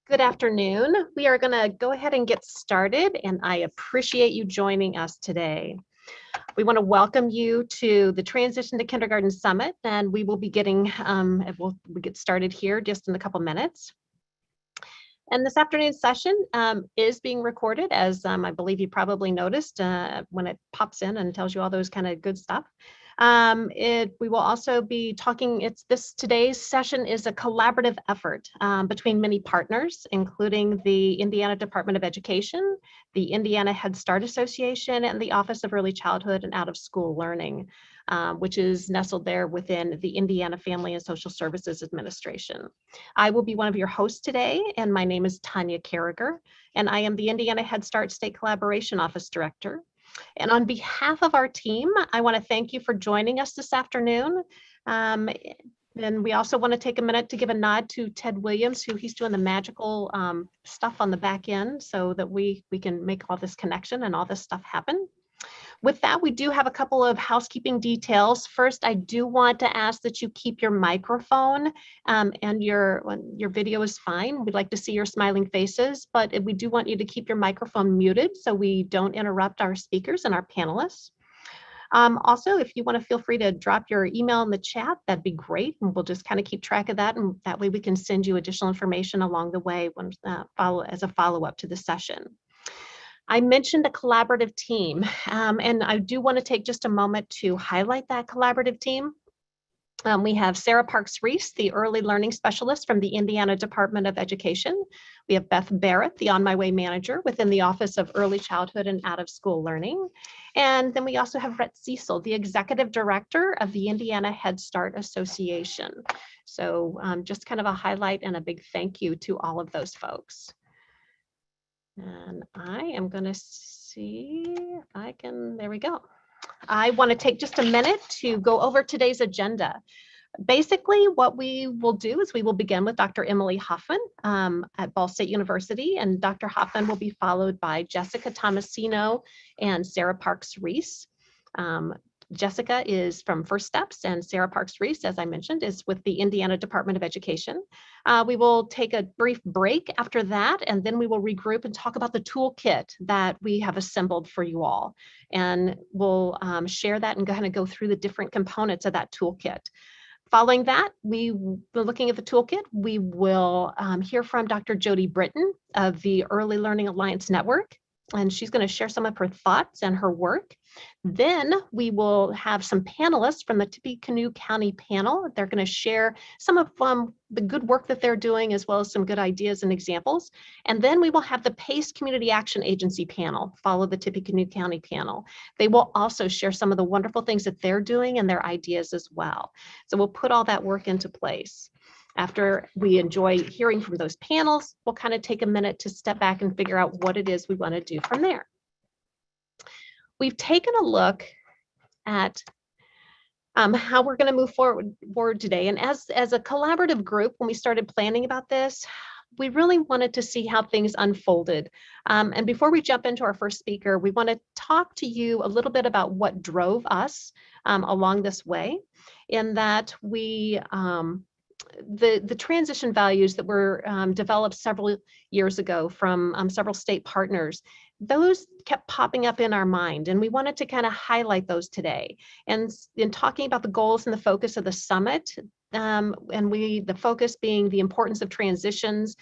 Good afternoon. We are going to go ahead and get started, and I appreciate you joining us today. We want to welcome you to the Transition to Kindergarten Summit, and we will be getting, we'll get started here just in a couple minutes. And this afternoon's session is being recorded, as I believe you probably noticed when it pops in and tells you all those kind of good stuff. We will also be talking, today's session is a collaborative effort between many partners, including the Indiana Department of Education, the Indiana Head Start Association, and the Office of Early Childhood and Out of School Learning, which is nestled there within the Indiana Family and Social Services Administration. I will be one of your hosts today, and my name is Tanya Carriger, and I am the Indiana Head Start State Collaboration Office Director. And on behalf of our team, I want to thank you for joining us this afternoon. And we also want to take a minute to give a nod to Ted Williams, who he's doing the magical stuff on the back end so that we can make all this connection and all this stuff happen. With that, we do have a couple of housekeeping details. First, I do want to ask that you keep your microphone and your video is fine. We'd like to see your smiling faces, but we do want you to keep your microphone muted so we don't interrupt our speakers and our panelists. Also, if you want to feel free to drop your email in the chat, that'd be great. And we'll just kind of keep track of that. And that way we can send you additional information along the way as a follow-up to the session. I mentioned a collaborative team, and I do want to take just a moment to highlight that collaborative team. We have Sarah Parks-Reese, the Early Learning Specialist from the Indiana Department of Education. We have Beth Barrett, the On My Way Manager within the Office of Early Childhood and Out of School Learning. And then we also have Rhett Cecil, the Executive Director of the Indiana Head Start Association. So just kind of a highlight and a big thank you to all of those folks. And I am going to see if I can, there we go. I want to take just a minute to go over today's agenda. Basically, what we will do is we will begin with Dr. Emily Hoffman at Ball State University, and Dr. Hoffman will be followed by Jessica Tomasino and Sarah Parks-Reese. Jessica is from First Steps, and Sarah Parks-Reese, as I mentioned, is with the Indiana Department of Education. We will take a brief break after that, and then we will regroup and talk about the toolkit that we have assembled for you all. And we'll share that and kind of go through the different components of that toolkit. Following that, looking at the toolkit, we will hear from Dr. Jody Britton of the Early Learning Alliance Network, and she's going to share some of her thoughts and her work. Then we will have some panelists from the Tippecanoe County panel. They're going to share some of the good work that they're doing, as well as some good ideas and examples. And then we will have the PACE Community Action Agency panel follow the Tippecanoe County panel. They will also share some of the wonderful things that they're doing and their ideas as well. So we'll put all that work into place. After we enjoy hearing from those panels, we'll kind of take a minute to step back and figure out what it is we want to do from there. We've taken a look at how we're going to move forward today. And as a collaborative group, when we started planning about this, we really wanted to see how things unfolded. And before we jump into our first speaker, we want to talk to you a little bit about what drove us along this way, in that we the transition values that were developed several years ago from several state partners, those kept popping up in our mind, and we wanted to kind of highlight those today. And in talking about the goals and the focus of the summit, and the focus being the importance of transitions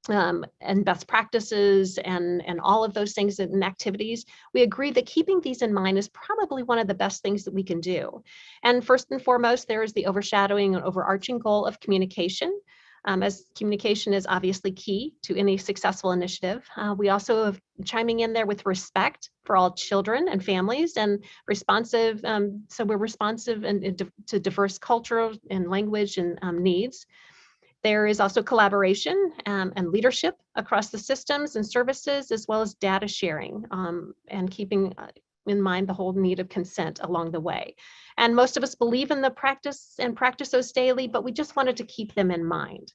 and best practices and all of those things and activities, we agree that keeping these in mind is probably one of the best things that we can do. And first and foremost, there is the overshadowing and overarching goal of communication. As communication is obviously key to any successful initiative. We also have chiming in there with respect for all children and families, and responsive, so we're responsive to diverse cultural and language and needs. There is also collaboration and leadership across the systems and services, as well as data sharing and keeping in mind the whole need of consent along the way. And most of us believe in the practice and practice those daily, but we just wanted to keep them in mind.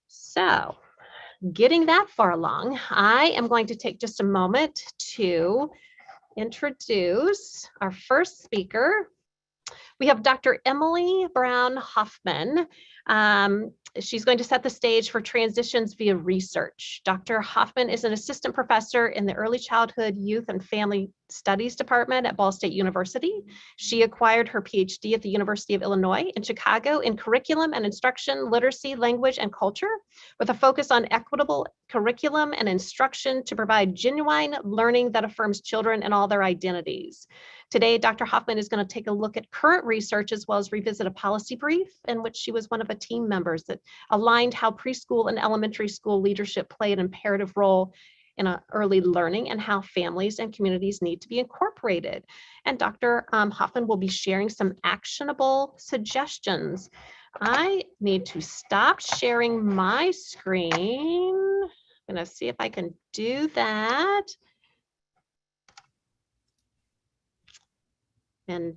So getting that far along, I am going to take just a moment to introduce our first speaker. We have Dr. Emily Brown Hoffman. She's going to set the stage for transitions via research. Dr. Hoffman is an assistant professor in the Early Childhood, Youth, and Family Studies Department at Ball State University. She acquired her PhD at the University of Illinois in Chicago in curriculum and instruction, literacy, language, and culture, with a focus on equitable curriculum and instruction to provide genuine learning that affirms children and all their identities. Today, Dr. Hoffman is going to take a look at current research as well as revisit a policy brief in which she was one of a team members that aligned how preschool and elementary school leadership play an imperative role in early learning and how families and communities need to be incorporated. And Dr. Hoffman will be sharing some actionable suggestions. I need to stop sharing my screen. I'm going to see if I can do that. And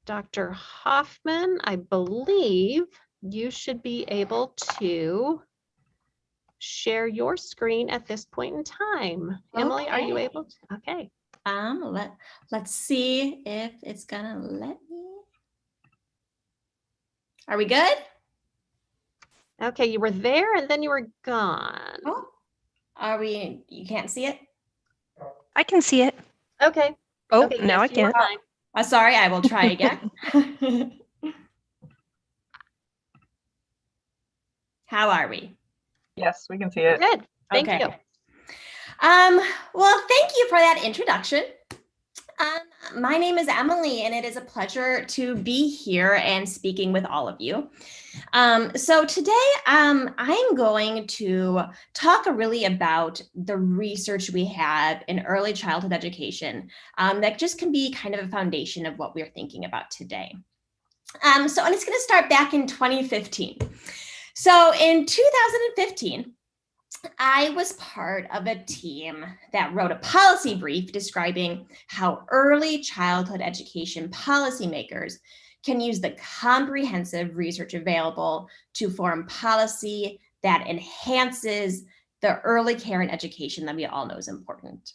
Dr. Hoffman, I believe you should be able to share your screen at this point in time. Okay. Emily, are you able to? Okay. Let's see if it's gonna let me. Are we good? Okay, you were there and then you were gone. Oh, are we? You can't see it? I can see it. Okay. Oh, okay, now yes, I can't. Sorry, I will try again. How are we? Yes, we can see it. Good. Thank you. Well, thank you for that introduction. My name is Emily, and it is a pleasure to be here and speaking with all of you. So today, I'm going to talk really about the research we have in early childhood education that just can be kind of a foundation of what we're thinking about today. And it's going to start back in 2015. So in 2015, I was part of a team that wrote a policy brief describing how early childhood education policymakers can use the comprehensive research available to form policy that enhances the early care and education that we all know is important.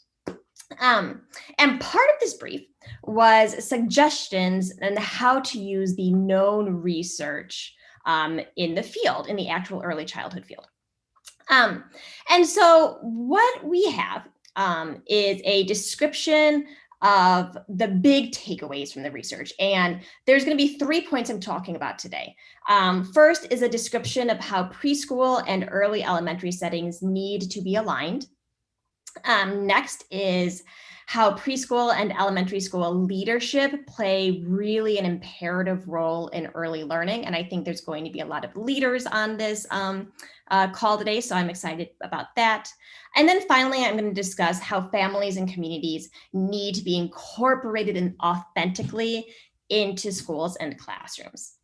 And part of this brief was suggestions on how to use the known research in the field, in the actual early childhood field. And so what we have is a description of the big takeaways from the research. And there's going to be 3 points I'm talking about today. First is a description of how preschool and early elementary settings need to be aligned. Next is how preschool and elementary school leadership play really an imperative role in early learning. And I think there's going to be a lot of leaders on this call today, so I'm excited about that. And then finally, I'm going to discuss how families and communities need to be incorporated and authentically into schools and classrooms.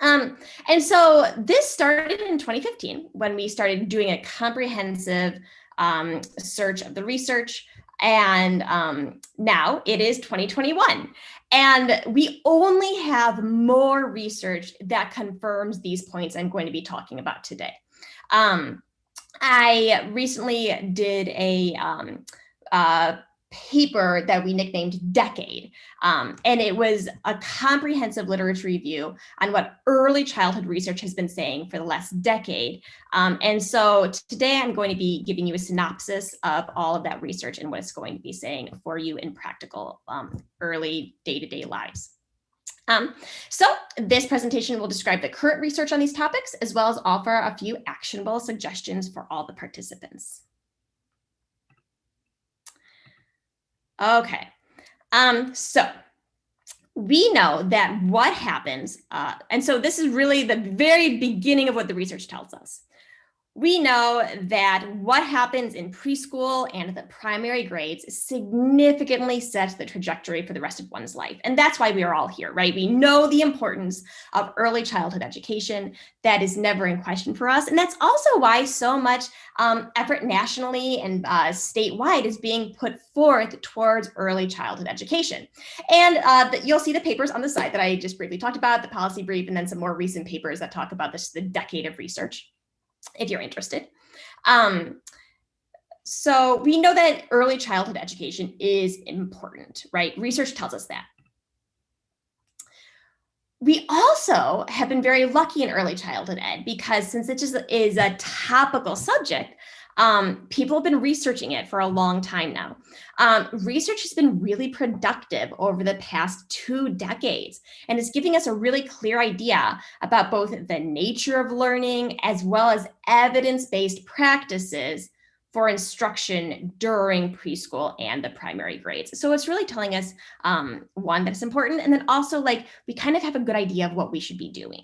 And so this started in 2015 when we started doing a comprehensive search of the research. And now it is 2021. And we only have more research that confirms these points I'm going to be talking about today. I recently did a paper that we nicknamed Decade. And it was a comprehensive literature review on what early childhood research has been saying for the last decade. And so today I'm going to be giving you a synopsis of all of that research and what it's going to be saying for you in practical early day-to-day lives. So this presentation will describe the current research on these topics, as well as offer a few actionable suggestions for all the participants. Okay, so we know that what happens, and so this is really the very beginning of what the research tells us. We know that what happens in preschool and the primary grades significantly sets the trajectory for the rest of one's life. And that's why we are all here, right? We know the importance of early childhood education. That is never in question for us. And that's also why so much effort nationally and statewide is being put forth towards early childhood education. And you'll see the papers on the side that I just briefly talked about, the policy brief, and then some more recent papers that talk about this, the decade of research, if you're interested. So we know that early childhood education is important, right? Research tells us that. We also have been very lucky in early childhood ed because since it just is a topical subject, people have been researching it for a long time now. Research has been really productive over the past 2 decades, and it's giving us a really clear idea about both the nature of learning as well as evidence-based practices for instruction during preschool and the primary grades. So it's really telling us, one, that's important, and then also like we kind of have a good idea of what we should be doing.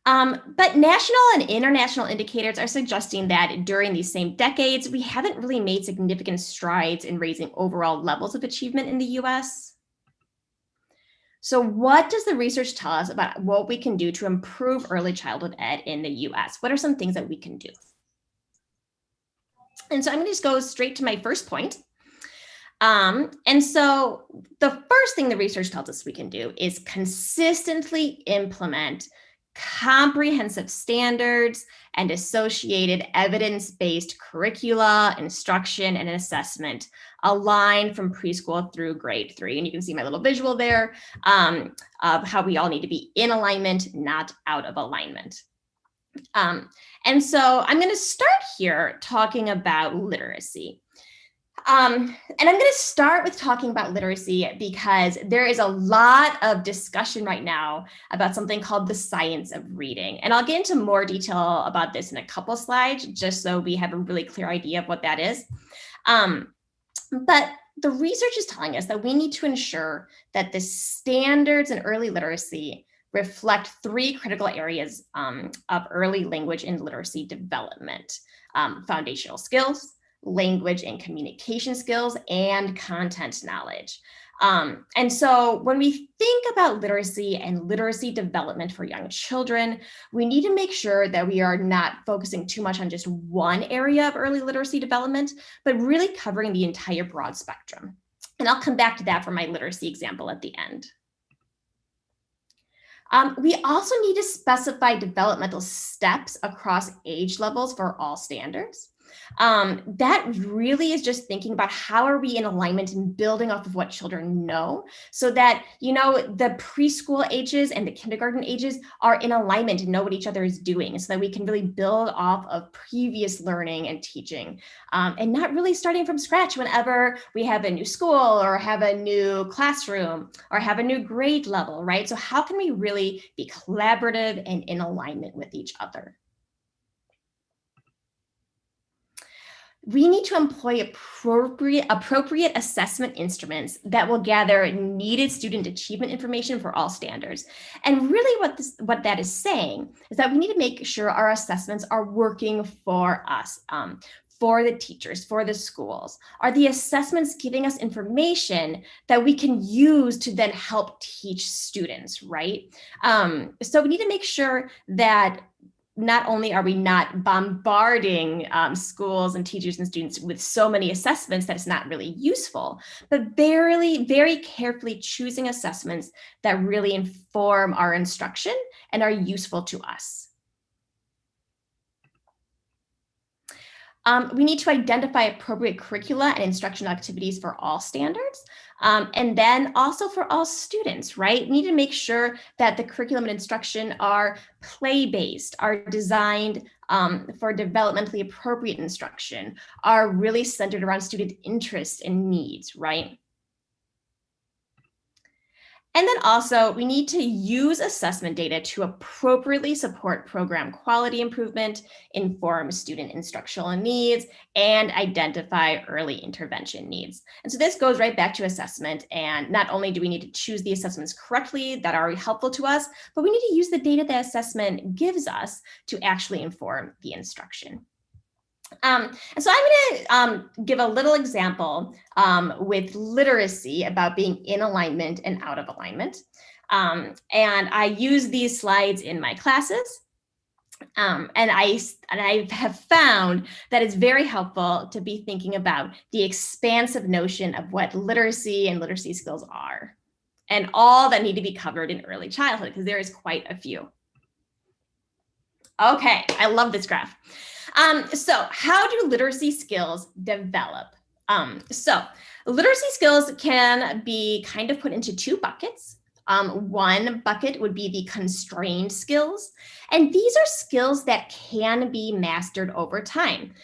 But national and international indicators are suggesting that during these same decades, we haven't really made significant strides in raising overall levels of achievement in the US. So what does the research tell us about what we can do to improve early childhood ed in the US? What are some things that we can do? And so I'm going to just go straight to my first point. And so the first thing the research tells us we can do is consistently implement comprehensive standards and associated evidence-based curricula, instruction, and assessment aligned from preschool through grade 3. And you can see my little visual there of how we all need to be in alignment, not out of alignment. And so I'm going to start here talking about literacy. And I'm going to start with talking about literacy because there is a lot of discussion right now about something called the science of reading. And I'll get into more detail about this in a couple slides, just so we have a really clear idea of what that is. But the research is telling us that we need to ensure that the standards in early literacy reflect 3 critical areas of early language and literacy development: foundational skills, language and communication skills, and content knowledge. And so when we think about literacy and literacy development for young children, we need to make sure that we are not focusing too much on just one area of early literacy development, but really covering the entire broad spectrum. And I'll come back to that for my literacy example at the end. We also need to specify developmental steps across age levels for all standards. That really is just thinking about how are we in alignment and building off of what children know, so that, you know, the preschool ages and the kindergarten ages are in alignment and know what each other is doing, so that we can really build off of previous learning and teaching, and not really starting from scratch whenever we have a new school or have a new classroom or have a new grade level, right? So how can we really be collaborative and in alignment with each other? We need to employ appropriate assessment instruments that will gather needed student achievement information for all standards. And really what that is saying is that we need to make sure our assessments are working for us, for the teachers, for the schools. Are the assessments giving us information that we can use to then help teach students, right? So we need to make sure that not only are we not bombarding schools and teachers and students with so many assessments that it's not really useful, but very carefully choosing assessments that really inform our instruction and are useful to us. We need to identify appropriate curricula and instructional activities for all standards, and then also for all students, right? We need to make sure that the curriculum and instruction are play-based, are designed for developmentally appropriate instruction, are really centered around student interest and needs, right? And then also, we need to use assessment data to appropriately support program quality improvement, inform student instructional needs, and identify early intervention needs. And so this goes right back to assessment. And not only do we need to choose the assessments correctly that are helpful to us, but we need to use the data that assessment gives us to actually inform the instruction. And so I'm going to give a little example with literacy about being in alignment and out of alignment. And I use these slides in my classes. And I have found that it's very helpful to be thinking about the expansive notion of what literacy and literacy skills are, and all that need to be covered in early childhood, because there is quite a few. Okay, I love this graph. So how do literacy skills develop? So literacy skills can be kind of put into two buckets. One bucket would be the constrained skills, and these are skills that can be mastered over time.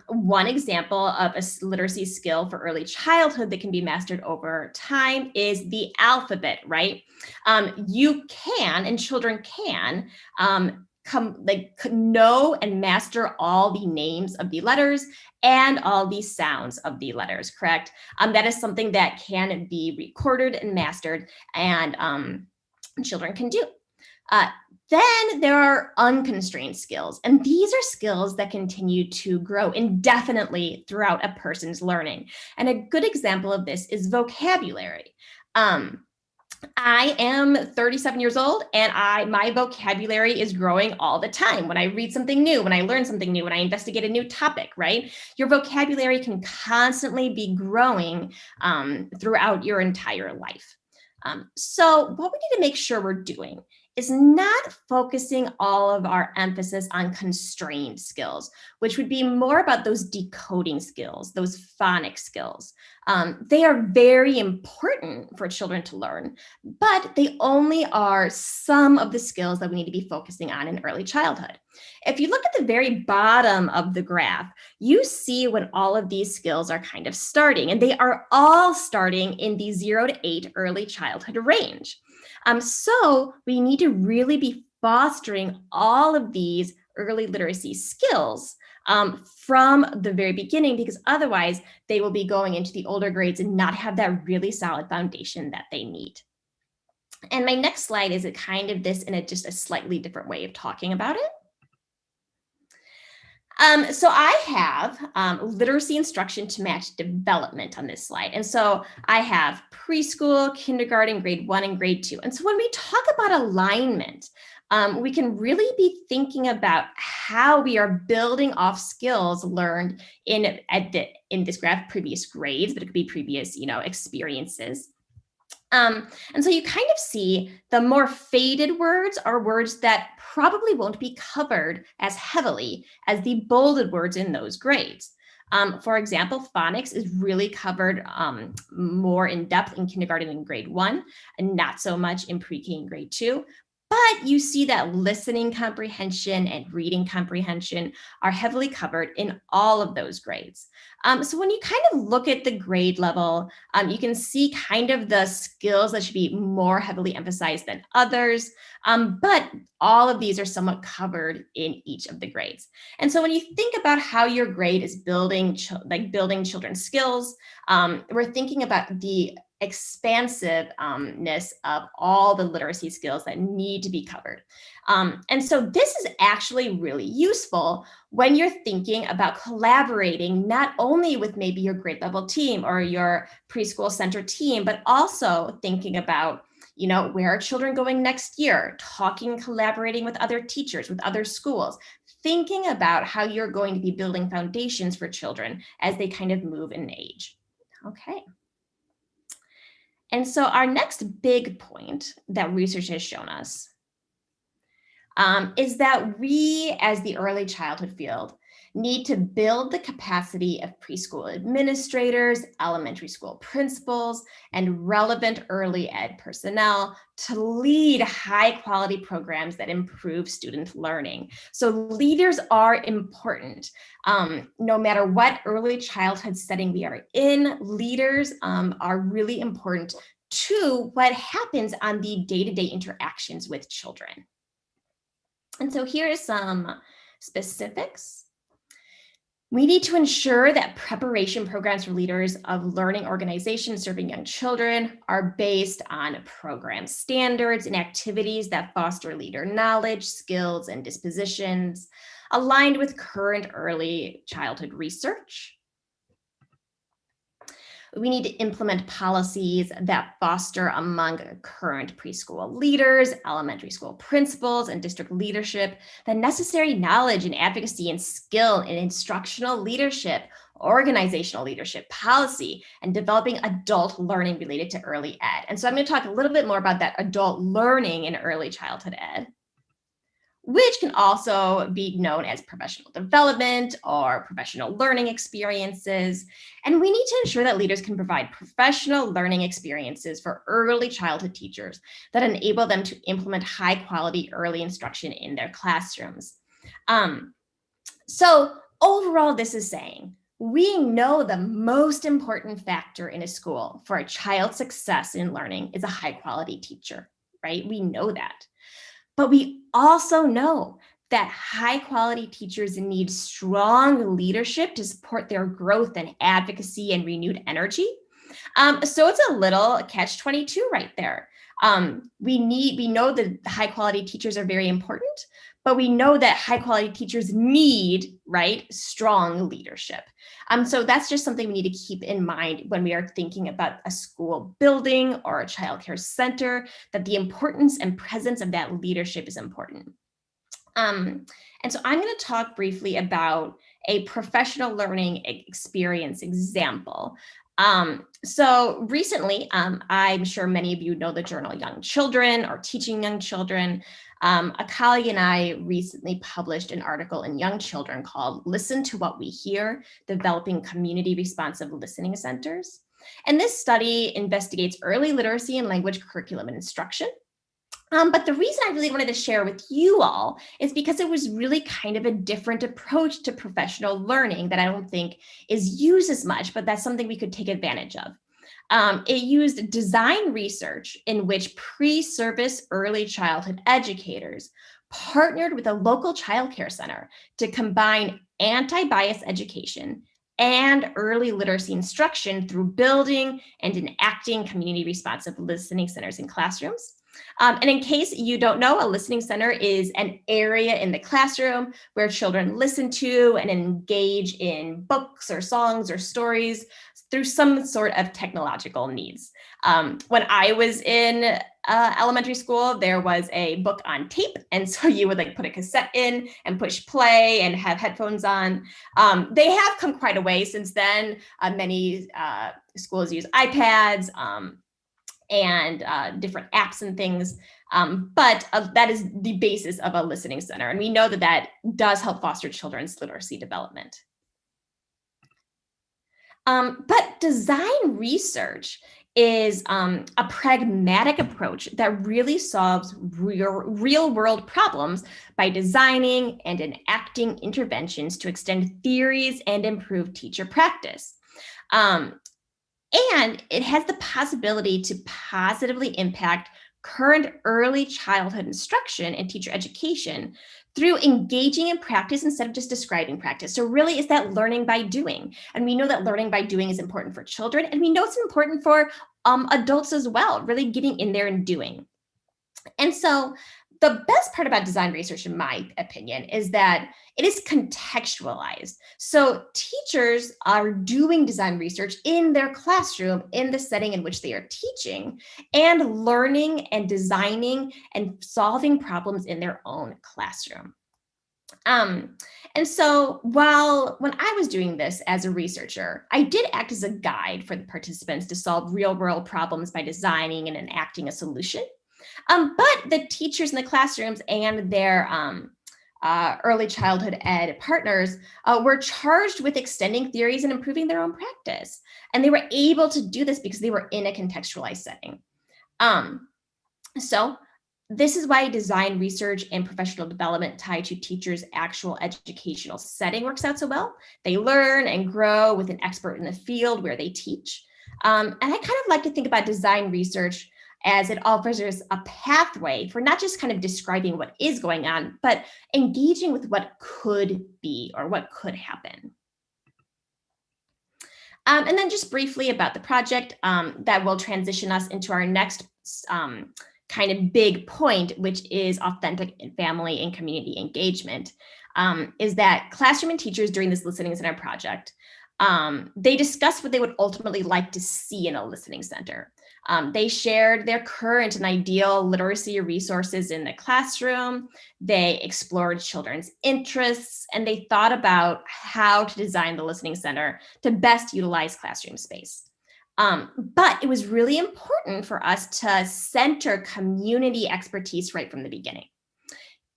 One example of a literacy skill for early childhood that can be mastered over time is the alphabet, right? You can, and children can, know and master all the names of the letters and all the sounds of the letters, correct? That is something that can be recorded and mastered, and children can do. Then there are unconstrained skills, and these are skills that continue to grow indefinitely throughout a person's learning. And a good example of this is vocabulary. I am 37 years old, and my vocabulary is growing all the time. When I read something new, when I learn something new, when I investigate a new topic, right? Your vocabulary can constantly be growing throughout your entire life. So what we need to make sure we're doing is not focusing all of our emphasis on constrained skills, which would be more about those decoding skills, those phonics skills. They are very important for children to learn, but they only are some of the skills that we need to be focusing on in early childhood. If you look at the very bottom of the graph, you see when all of these skills are kind of starting, and they are all starting in the 0 to 8 early childhood range. So we need to really be fostering all of these early literacy skills from the very beginning, because otherwise they will be going into the older grades and not have that really solid foundation that they need. And my next slide is kind of this in just a slightly different way of talking about it. So I have literacy instruction to match development on this slide. And so I have preschool, kindergarten, grade 1, and grade 2. And so when we talk about alignment, we can really be thinking about how we are building off skills learned in this graph, previous grades, but it could be previous, experiences. And so you kind of see the more faded words are words that probably won't be covered as heavily as the bolded words in those grades. For example, phonics is really covered more in depth in kindergarten and grade 1, and not so much in pre-K and grade 2. But you see that listening comprehension and reading comprehension are heavily covered in all of those grades. So when you kind of look at the grade level, you can see kind of the skills that should be more heavily emphasized than others. But all of these are somewhat covered in each of the grades. And so when you think about how your grade is building children's skills, we're thinking about the expansiveness of all the literacy skills that need to be covered. And so this is actually really useful when you're thinking about collaborating not only with maybe your grade level team or your preschool center team, but also thinking about, where are children going next year, talking, collaborating with other teachers, with other schools, thinking about how you're going to be building foundations for children as they kind of move in age. Okay. And so our next big point that research has shown us is that we, as the early childhood field, need to build the capacity of preschool administrators, elementary school principals, and relevant early ed personnel to lead high quality programs that improve student learning. So leaders are important. No matter what early childhood setting we are in, leaders are really important to what happens on the day-to-day interactions with children. And so here are some specifics. We need to ensure that preparation programs for leaders of learning organizations serving young children are based on program standards and activities that foster leader knowledge, skills, and dispositions, aligned with current early childhood research. We need to implement policies that foster among current preschool leaders, elementary school principals, and district leadership the necessary knowledge and advocacy and skill in instructional leadership, organizational leadership, policy, and developing adult learning related to early ed. And so I'm going to talk a little bit more about that adult learning in early childhood ed. which can also be known as professional development or professional learning experiences. And we need to ensure that leaders can provide professional learning experiences for early childhood teachers that enable them to implement high quality early instruction in their classrooms. So overall, this is saying, we know the most important factor in a school for a child's success in learning is a high quality teacher, right? We know that. But we also know that high quality teachers need strong leadership to support their growth and advocacy and renewed energy. So it's a little catch-22 right there. We know that high quality teachers are very important, but we know that high quality teachers need, right, strong leadership. So that's just something we need to keep in mind when we are thinking about a school building or a childcare center, that the importance and presence of that leadership is important. And so I'm going to talk briefly about a professional learning experience example. So recently, I'm sure many of you know the journal Young Children or Teaching Young Children. A colleague and I recently published an article in Young Children called Listen to What We Hear, Developing Community Responsive Listening Centers. And this study investigates early literacy and language curriculum and instruction. But the reason I really wanted to share with you all is because it was really kind of a different approach to professional learning that I don't think is used as much, but that's something we could take advantage of. It used design research in which pre-service early childhood educators partnered with a local childcare center to combine anti-bias education and early literacy instruction through building and enacting community responsive listening centers in classrooms. And in case you don't know, a listening center is an area in the classroom where children listen to and engage in books or songs or stories through some sort of technological needs. When I was in elementary school, there was a book on tape. And so you would like put a cassette in and push play and have headphones on. They have come quite a way since then. Many schools use iPads and different apps and things. But that is the basis of a listening center. And we know that that does help foster children's literacy development. But design research is a pragmatic approach that really solves real world problems by designing and enacting interventions to extend theories and improve teacher practice. And it has the possibility to positively impact current early childhood instruction and teacher education through engaging in practice instead of just describing practice. So really, it's that learning by doing. And we know that learning by doing is important for children, and we know it's important for adults as well, really getting in there and doing. And so the best part about design research, in my opinion, is that it is contextualized. So teachers are doing design research in their classroom, in the setting in which they are teaching, and learning and designing and solving problems in their own classroom. And so when I was doing this as a researcher, I did act as a guide for the participants to solve real world problems by designing and enacting a solution. But the teachers in the classrooms and their early childhood ed partners were charged with extending theories and improving their own practice. And they were able to do this because they were in a contextualized setting. So this is why design research and professional development tied to teachers' actual educational setting works out so well. They learn and grow with an expert in the field where they teach. And I kind of like to think about design research as it offers us a pathway for not just kind of describing what is going on, but engaging with what could be or what could happen. And then just briefly about the project that will transition us into our next kind of big point, which is authentic family and community engagement, is that classroom and teachers during this listening center project, they discussed what they would ultimately like to see in a listening center. They shared their current and ideal literacy resources in the classroom. They explored children's interests, and they thought about how to design the listening center to best utilize classroom space. But it was really important for us to center community expertise right from the beginning.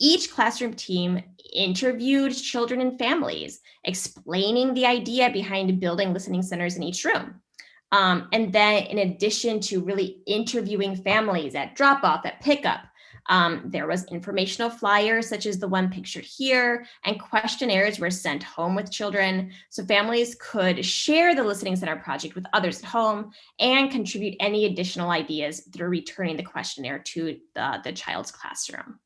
Each classroom team interviewed children and families, explaining the idea behind building listening centers in each room. And then in addition to really interviewing families at drop-off, at pickup, there was informational flyers such as the one pictured here, and questionnaires were sent home with children so families could share the Listening Center project with others at home and contribute any additional ideas through returning the questionnaire to the child's classroom.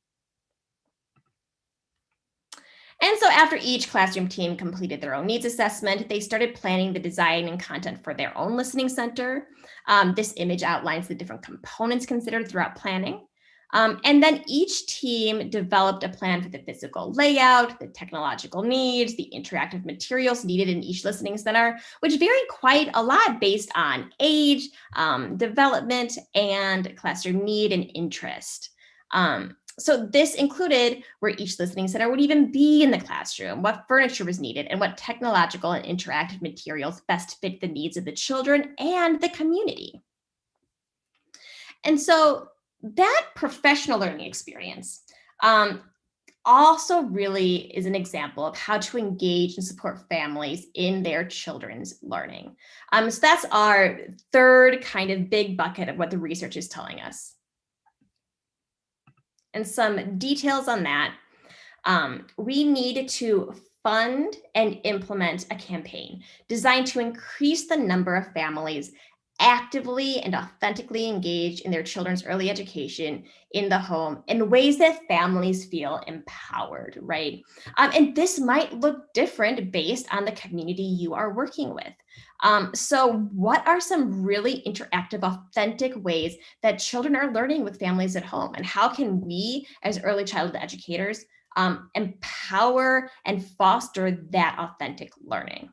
And so after each classroom team completed their own needs assessment, they started planning the design and content for their own listening center. This image outlines the different components considered throughout planning. And then each team developed a plan for the physical layout, the technological needs, the interactive materials needed in each listening center, which vary quite a lot based on age, development, and classroom need and interest. So this included where each listening center would even be in the classroom, what furniture was needed, and what technological and interactive materials best fit the needs of the children and the community. And so that professional learning experience also really is an example of how to engage and support families in their children's learning. So that's our third kind of big bucket of what the research is telling us. And some details on that, we need to fund and implement a campaign designed to increase the number of families actively and authentically engaged in their children's early education in the home in ways that families feel empowered, right? And this might look different based on the community you are working with. So what are some really interactive, authentic ways that children are learning with families at home? And how can we, as early childhood educators, empower and foster that authentic learning?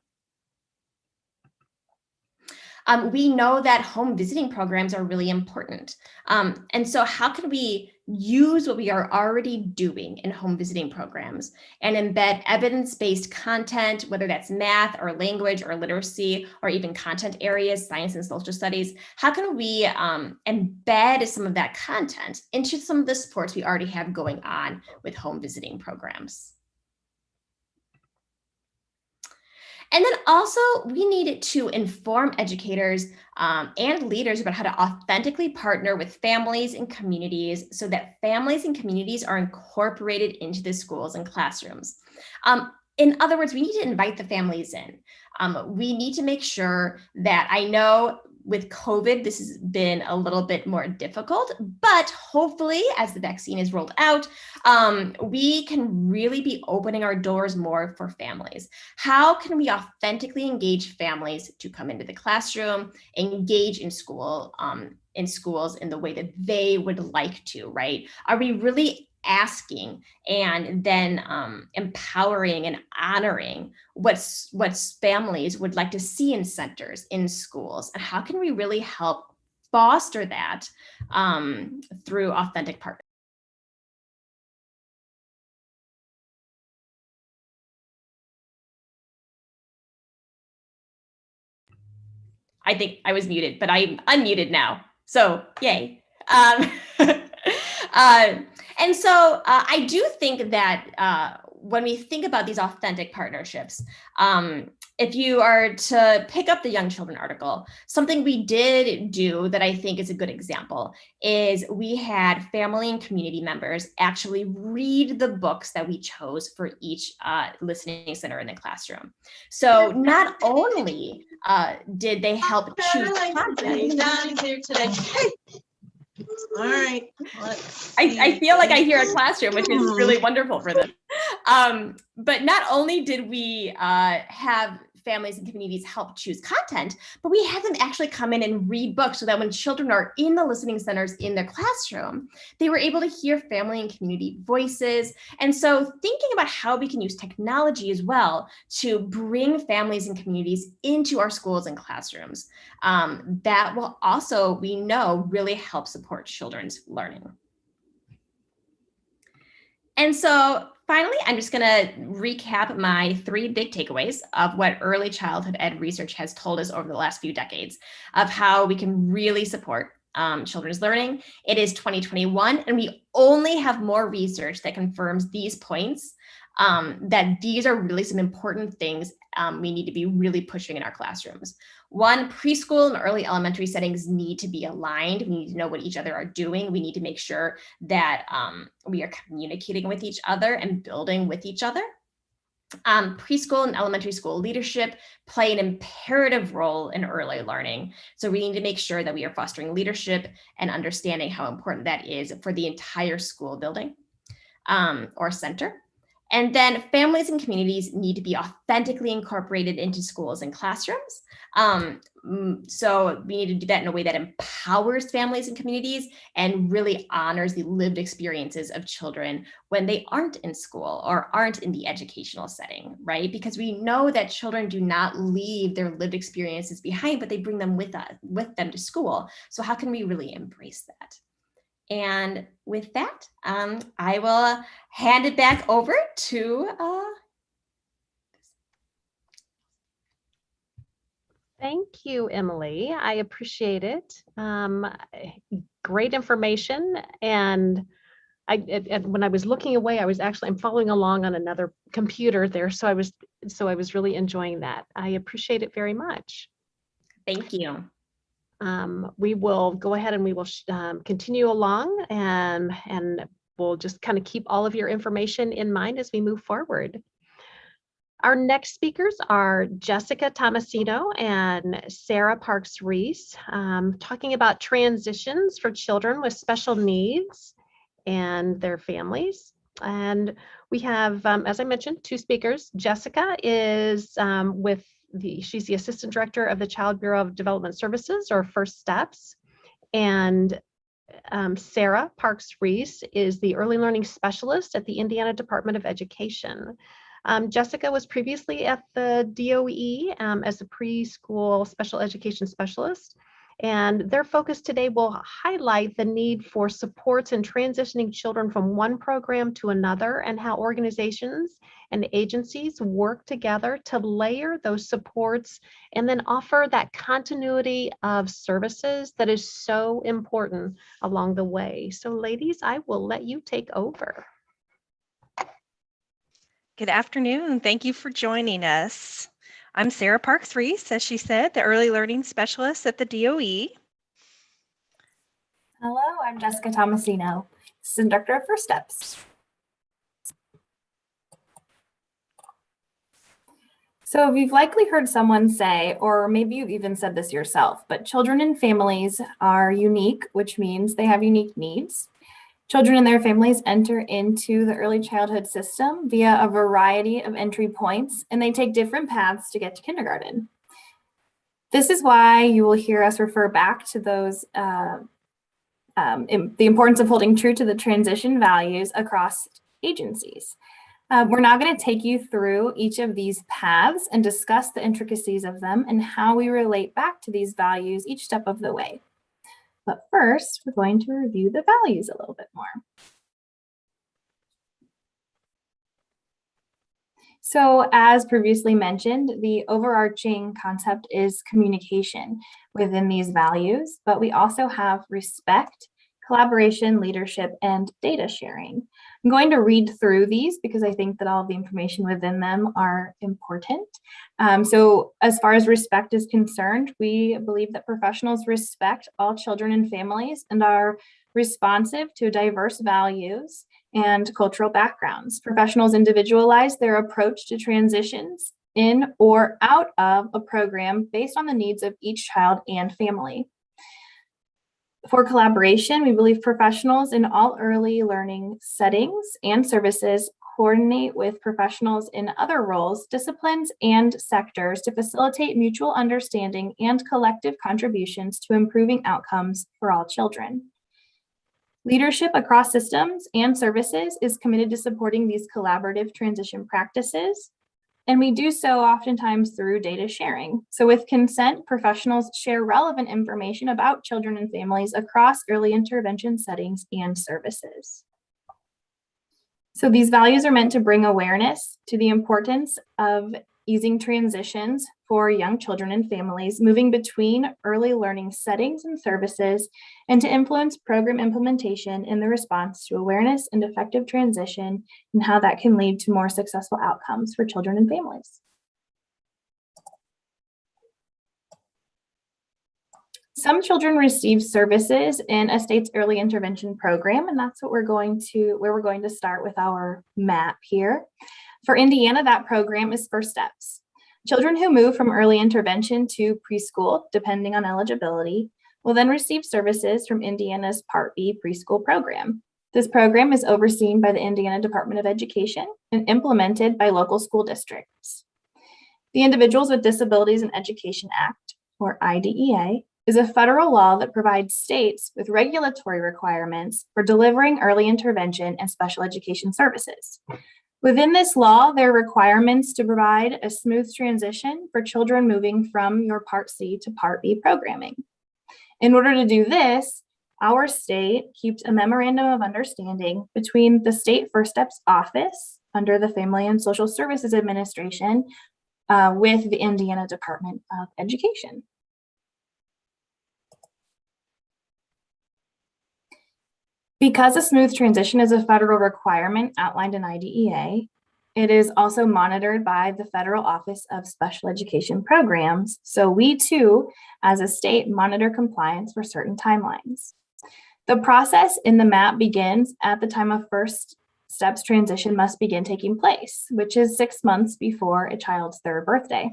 We know that home visiting programs are really important. And so how can we use what we are already doing in home visiting programs and embed evidence-based content, whether that's math or language or literacy, or even content areas, science and social studies? How can we embed some of that content into some of the supports we already have going on with home visiting programs? And then also we need to inform educators and leaders about how to authentically partner with families and communities so that families and communities are incorporated into the schools and classrooms. In other words, we need to invite the families in. We need to make sure that, I know with COVID, this has been a little bit more difficult, but hopefully as the vaccine is rolled out, we can really be opening our doors more for families. How can we authentically engage families to come into the classroom, engage in school, in schools in the way that they would like to, right? Are we really asking and then empowering and honoring what families would like to see in centers, in schools? And how can we really help foster that through authentic partnership? I think I was muted, but I'm unmuted now. So yay. And so I do think that when we think about these authentic partnerships, if you are to pick up the Young Children article, something we did do that I think is a good example is we had family and community members actually read the books that we chose for each listening center in the classroom. So not only did they help choose content. All right. I feel like I hear a classroom, which is really wonderful for this. But not only did we have families and communities help choose content, but we had them actually come in and read books so that when children are in the listening centers in their classroom, they were able to hear family and community voices. And so thinking about how we can use technology as well to bring families and communities into our schools and classrooms, that will also, we know, really help support children's learning. And so finally, I'm just going to recap my 3 big takeaways of what early childhood ed research has told us over the last few decades of how we can really support children's learning. It is 2021, and we only have more research that confirms these points, that these are really some important things we need to be really pushing in our classrooms. One, preschool and early elementary settings need to be aligned. We need to know what each other are doing. We need to make sure that we are communicating with each other and building with each other. Preschool and elementary school leadership play an imperative role in early learning. So we need to make sure that we are fostering leadership and understanding how important that is for the entire school building or center. And then families and communities need to be authentically incorporated into schools and classrooms. So we need to do that in a way that empowers families and communities and really honors the lived experiences of children when they aren't in school or aren't in the educational setting, right? Because we know that children do not leave their lived experiences behind, but they bring them with them to school. So how can we really embrace that? And with that, I will hand it back over to. Thank you, Emily. I appreciate it. Great information. And when I was looking away, I'm following along on another computer there. So I was really enjoying that. I appreciate it very much. Thank you. We will go ahead and we will continue along and we'll just kind of keep all of your information in mind as we move forward. Our next speakers are Jessica Tomasino and Sarah Parks-Reese, talking about transitions for children with special needs and their families. And we have, as I mentioned, two speakers. Jessica is she's the Assistant Director of the Child Bureau of Development Services, or First Steps. And Sarah Parks-Reese is the Early Learning Specialist at the Indiana Department of Education. Jessica was previously at the DOE as a preschool special education specialist. And their focus today will highlight the need for supports in transitioning children from one program to another and how organizations and agencies work together to layer those supports and then offer that continuity of services that is so important along the way. So ladies, I will let you take over. Good afternoon. Thank you for joining us. I'm Sarah Parks-Reese, as she said, the Early Learning Specialist at the DOE. Hello, I'm Jessica Tomasino, Assistant Director of First Steps. So you've likely heard someone say, or maybe you've even said this yourself, but children and families are unique, which means they have unique needs. Children and their families enter into the early childhood system via a variety of entry points, and they take different paths to get to kindergarten. This is why you will hear us refer back to those, the importance of holding true to the transition values across agencies. We're now going to take you through each of these paths and discuss the intricacies of them and how we relate back to these values each step of the way. But first, we're going to review the values a little bit more. So as previously mentioned, the overarching concept is communication within these values, but we also have respect, collaboration, leadership, and data sharing. I'm going to read through these because I think that all of the information within them are important. So as far as respect is concerned, we believe that professionals respect all children and families and are responsive to diverse values and cultural backgrounds. Professionals individualize their approach to transitions in or out of a program based on the needs of each child and family. For collaboration, we believe professionals in all early learning settings and services coordinate with professionals in other roles, disciplines, and sectors to facilitate mutual understanding and collective contributions to improving outcomes for all children. Leadership across systems and services is committed to supporting these collaborative transition practices, and we do so oftentimes through data sharing. So with consent, professionals share relevant information about children and families across early intervention settings and services. So these values are meant to bring awareness to the importance of easing transitions for young children and families, moving between early learning settings and services, and to influence program implementation in the response to awareness and effective transition, and how that can lead to more successful outcomes for children and families. Some children receive services in a state's early intervention program, and that's what where we're going to start with our map here. For Indiana, that program is First Steps. Children who move from early intervention to preschool, depending on eligibility, will then receive services from Indiana's Part B preschool program. This program is overseen by the Indiana Department of Education and implemented by local school districts. The Individuals with Disabilities in Education Act, or IDEA, is a federal law that provides states with regulatory requirements for delivering early intervention and special education services. Within this law, there are requirements to provide a smooth transition for children moving from your Part C to Part B programming. In order to do this, our state keeps a memorandum of understanding between the State First Steps Office under the Family and Social Services Administration with the Indiana Department of Education. Because a smooth transition is a federal requirement outlined in IDEA, it is also monitored by the Federal Office of Special Education Programs. So we too, as a state, monitor compliance for certain timelines. The process in the map begins at the time of First Steps transition must begin taking place, which is 6 months before a child's 3rd birthday.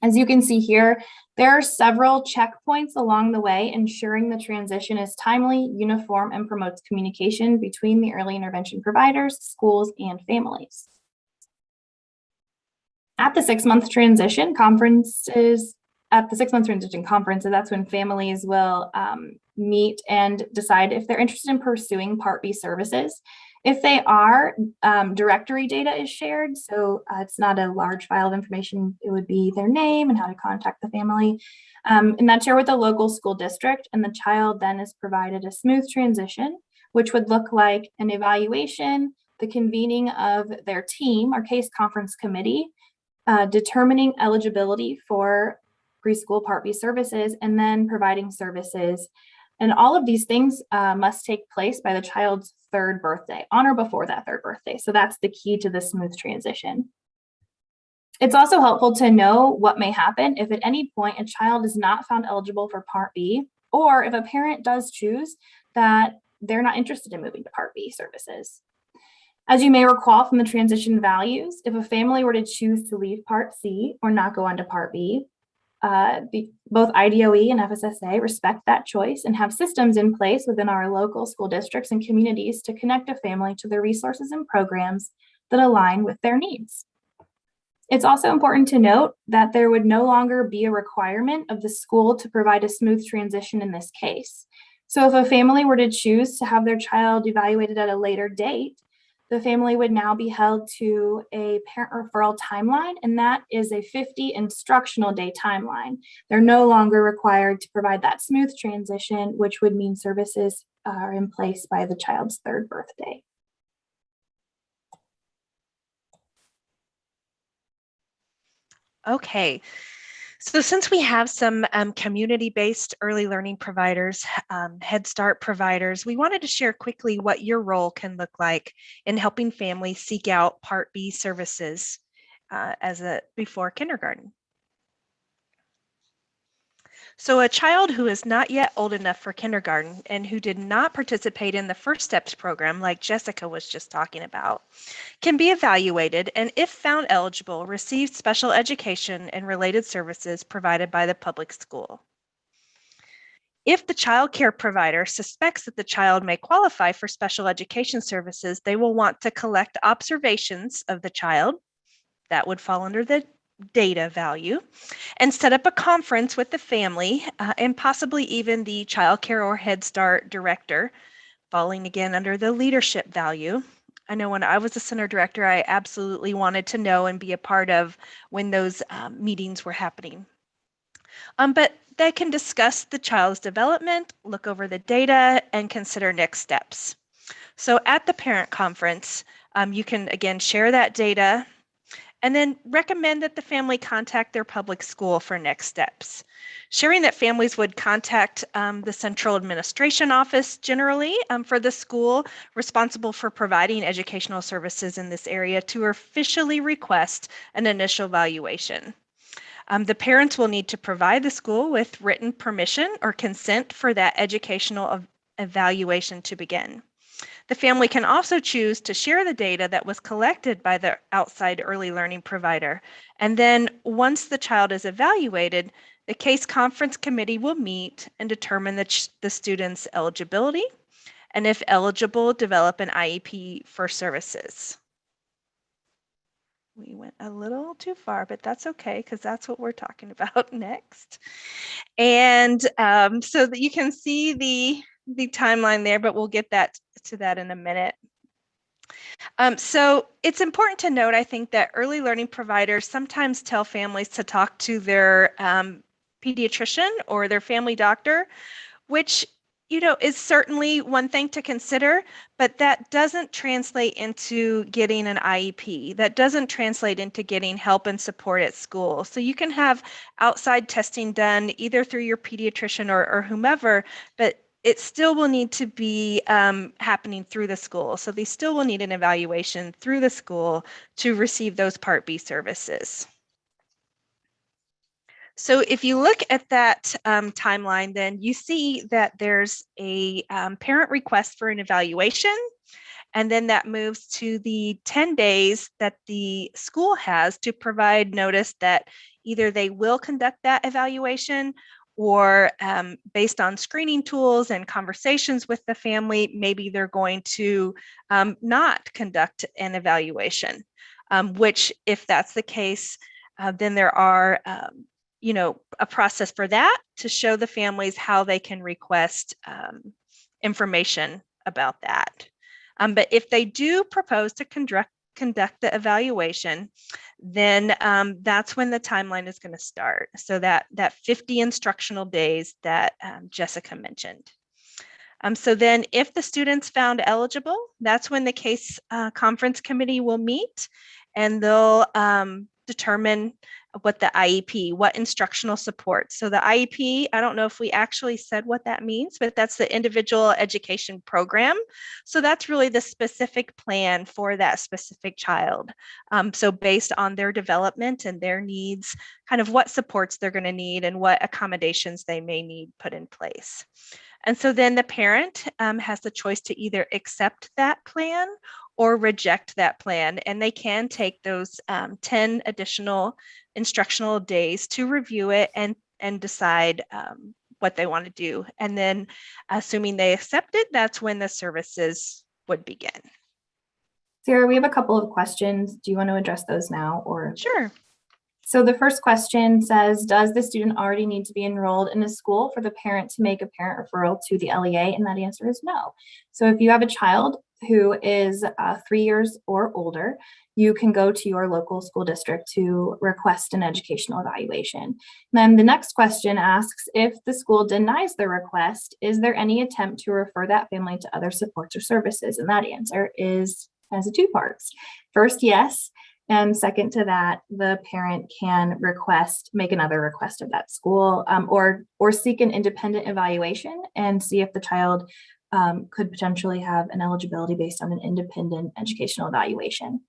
As you can see here, there are several checkpoints along the way, ensuring the transition is timely, uniform, and promotes communication between the early intervention providers, schools, and families. At the 6-month transition conferences, that's when families will meet and decide if they're interested in pursuing Part B services. If they are, directory data is shared, so it's not a large file of information. It would be their name and how to contact the family, and that's shared with the local school district, and the child then is provided a smooth transition, which would look like an evaluation, the convening of their team or case conference committee, determining eligibility for preschool Part B services, and then providing services. And all of these things must take place by the child's 3rd birthday, on or before that 3rd birthday. So that's the key to the smooth transition. It's also helpful to know what may happen if at any point a child is not found eligible for Part B, or if a parent does choose that they're not interested in moving to Part B services. As you may recall from the transition values, if a family were to choose to leave Part C or not go on to Part B, both IDOE and FSSA respect that choice and have systems in place within our local school districts and communities to connect a family to the resources and programs that align with their needs. It's also important to note that there would no longer be a requirement of the school to provide a smooth transition in this case. So if a family were to choose to have their child evaluated at a later date, the family would now be held to a parent referral timeline, and that is a 50 instructional day timeline. They're no longer required to provide that smooth transition, which would mean services are in place by the child's 3rd birthday. Okay. So since we have some community-based early learning providers, Head Start providers, we wanted to share quickly what your role can look like in helping families seek out Part B services before kindergarten. So a child who is not yet old enough for kindergarten and who did not participate in the First Steps program, like Jessica was just talking about, can be evaluated and, if found eligible, receive special education and related services provided by the public school. If the child care provider suspects that the child may qualify for special education services, they will want to collect observations of the child. That would fall under the data value, and set up a conference with the family and possibly even the child care or Head Start director, falling again under the leadership value. I know when I was a center director, I absolutely wanted to know and be a part of when those meetings were happening. But they can discuss the child's development, look over the data, and consider next steps. So at the parent conference, you can again share that data And then recommend that the family contact their public school for next steps. Sharing that families would contact the central administration office generally for the school responsible for providing educational services in this area to officially request an initial evaluation. The parents will need to provide the school with written permission or consent for that educational evaluation to begin. The family can also choose to share the data that was collected by the outside early learning provider. And then once the child is evaluated, the case conference committee will meet and determine the student's eligibility, and if eligible, develop an IEP for services. We went a little too far, but that's okay because that's what we're talking about next. And so that you can see the timeline there, but we'll get to that in a minute. So it's important to note, I think, that early learning providers sometimes tell families to talk to their pediatrician or their family doctor, which is certainly one thing to consider, but that doesn't translate into getting an IEP. That doesn't translate into getting help and support at school. So you can have outside testing done either through your pediatrician or whomever, but it still will need to be happening through the school. So they still will need an evaluation through the school to receive those Part B services. So if you look at that timeline, then you see that there's a parent request for an evaluation, and then that moves to the 10 days that the school has to provide notice that either they will conduct that evaluation, or based on screening tools and conversations with the family, maybe they're going to not conduct an evaluation, which if that's the case, then there are a process for that to show the families how they can request information about that. But if they do propose to conduct the evaluation, then that's when the timeline is going to start. So that 50 instructional days that Jessica mentioned. So then if the student's found eligible, that's when the case conference committee will meet, and they'll determine what the IEP, what instructional support. So the IEP, I don't know if we actually said what that means, but that's the individual education program. So that's really the specific plan for that specific child. So based on their development and their needs, kind of what supports they're going to need and what accommodations they may need put in place. And so then the parent has the choice to either accept that plan or reject that plan. And they can take those 10 additional instructional days to review it and decide what they want to do. And then assuming they accept it, that's when the services would begin. Sarah, we have a couple of questions. Do you want to address those now? Or Sure. So the first question says, does the student already need to be enrolled in a school for the parent to make a parent referral to the LEA? And that answer is no. So if you have a child who is 3 years or older, you can go to your local school district to request an educational evaluation. And then the next question asks, if the school denies the request, is there any attempt to refer that family to other supports or services? And that answer has two parts. First, yes. And second to that, the parent can make another request of that school or seek an independent evaluation and see if the child could potentially have an eligibility based on an independent educational evaluation.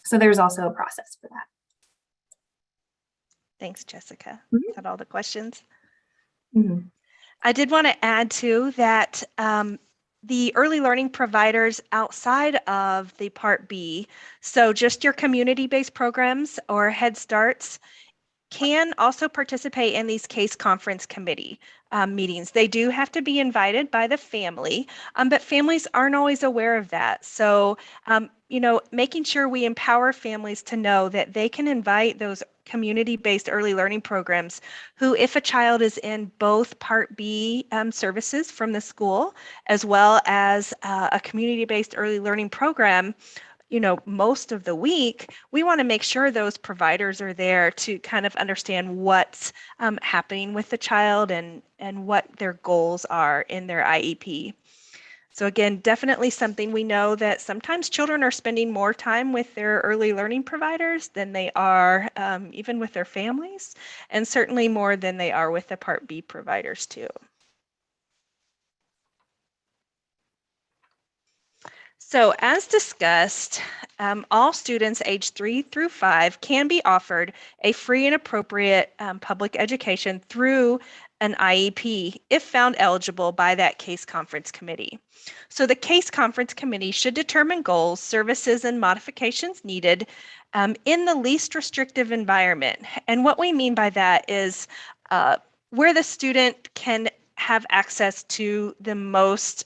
So there's also a process for that. Thanks, Jessica. Mm-hmm. Is that all the questions? Mm-hmm. I did want to add too that the early learning providers outside of the Part B, so just your community-based programs or Head Starts, can also participate in these case conference committee meetings. They do have to be invited by the family, but families aren't always aware of that. So, making sure we empower families to know that they can invite those community-based early learning programs who, if a child is in both Part B services from the school, as well as a community-based early learning program, most of the week, we want to make sure those providers are there to kind of understand what's happening with the child and what their goals are in their IEP. So again, definitely something we know that sometimes children are spending more time with their early learning providers than they are even with their families, and certainly more than they are with the Part B providers too. So as discussed, all students aged 3 through 5 can be offered a free and appropriate public education through an IEP if found eligible by that case conference committee. So the case conference committee should determine goals, services, and modifications needed in the least restrictive environment. And what we mean by that is where the student can have access to the most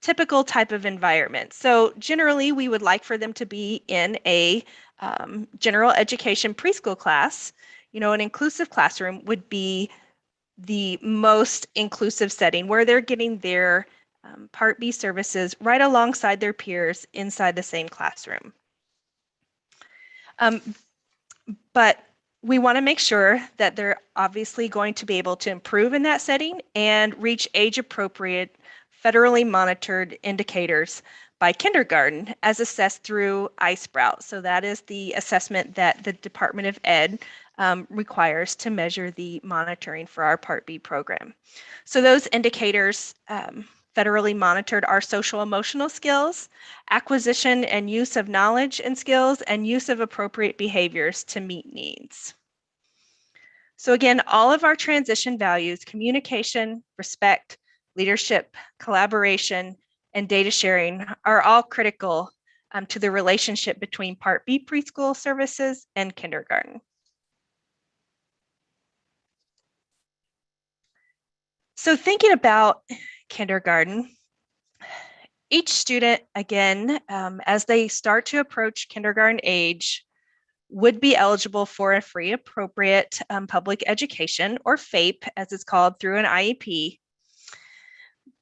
typical type of environment. So generally, we would like for them to be in a general education preschool class. You know, an inclusive classroom would be the most inclusive setting where they're getting their Part B services right alongside their peers inside the same classroom. But we want to make sure that they're obviously going to be able to improve in that setting and reach age-appropriate, federally monitored indicators by kindergarten as assessed through iSprout. So that is the assessment that the Department of Ed requires to measure the monitoring for our Part B program. So those indicators federally monitored are social emotional skills, acquisition and use of knowledge and skills, and use of appropriate behaviors to meet needs. So again, all of our transition values, communication, respect, leadership, collaboration, and data sharing are all critical to the relationship between Part B preschool services and kindergarten. So thinking about kindergarten, each student, again, as they start to approach kindergarten age, would be eligible for a free appropriate public education, or FAPE as it's called, through an IEP.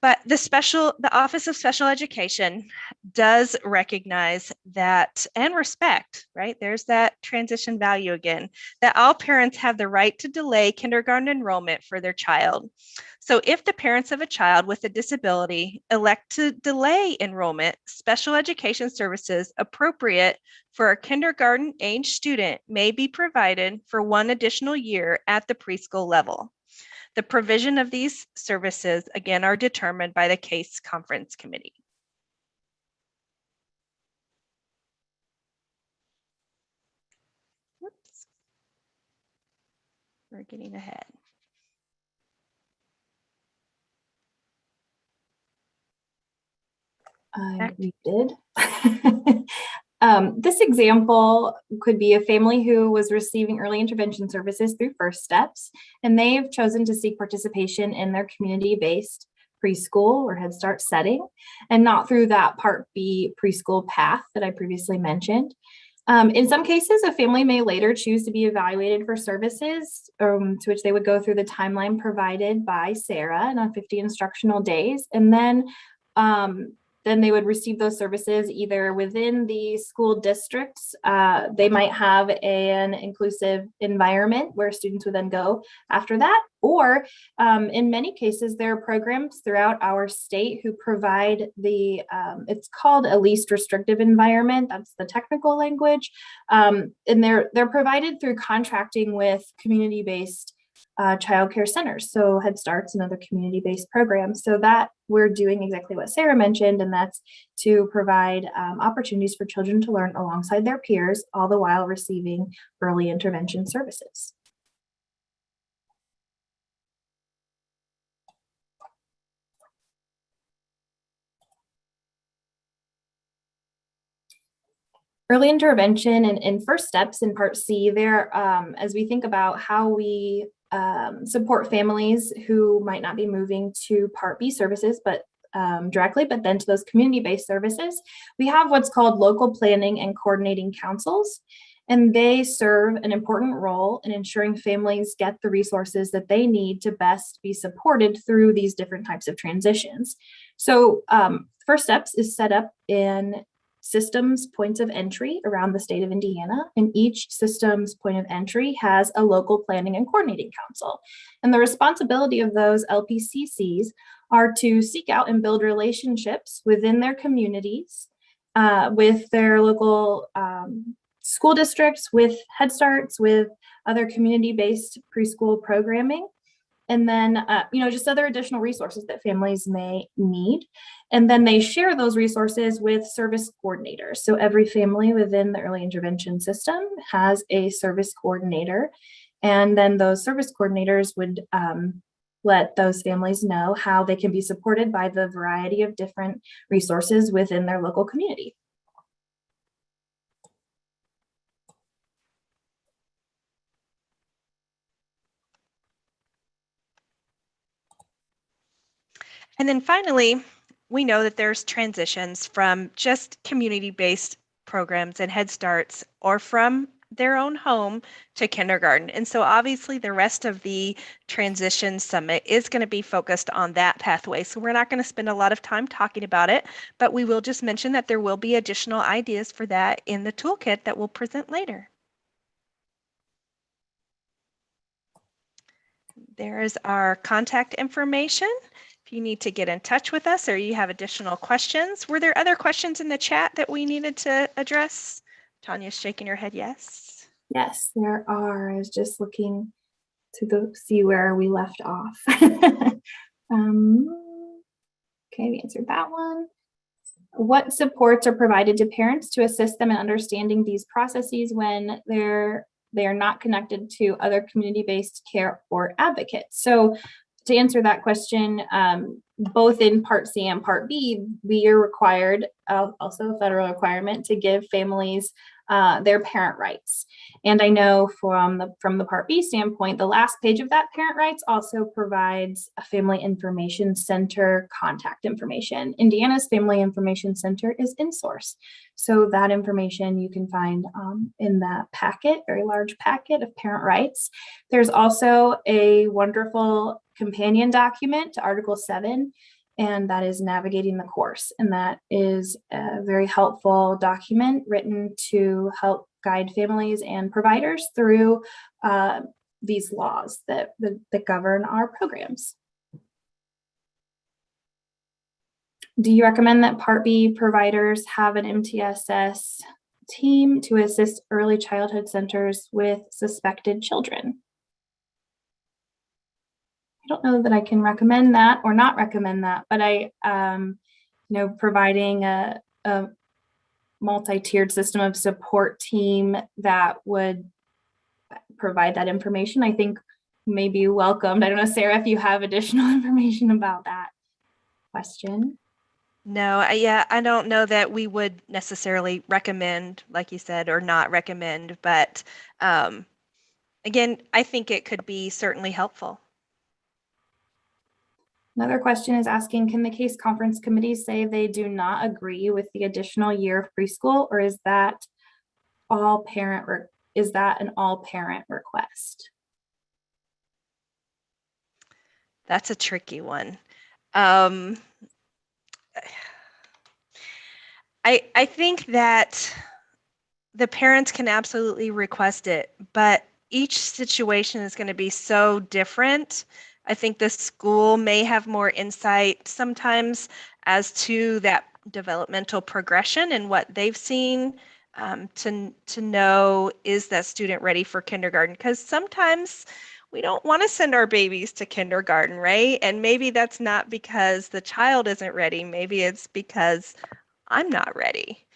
But the Office of Special Education does recognize that and respect, right? There's that transition value again, that all parents have the right to delay kindergarten enrollment for their child. So if the parents of a child with a disability elect to delay enrollment, special education services appropriate for a kindergarten age student may be provided for 1 additional year at the preschool level. The provision of these services, again, are determined by the case conference committee. Whoops. We're getting ahead. We did. This example could be a family who was receiving early intervention services through First Steps, and they've chosen to seek participation in their community-based preschool or Head Start setting, and not through that Part B preschool path that I previously mentioned. In some cases, a family may later choose to be evaluated for services to which they would go through the timeline provided by Sarah and on 50 instructional days, and then they would receive those services either within the school districts. They might have an inclusive environment where students would then go after that, or in many cases, there are programs throughout our state who provide it's called a least restrictive environment. That's the technical language. And they're provided through contracting with community-based childcare centers, so Head Starts and other community-based programs. So that we're doing exactly what Sarah mentioned, and that's to provide opportunities for children to learn alongside their peers, all the while receiving early intervention services. Early intervention and First Steps in Part C, there, as we think about how we support families who might not be moving to Part B services, but directly, but then to those community-based services, we have what's called local planning and coordinating councils, and they serve an important role in ensuring families get the resources that they need to best be supported through these different types of transitions. So First Steps is set up in systems points of entry around the state of Indiana, and each systems point of entry has a local planning and coordinating council. And the responsibility of those LPCCs are to seek out and build relationships within their communities, with their local school districts, with Head Starts, with other community-based preschool programming, and then just other additional resources that families may need. And then they share those resources with service coordinators. So every family within the early intervention system has a service coordinator, and then those service coordinators would let those families know how they can be supported by the variety of different resources within their local community. And then finally, we know that there's transitions from just community-based programs and Head Starts or from their own home to kindergarten. And so obviously the rest of the Transition Summit is going to be focused on that pathway. So we're not going to spend a lot of time talking about it, but we will just mention that there will be additional ideas for that in the toolkit that we'll present later. There is our contact information. If you need to get in touch with us or you have additional questions. Were there other questions in the chat that we needed to address? Tanya's shaking her head yes. Yes, there are. I was just looking to see where we left off. Okay, we answered that one. What supports are provided to parents to assist them in understanding these processes when they are not connected to other community-based care or advocates? So to answer that question, both in Part C and Part B, we are required, also a federal requirement, to give families their parent rights. And I know from the Part B standpoint, the last page of that parent rights also provides a Family Information Center contact information. Indiana's Family Information Center is in-source. So that information you can find in that packet, very large packet of parent rights. There's also a wonderful companion document to Article 7, and that is Navigating the Course. And that is a very helpful document written to help guide families and providers through these laws that govern our programs. Do you recommend that Part B providers have an MTSS team to assist early childhood centers with suspected children? I don't know that I can recommend that or not recommend that, but providing a multi-tiered system of support team that would provide that information, I think may be welcomed. I don't know, Sarah, if you have additional information about that question. No, I don't know that we would necessarily recommend, like you said, or not recommend, but again, I think it could be certainly helpful. Another question is asking, can the case conference committee say they do not agree with the additional year of preschool, or is that an all parent request? That's a tricky one. I think that the parents can absolutely request it, but each situation is going to be so different. I think the school may have more insight sometimes as to that developmental progression and what they've seen to know, is that student ready for kindergarten? Because sometimes we don't want to send our babies to kindergarten, right? And maybe that's not because the child isn't ready. Maybe it's because I'm not ready.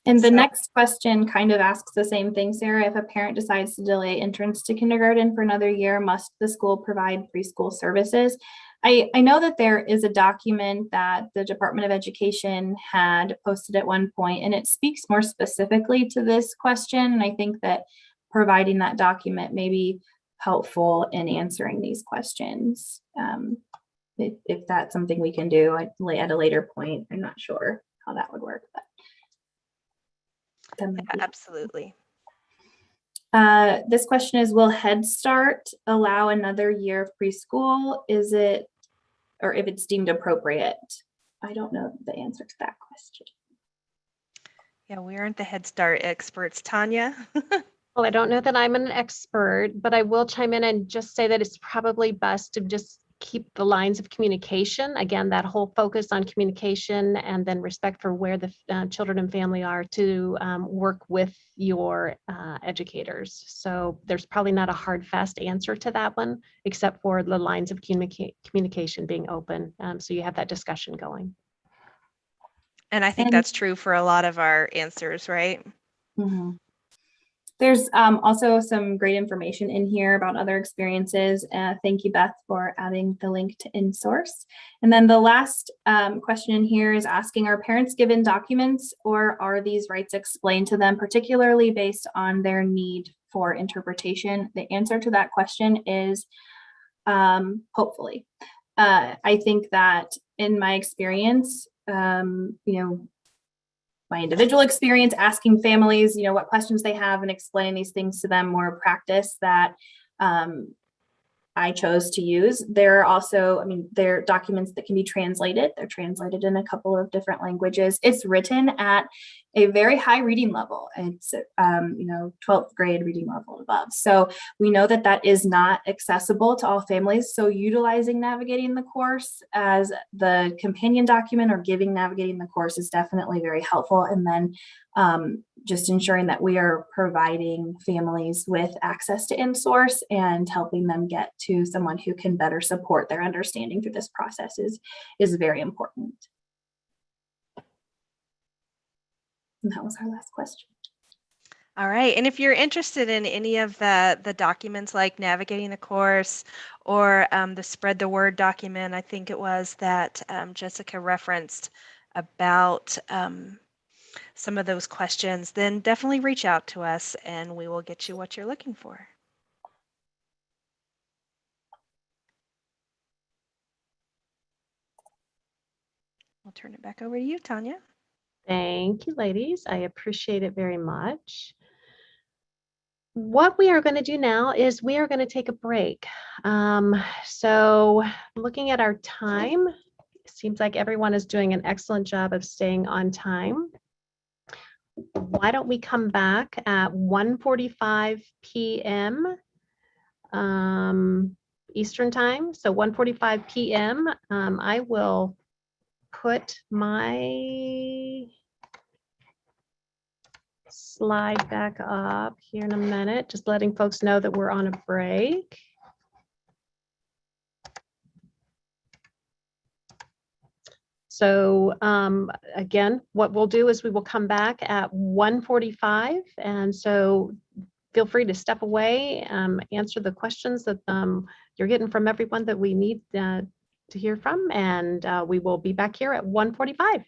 And the next question kind of asks the same thing, Sarah. If a parent decides to delay entrance to kindergarten for another year, must the school provide preschool services? I know that there is a document that the Department of Education had posted at one point, and it speaks more specifically to this question. And I think that providing that document may be helpful in answering these questions. If that's something we can do at a later point, I'm not sure how that would work, but. Absolutely. This question is, will Head Start allow another year of preschool? Is it, or if it's deemed appropriate? I don't know the answer to that question. Yeah, we aren't the Head Start experts. Tanya? Well, I don't know that I'm an expert, but I will chime in and just say that it's probably best to just keep the lines of communication. Again, that whole focus on communication and then respect for where the children and family are to work with your educators. So there's probably not a hard, fast answer to that one, except for the lines of communication being open. So you have that discussion going. And I think that's true for a lot of our answers, right? Mm-hmm. There's also some great information in here about other experiences. Thank you, Beth, for adding the link to InSource. And then the last question in here is asking, are parents given documents or are these rights explained to them, particularly based on their need for interpretation? The answer to that question is hopefully. I think that in my experience, my individual experience asking families, what questions they have and explaining these things to them, more practice that I chose to use. There are also, there are documents that can be translated. They're translated in a couple of different languages. It's written at a very high reading level. It's, 12th grade reading level and above. So we know that that is not accessible to all families. So utilizing Navigating the Course as the companion document or giving Navigating the Course is definitely very helpful. And then just ensuring that we are providing families with access to InSource and helping them get to someone who can better support their understanding through this process is very important. And that was our last question. All right. And if you're interested in any of the documents like Navigating the Course or the Spread the Word document, I think it was that Jessica referenced about some of those questions, then definitely reach out to us and we will get you what you're looking for. I'll turn it back over to you, Tanya. Thank you, ladies. I appreciate it very much. What we are going to do now is we are going to take a break. So looking at our time, it seems like everyone is doing an excellent job of staying on time. Why don't we come back at 1:45 p.m. Eastern time? So 1:45 p.m. I will put my slide back up here in a minute, just letting folks know that we're on a break. So again, what we'll do is we will come back at 1:45, and so feel free to step away, answer the questions that you're getting from everyone that we need to hear from, and we will be back here at 1:45.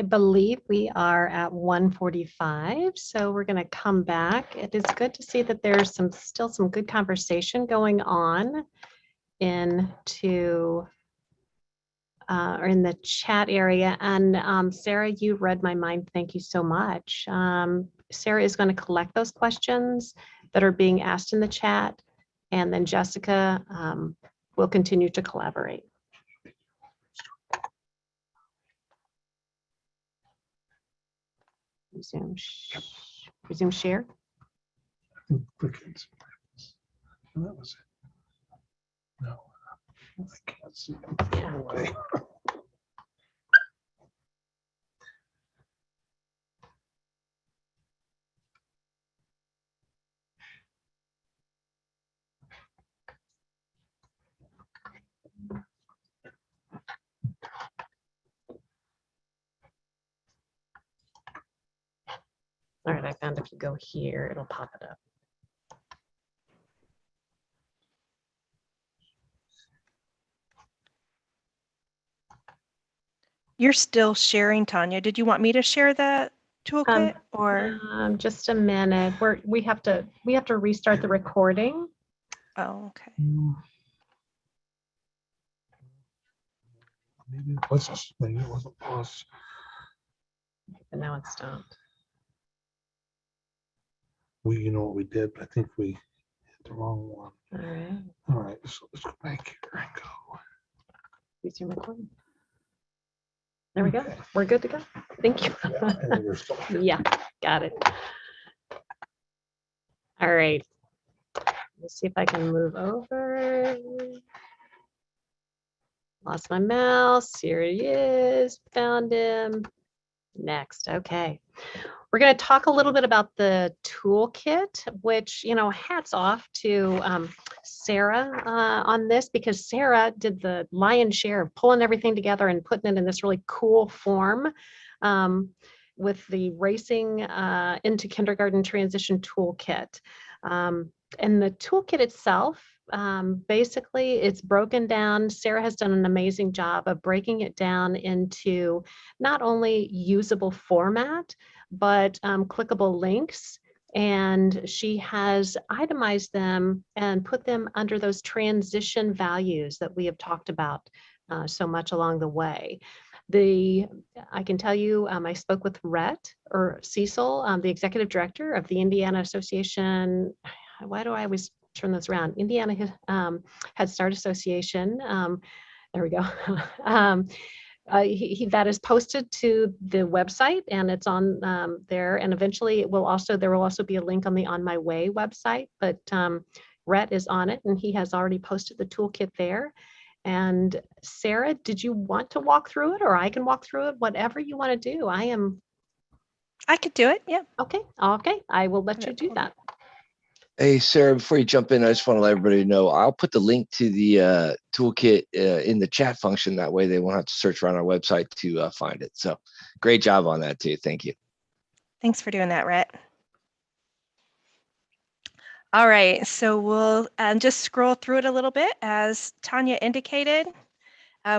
I believe we are at 1:45, so we're going to come back. It is good to see that there's still some good conversation going on into or in the chat area. And Sarah, you read my mind. Thank you so much. Sarah is going to collect those questions that are being asked in the chat, and then Jessica will continue to collaborate. Resume share. Click it. And that was it. No, I can't see it. Yeah. Away. All right, I found if you go here, it'll pop it up. You're still sharing, Tanya. Did you want me to share that toolkit or? Just a minute. We have to restart the recording. Oh, okay. Maybe it was. Maybe it wasn't us. But now it's stopped. You know what we did, but I think we hit the wrong one. All right. All right, so let's go back here and go. Resume recording. There we go. Okay. We're good to go. Thank you. Yeah, and then we're still here. Yeah, got it. All right. Let's see if I can move over. Lost my mouse. Here he is. Found him. Next. Okay. We're going to talk a little bit about the toolkit, which, hats off to Sarah on this, because Sarah did the lion's share of pulling everything together and putting it in this really cool form with the Racing into Kindergarten Transition Toolkit. And the toolkit itself, basically it's broken down. Sarah has done an amazing job of breaking it down into not only usable format, but clickable links. And she has itemized them and put them under those transition values that we have talked about so much along the way. I can tell you, I spoke with Cecil, the executive director of the Indiana Association. Why do I always turn this around? Indiana Head Start Association. There we go. That is posted to the website, and it's on there. And eventually, there will also be a link on the On My Way website. But Rhett is on it, and he has already posted the toolkit there. And Sarah, did you want to walk through it, or I can walk through it? Whatever you want to do. I could do it. Yeah. Okay. I will let you do that. Hey, Sarah, before you jump in, I just want to let everybody know, I'll put the link to the toolkit in the chat function. That way they won't have to search around our website to find it. So great job on that too. Thank you. Thanks for doing that, Rhett. All right, so we'll just scroll through it a little bit. As Tanya indicated,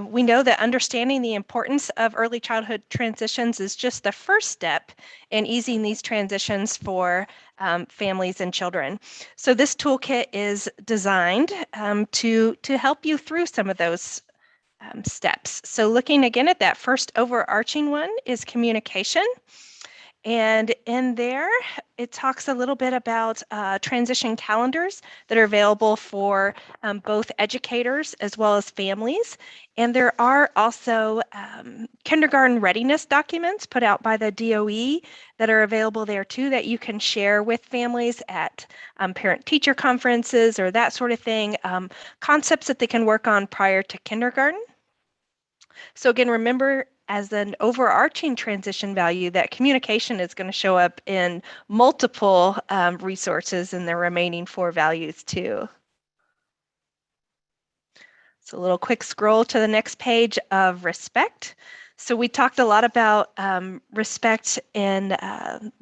we know that understanding the importance of early childhood transitions is just the first step in easing these transitions for families and children. So this toolkit is designed to help you through some of those steps. So looking again at that first overarching one is communication. And in there, it talks a little bit about transition calendars that are available for both educators as well as families. And there are also kindergarten readiness documents put out by the DOE that are available there too, that you can share with families at parent-teacher conferences or that sort of thing, concepts that they can work on prior to kindergarten. So again, remember, as an overarching transition value, that communication is going to show up in multiple resources in the remaining 4 values too. So a little quick scroll to the next page of respect. So we talked a lot about respect in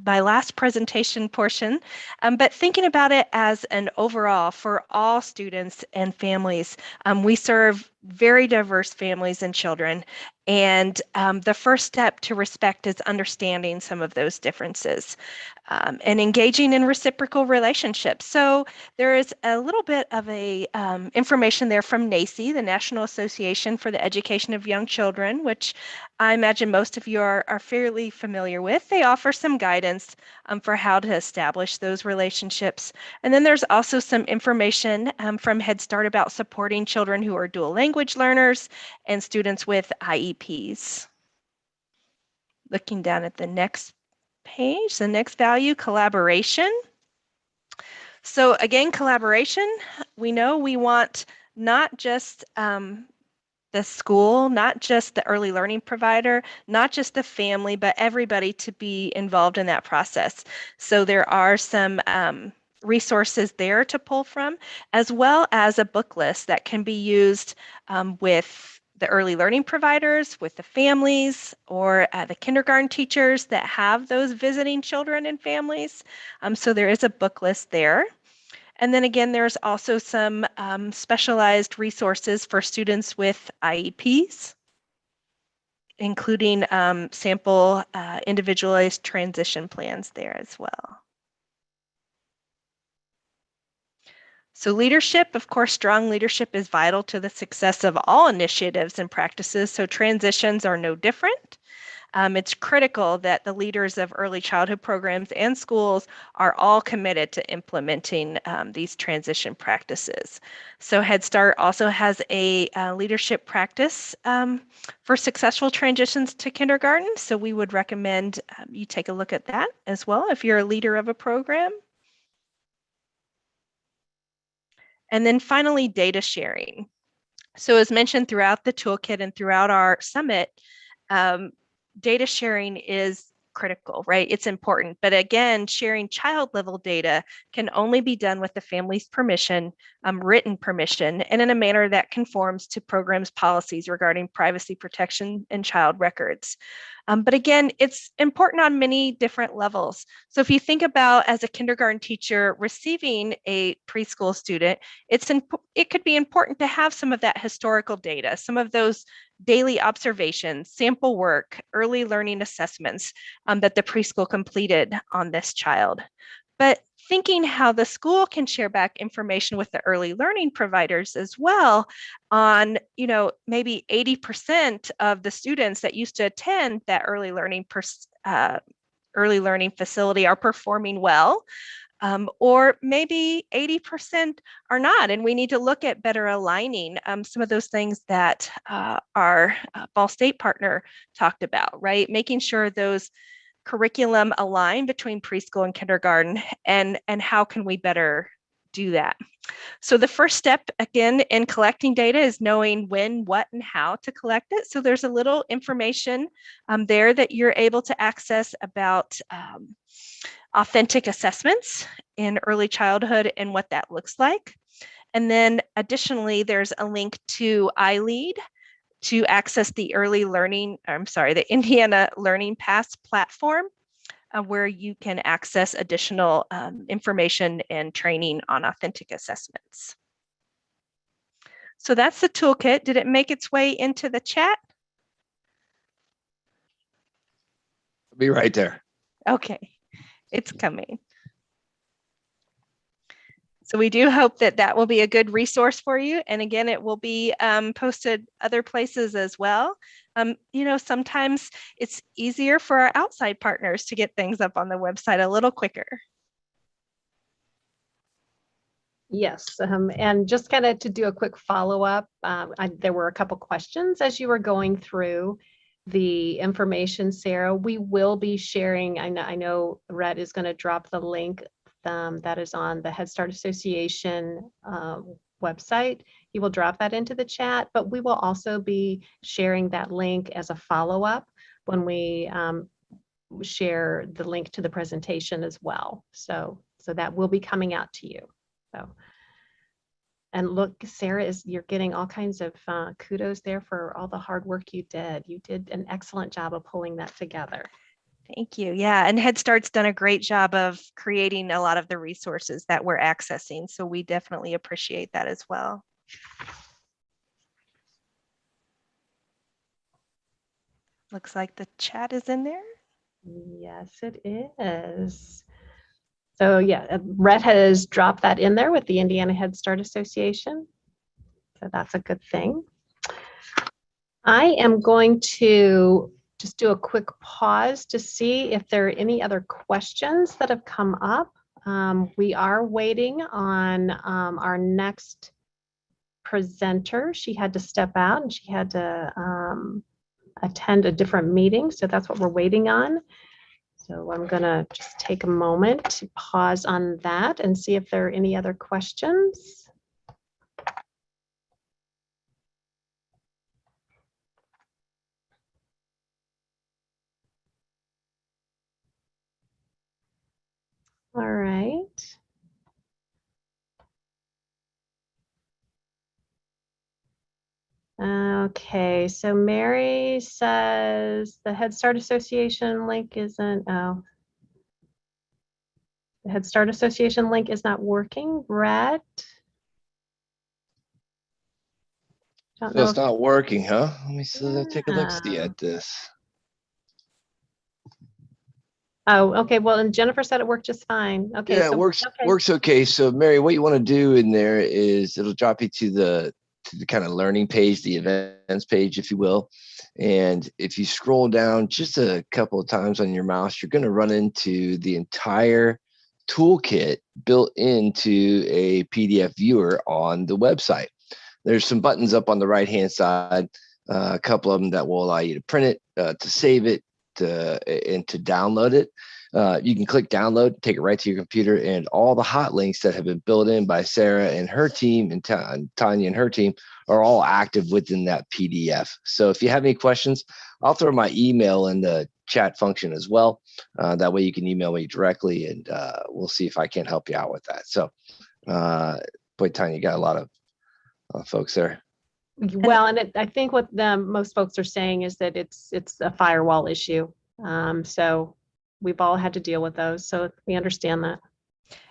my last presentation portion, but thinking about it as an overall for all students and families. We serve very diverse families and children, and the first step to respect is understanding some of those differences and engaging in reciprocal relationships. So there is a little bit of a information there from NACCE, the National Association for the Education of Young Children, which I imagine most of you are fairly familiar with. They offer some guidance for how to establish those relationships. And then there's also some information from Head Start about supporting children who are dual language learners and students with IEPs. Looking down at the next page, the next value, collaboration. So again, collaboration, we know we want not just the school, not just the early learning provider, not just the family, but everybody to be involved in that process. So there are some resources there to pull from, as well as a book list that can be used with the early learning providers, with the families, or the kindergarten teachers that have those visiting children and families. So there is a book list there. And then again, there's also some specialized resources for students with IEPs, including sample individualized transition plans there as well. So leadership, of course, strong leadership is vital to the success of all initiatives and practices, so transitions are no different. It's critical that the leaders of early childhood programs and schools are all committed to implementing these transition practices. So Head Start also has a leadership practice for successful transitions to kindergarten. So we would recommend you take a look at that as well if you're a leader of a program. And then finally, data sharing. So as mentioned throughout the toolkit and throughout our summit, data sharing is critical, right? It's important. But again, sharing child level data can only be done with the family's permission, written permission, and in a manner that conforms to programs' policies regarding privacy protection and child records. But again, it's important on many different levels. So if you think about as a kindergarten teacher receiving a preschool student, it could be important to have some of that historical data, some of those daily observations, sample work, early learning assessments that the preschool completed on this child. But thinking how the school can share back information with the early learning providers as well on, maybe 80% of the students that used to attend that early learning facility are performing well. Or maybe 80% are not, and we need to look at better aligning some of those things that our Ball State partner talked about, right? Making sure those curriculum align between preschool and kindergarten, and how can we better do that? So the first step, again, in collecting data is knowing when, what, and how to collect it. So there's a little information there that you're able to access about authentic assessments in early childhood and what that looks like. And then additionally, there's a link to iLead to access the the Indiana Learning Pass platform, where you can access additional information and training on authentic assessments. So that's the toolkit. Did it make its way into the chat? I'll be right there. Okay, it's coming. So we do hope that that will be a good resource for you. And again, it will be posted other places as well. Sometimes it's easier for our outside partners to get things up on the website a little quicker. Yes, and just kind of to do a quick follow-up, there were a couple questions as you were going through the information, Sarah. We will be sharing, I know Rhett is going to drop the link that is on the Head Start Association website. He will drop that into the chat, but we will also be sharing that link as a follow-up when we share the link to the presentation as well. So that will be coming out to you. So And look, Sarah, you're getting all kinds of kudos there for all the hard work you did. You did an excellent job of pulling that together. Thank you. Yeah, and Head Start's done a great job of creating a lot of the resources that we're accessing. So we definitely appreciate that as well. Looks like the chat is in there. Yes, it is. So yeah, Rhett has dropped that in there with the Indiana Head Start Association. So that's a good thing. I am going to just do a quick pause to see if there are any other questions that have come up. We are waiting on our next presenter. She had to step out and she had to attend a different meeting. So that's what we're waiting on. So I'm going to just take a moment to pause on that and see if there are any other questions. All right. Okay, so Mary says the Head Start Association link isn't, oh. The Head Start Association link is not working. Brett? So it's not working, huh? Let me take a look see at this. Oh, okay. Well, and Jennifer said it worked just fine. Okay. Yeah, so, it works okay. So Mary, what you want to do in there is it'll drop you to the kind of learning page, the events page, if you will. And if you scroll down just a couple of times on your mouse, you're going to run into the entire toolkit built into a PDF viewer on the website. There's some buttons up on the right-hand side, a couple of them that will allow you to print it, to save it, and to download it. You can click download, take it right to your computer, and all the hot links that have been built in by Sarah and her team and Tanya and her team are all active within that PDF. So if you have any questions, I'll throw my email in the chat function as well. That way you can email me directly, and we'll see if I can help you out with that. So, boy, Tanya, you got a lot of folks there. Well, and I think what most folks are saying is that it's a firewall issue. So we've all had to deal with those. So we understand that.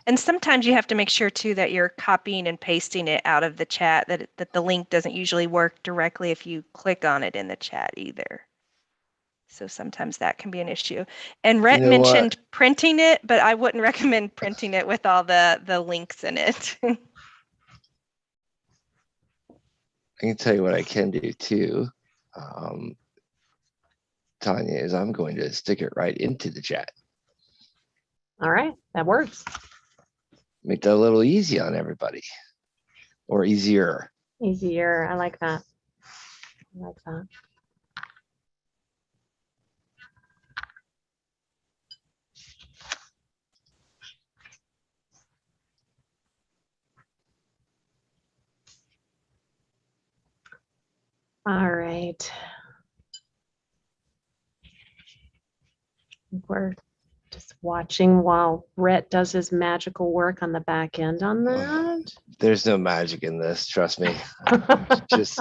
And sometimes you have to make sure too that you're copying and pasting it out of the chat, that the link doesn't usually work directly if you click on it in the chat either. So sometimes that can be an issue. And Rhett mentioned printing it, but I wouldn't recommend printing it with all the links in it. I can tell you what I can do too, Tanya, is I'm going to stick it right into the chat. All right, that works. Make that a little easy on everybody, or easier. Easier, I like that. I like that. All right. We're just watching while Rhett does his magical work on the back end on that. There's no magic in this, trust me. Just,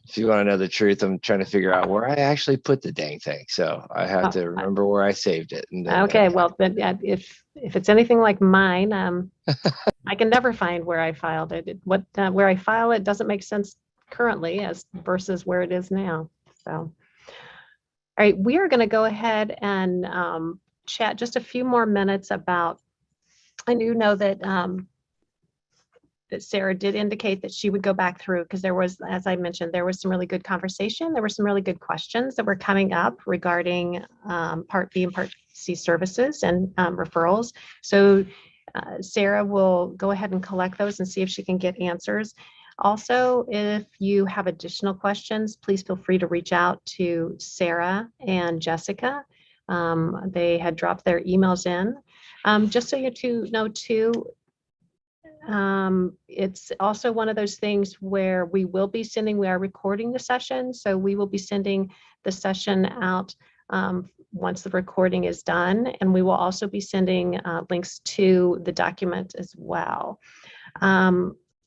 if you want to know the truth, I'm trying to figure out where I actually put the dang thing. So I have to remember where I saved it. And then, okay, well, then if it's anything like mine, I can never find where I filed it. Where I file it doesn't make sense currently as versus where it is now. So, all right, we are going to go ahead and chat just a few more minutes about. I do know that that Sarah did indicate that she would go back through because there was, as I mentioned, there was some really good conversation. There were some really good questions that were coming up regarding Part B and Part C services and referrals. So Sarah will go ahead and collect those and see if she can get answers. Also, if you have additional questions, please feel free to reach out to Sarah and Jessica. They had dropped their emails in. Just so you two know too, it's also one of those things where we are recording the session. So we will be sending the session out once the recording is done. And we will also be sending links to the document as well.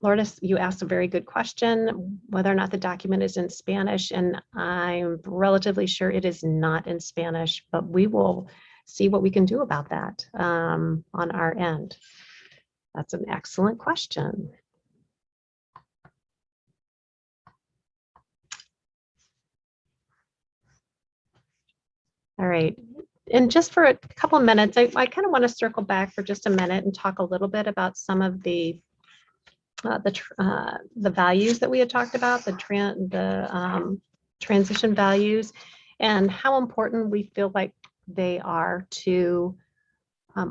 Lourdes, you asked a very good question, whether or not the document is in Spanish, and I'm relatively sure it is not in Spanish, but we will see what we can do about that on our end. That's an excellent question. All right. And just for a couple of minutes, I kind of want to circle back for just a minute and talk a little bit about some of the values that we had talked about, the transition values, and how important we feel like they are to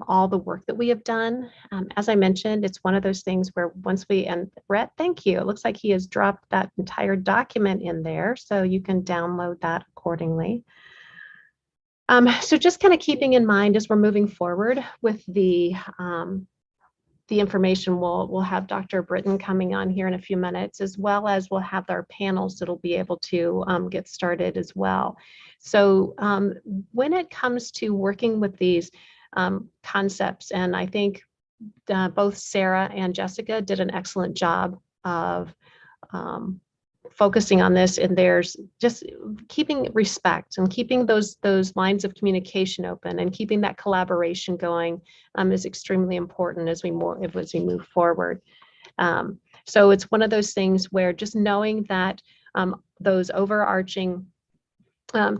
all the work that we have done. As I mentioned, it's one of those things where once we, and Brett, thank you. It looks like he has dropped that entire document in there, so you can download that accordingly. So just kind of keeping in mind as we're moving forward with the information, we'll have Dr. Britton coming on here in a few minutes, as well as we'll have our panels that'll be able to get started as well. So when it comes to working with these concepts, and I think both Sarah and Jessica did an excellent job of focusing on this, and there's just keeping respect and keeping those lines of communication open and keeping that collaboration going is extremely important as we move forward. So it's one of those things where just knowing that those overarching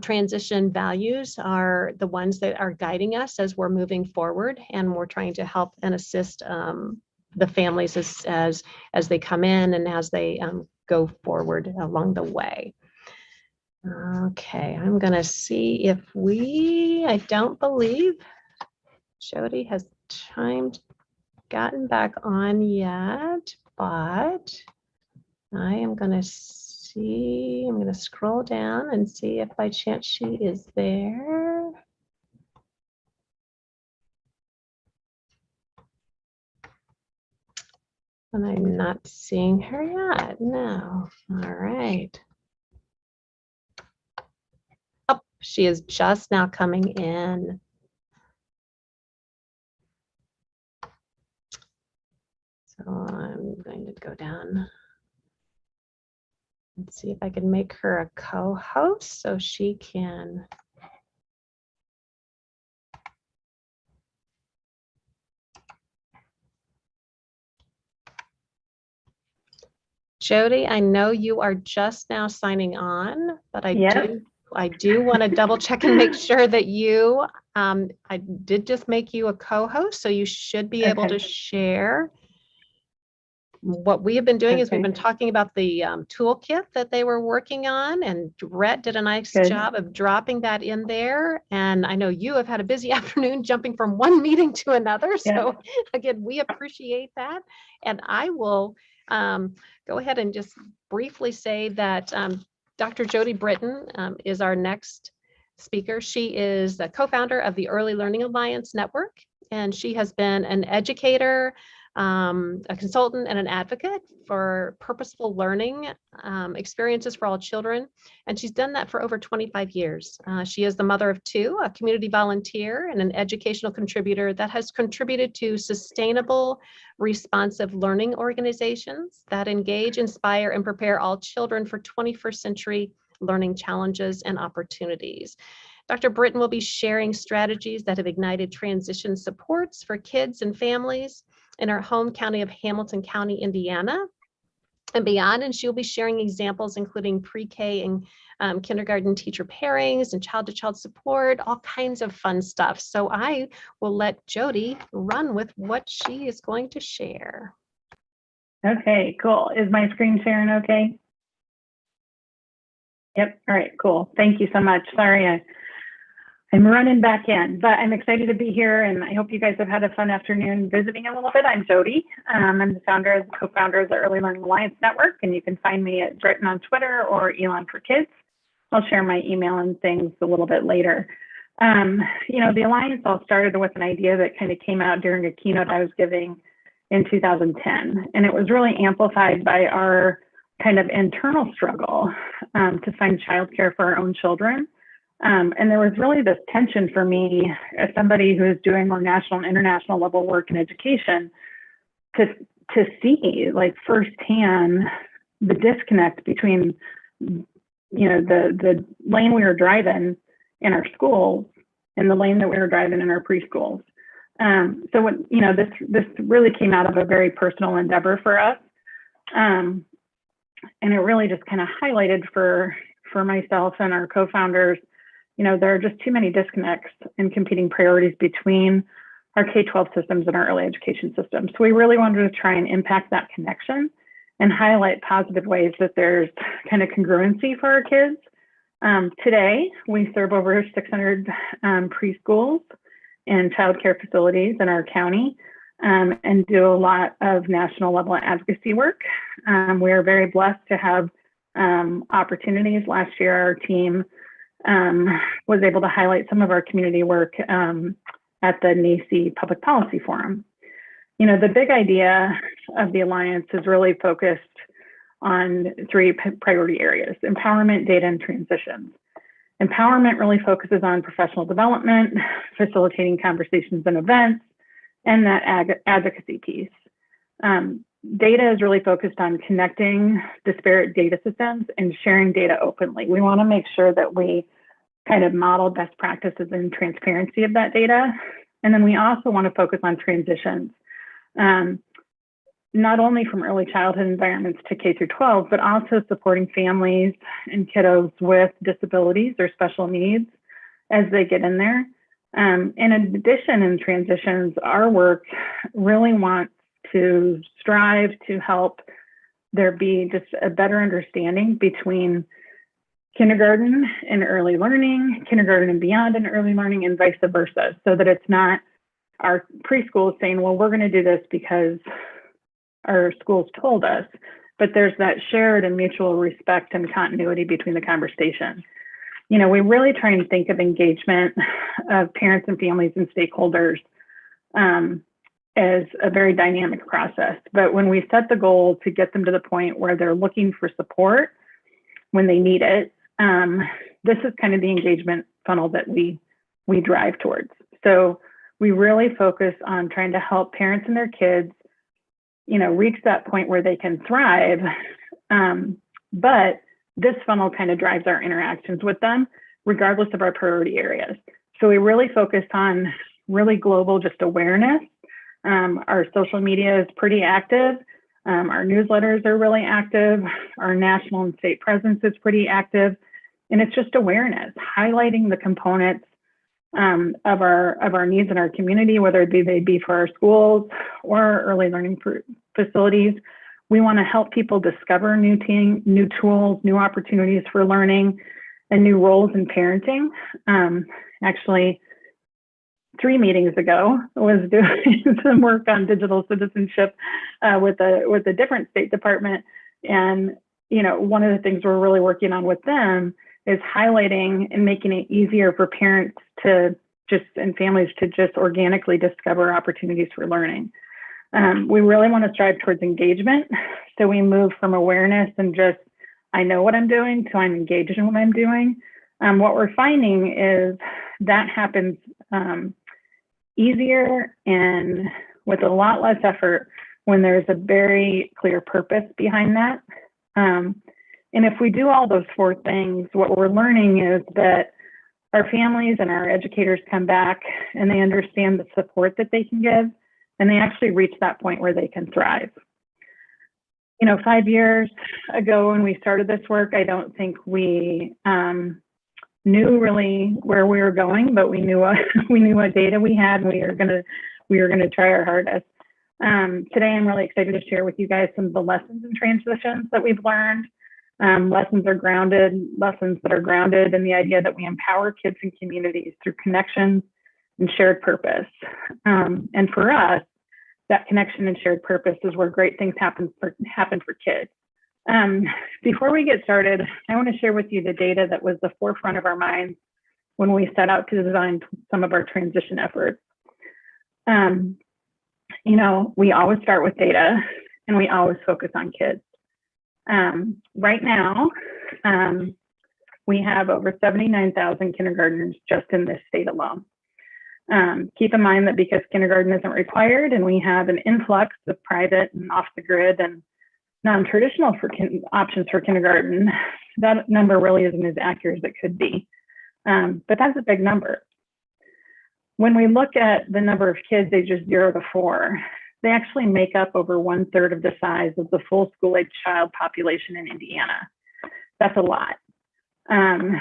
transition values are the ones that are guiding us as we're moving forward, and we're trying to help and assist the families as they come in and as they go forward along the way. Okay, I'm gonna see if I don't believe Jody has gotten back on yet, but I am gonna see, I'm gonna scroll down and see if by chance she is there. And I'm not seeing her yet. No. All right. Oh, she is just now coming in. So I'm going to go down and see if I can make her a co-host so she can. Jody, I know you are just now signing on, but I do want to double check and make sure that you, I did just make you a co-host, so you should be able to share. What we have been doing is we've been talking about the toolkit that they were working on, and Rhett did a nice job of dropping that in there. And I know you have had a busy afternoon jumping from one meeting to another. So again, we appreciate that. And I will go ahead and just briefly say that Dr. Jody Britton is our next speaker. She is the co-founder of the Early Learning Alliance Network, and she has been an educator, a consultant, and an advocate for purposeful learning experiences for all children. And she's done that for over 25 years. She is the mother of two, a community volunteer and an educational contributor that has contributed to sustainable, responsive learning organizations that engage, inspire, and prepare all children for 21st century learning challenges and opportunities. Dr. Britton will be sharing strategies that have ignited transition supports for kids and families in our home county of Hamilton County, Indiana, and beyond. And she'll be sharing examples including pre-K and kindergarten teacher pairings and child-to-child support, all kinds of fun stuff. So I will let Jody run with what she is going to share. Okay, cool. Is my screen sharing okay? Yep. All right, cool. Thank you so much. Sorry, I'm running back in, but I'm excited to be here, and I hope you guys have had a fun afternoon visiting a little bit. I'm Jody. I'm the co-founder of the Early Learning Alliance Network, and you can find me at Britton on Twitter or Elon for Kids. I'll share my email and things a little bit later. You know, the Alliance all started with an idea that kind of came out during a keynote I was giving in 2010, and it was really amplified by our kind of internal struggle to find childcare for our own children. And there was really this tension for me as somebody who is doing more national and international level work in education to to see like firsthand the disconnect between, the lane we were driving in our schools and the lane that we were driving in our preschools. So when, this really came out of a very personal endeavor for us. And it really just kind of highlighted for myself and our co-founders, there are just too many disconnects and competing priorities between our K-12 systems and our early education systems. So we really wanted to try and impact that connection and highlight positive ways that there's kind of congruency for our kids. Today, we serve over 600 preschools and childcare facilities in our county, and do a lot of national level advocacy work. We are very blessed to have opportunities. Last year, our team was able to highlight some of our community work at the NACCE Public Policy Forum. The big idea of the Alliance is really focused on three priority areas: empowerment, data, and transitions. Empowerment really focuses on professional development, facilitating conversations and events, and that advocacy piece. Data is really focused on connecting disparate data systems and sharing data openly. We want to make sure that we kind of model best practices and transparency of that data. And then we also want to focus on transitions, not only from early childhood environments to K through 12, but also supporting families and kiddos with disabilities or special needs as they get in there. In addition, in transitions, our work really wants to strive to help there be just a better understanding between kindergarten and early learning, kindergarten and beyond and early learning, and vice versa, so that it's not our preschool saying, well, we're going to do this because our schools told us, but there's that shared and mutual respect and continuity between the conversation. We really try and think of engagement of parents and families and stakeholders as a very dynamic process. But when we set the goal to get them to the point where they're looking for support when they need it, this is kind of the engagement funnel that we drive towards. So we really focus on trying to help parents and their kids, reach that point where they can thrive. But this funnel kind of drives our interactions with them, regardless of our priority areas. So we really focus on really global just awareness. Our social media is pretty active. Our newsletters are really active. Our national and state presence is pretty active. And it's just awareness, highlighting the components of our needs in our community, whether they be for our schools or our early learning facilities. We want to help people discover new tools, new opportunities for learning, and new roles in parenting. Actually, 3 meetings ago, I was doing some work on digital citizenship with a different state department. And, one of the things we're really working on with them is highlighting and making it easier for parents and families to just organically discover opportunities for learning. We really want to strive towards engagement. So we move from awareness and just, I know what I'm doing, to I'm engaged in what I'm doing. What we're finding is that happens easier and with a lot less effort when there's a very clear purpose behind that. And if we do all those 4 things, what we're learning is that our families and our educators come back and they understand the support that they can give, and they actually reach that point where they can thrive. 5 years ago when we started this work, I don't think we knew really where we were going, but we knew what data we had, and we were gonna try our hardest. Today, I'm really excited to share with you guys some of the lessons and transitions that we've learned. Lessons that are grounded in the idea that we empower kids and communities through connections and shared purpose. And for us, that connection and shared purpose is where great things happen for kids. Before we get started, I want to share with you the data that was the forefront of our minds when we set out to design some of our transition efforts. We always start with data, and we always focus on kids. Right now, we have over 79,000 kindergartners just in this state alone. Keep in mind that because kindergarten isn't required and we have an influx of private and off the grid and non-traditional options for kindergarten, that number really isn't as accurate as it could be. But that's a big number. When we look at the number of kids ages 0 to 4, they actually make up over 1/3 of the size of the full school-age child population in Indiana. That's a lot. And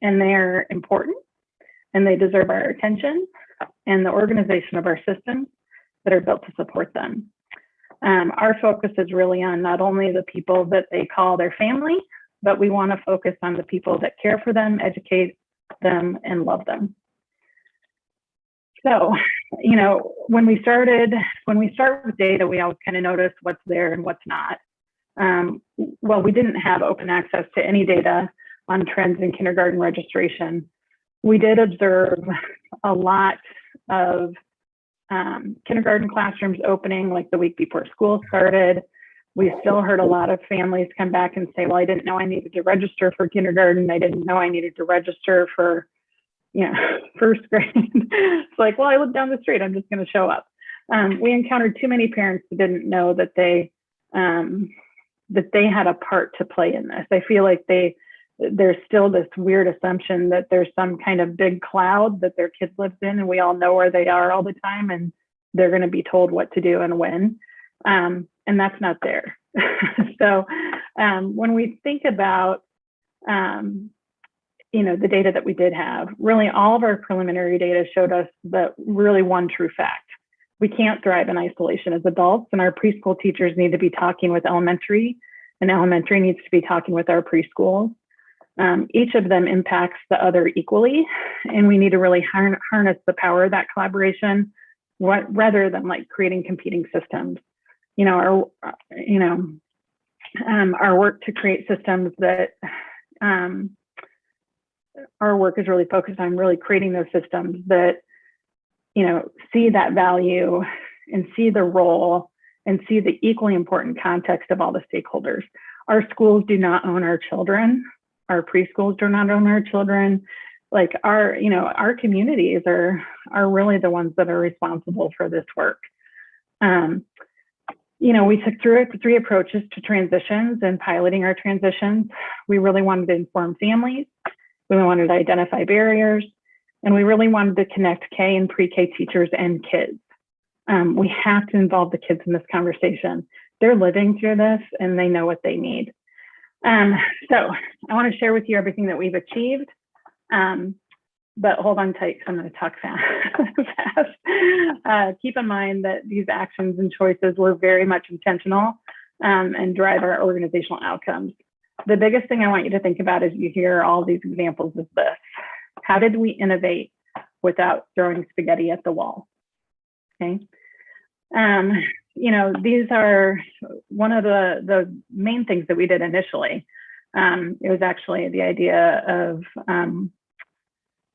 they're important, and they deserve our attention and the organization of our systems that are built to support them. Our focus is really on not only the people that they call their family, but we want to focus on the people that care for them, educate them, and love them. So, you know, when we start with data, we always kind of notice what's there and what's not. Well, we didn't have open access to any data on trends in kindergarten registration. We did observe a lot of kindergarten classrooms opening like the week before school started. We still heard a lot of families come back and say, well, I didn't know I needed to register for kindergarten. I didn't know I needed to register for, you know, first grade. It's like, well, I live down the street, I'm just going to show up. We encountered too many parents who didn't know that they had a part to play in this. I feel like there's still this weird assumption that there's some kind of big cloud that their kid lives in and we all know where they are all the time and they're going to be told what to do and when. And that's not there. So when we think about, you know, the data that we did have, really all of our preliminary data showed us that really one true fact. We can't thrive in isolation as adults, and our preschool teachers need to be talking with elementary, and elementary needs to be talking with our preschools. Each of them impacts the other equally, and we need to really harness the power of that collaboration rather than like creating competing systems. You know, our work to create systems that our work is really focused on really creating those systems that, you know, see that value and see the role and see the equally important context of all the stakeholders. Our schools do not own our children. Our preschools do not own our children. Like our communities are really the ones that are responsible for this work. You know, we took three approaches to transitions and piloting our transitions. We really wanted to inform families. We wanted to identify barriers, and we really wanted to connect K and pre-K teachers and kids. We have to involve the kids in this conversation. They're living through this and they know what they need. So I want to share with you everything that we've achieved, but hold on tight because I'm going to talk fast. Keep in mind that these actions and choices were very much intentional and drive our organizational outcomes. The biggest thing I want you to think about as you hear all these examples is this: how did we innovate without throwing spaghetti at the wall? Okay. You know, these are one of the main things that we did initially. It was actually the idea of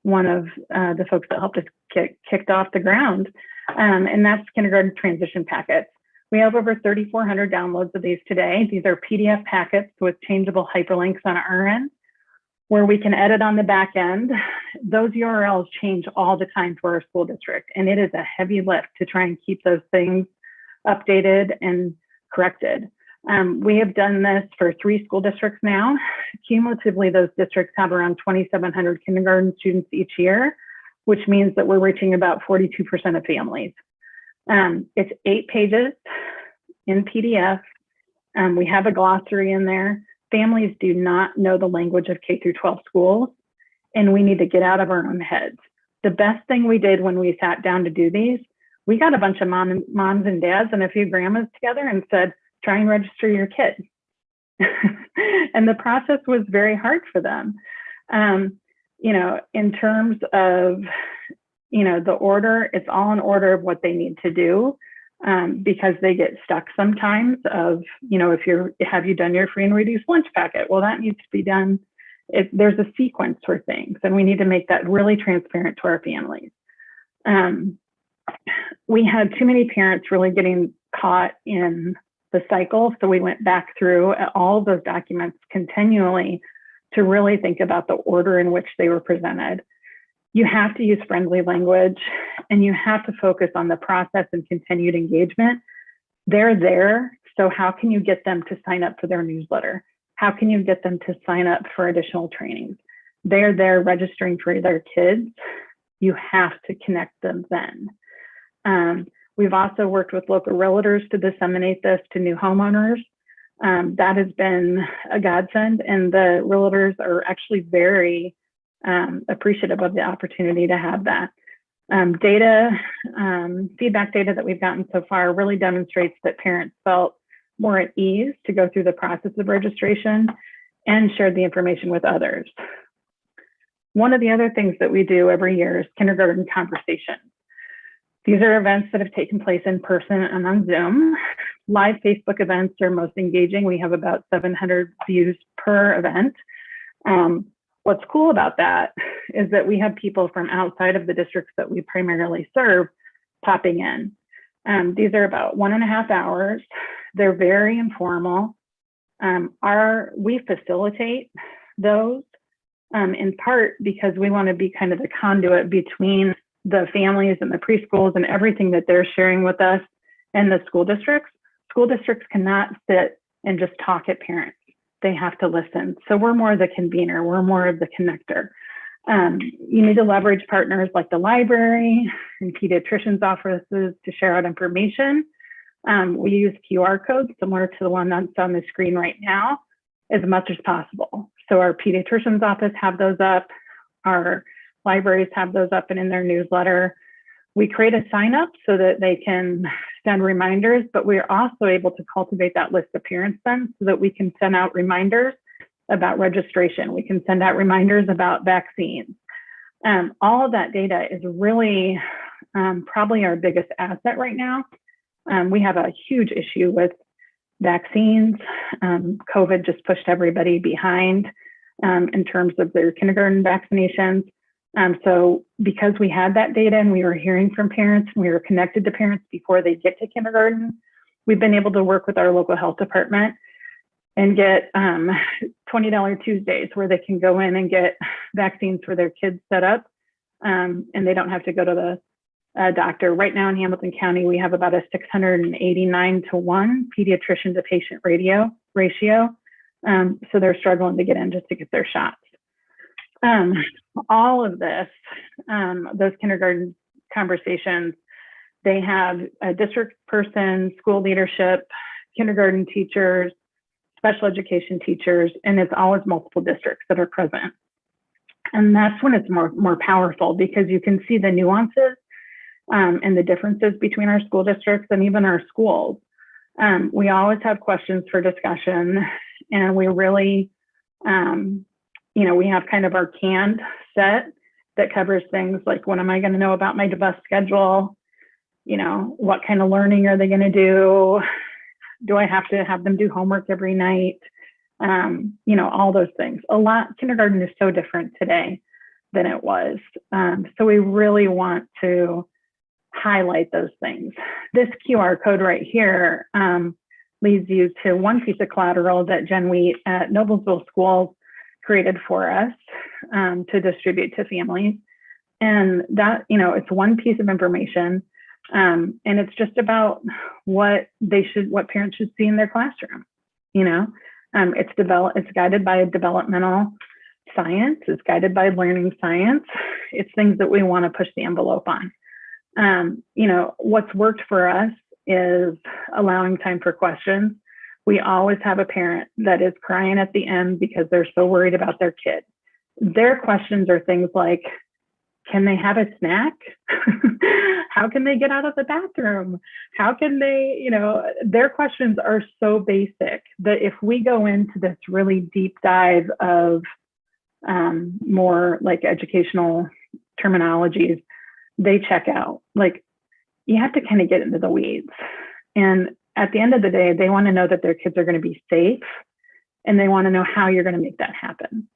one of the folks that helped us kicked off the ground, and that's kindergarten transition packets. We have over 3,400 downloads of these today. These are PDF packets with changeable hyperlinks on our end, where we can edit on the back end. Those URLs change all the time for our school district, and it is a heavy lift to try and keep those things updated and corrected. We have done this for 3 school districts now. Cumulatively, those districts have around 2,700 kindergarten students each year, which means that we're reaching about 42% of families. It's 8 pages in PDF. We have a glossary in there. Families do not know the language of K through 12 schools, and we need to get out of our own heads. The best thing we did when we sat down to do these, we got a bunch of moms and dads and a few grandmas together and said, try and register your kid. And the process was very hard for them. You know, in terms of, you know, the order, it's all in order of what they need to do, because they get stuck sometimes of, you know, have you done your free and reduced lunch packet? Well, that needs to be done. There's a sequence for things, and we need to make that really transparent to our families. We had too many parents really getting caught in the cycle, so we went back through all of those documents continually to really think about the order in which they were presented. You have to use friendly language, and you have to focus on the process and continued engagement. They're there, so how can you get them to sign up for their newsletter? How can you get them to sign up for additional trainings? They're there registering for their kids. You have to connect them then. We've also worked with local realtors to disseminate this to new homeowners. That has been a godsend, and the realtors are actually very appreciative of the opportunity to have that. Feedback data that we've gotten so far really demonstrates that parents felt more at ease to go through the process of registration and shared the information with others. One of the other things that we do every year is kindergarten conversations. These are events that have taken place in person and on Zoom. Live Facebook events are most engaging. We have about 700 views per event. What's cool about that is that we have people from outside of the districts that we primarily serve popping in. These are about 1.5 hours. They're very informal. We facilitate those in part because we want to be kind of the conduit between the families and the preschools and everything that they're sharing with us and the school districts. School districts cannot sit and just talk at parents. They have to listen. So we're more the convener. We're more of the connector. You need to leverage partners like the library and pediatricians' offices to share out information. We use QR codes similar to the one that's on the screen right now as much as possible. So our pediatricians' office have those up. Our libraries have those up and in their newsletter. We create a sign up so that they can send reminders, but we're also able to cultivate that list of parents then so that we can send out reminders about registration. We can send out reminders about vaccines. All of that data is really probably our biggest asset right now. We have a huge issue with vaccines. COVID just pushed everybody behind in terms of their kindergarten vaccinations. So because we had that data and we were hearing from parents and we were connected to parents before they get to kindergarten, we've been able to work with our local health department and get $20 Tuesdays where they can go in and get vaccines for their kids set up, and they don't have to go to the doctor. Right now in Hamilton County, we have about a 689-to-1 pediatrician to patient ratio. So they're struggling to get in just to get their shots. All of this, those kindergarten conversations, they have a district person, school leadership, kindergarten teachers, special education teachers, and it's always multiple districts that are present. And that's when it's more powerful because you can see the nuances and the differences between our school districts and even our schools. We always have questions for discussion, and we really, we have kind of our canned set that covers things like, what am I going to know about my bus schedule? What kind of learning are they going to do? Do I have to have them do homework every night? All those things. Kindergarten is so different today than it was. So we really want to highlight those things. This QR code right here leads you to one piece of collateral that Jen Wheat at Noblesville Schools created for us to distribute to families. And that, it's one piece of information. And it's just about what parents should see in their classroom. It's guided by developmental science. It's guided by learning science. It's things that we want to push the envelope on. What's worked for us is allowing time for questions. We always have a parent that is crying at the end because they're so worried about their kid. Their questions are things like, can they have a snack? How can they get out of the bathroom? How can they, their questions are so basic that if we go into this really deep dive of more like educational terminologies, they check out. Like, you have to kind of get into the weeds. And at the end of the day, they want to know that their kids are going to be safe, and they want to know how you're going to make that happen.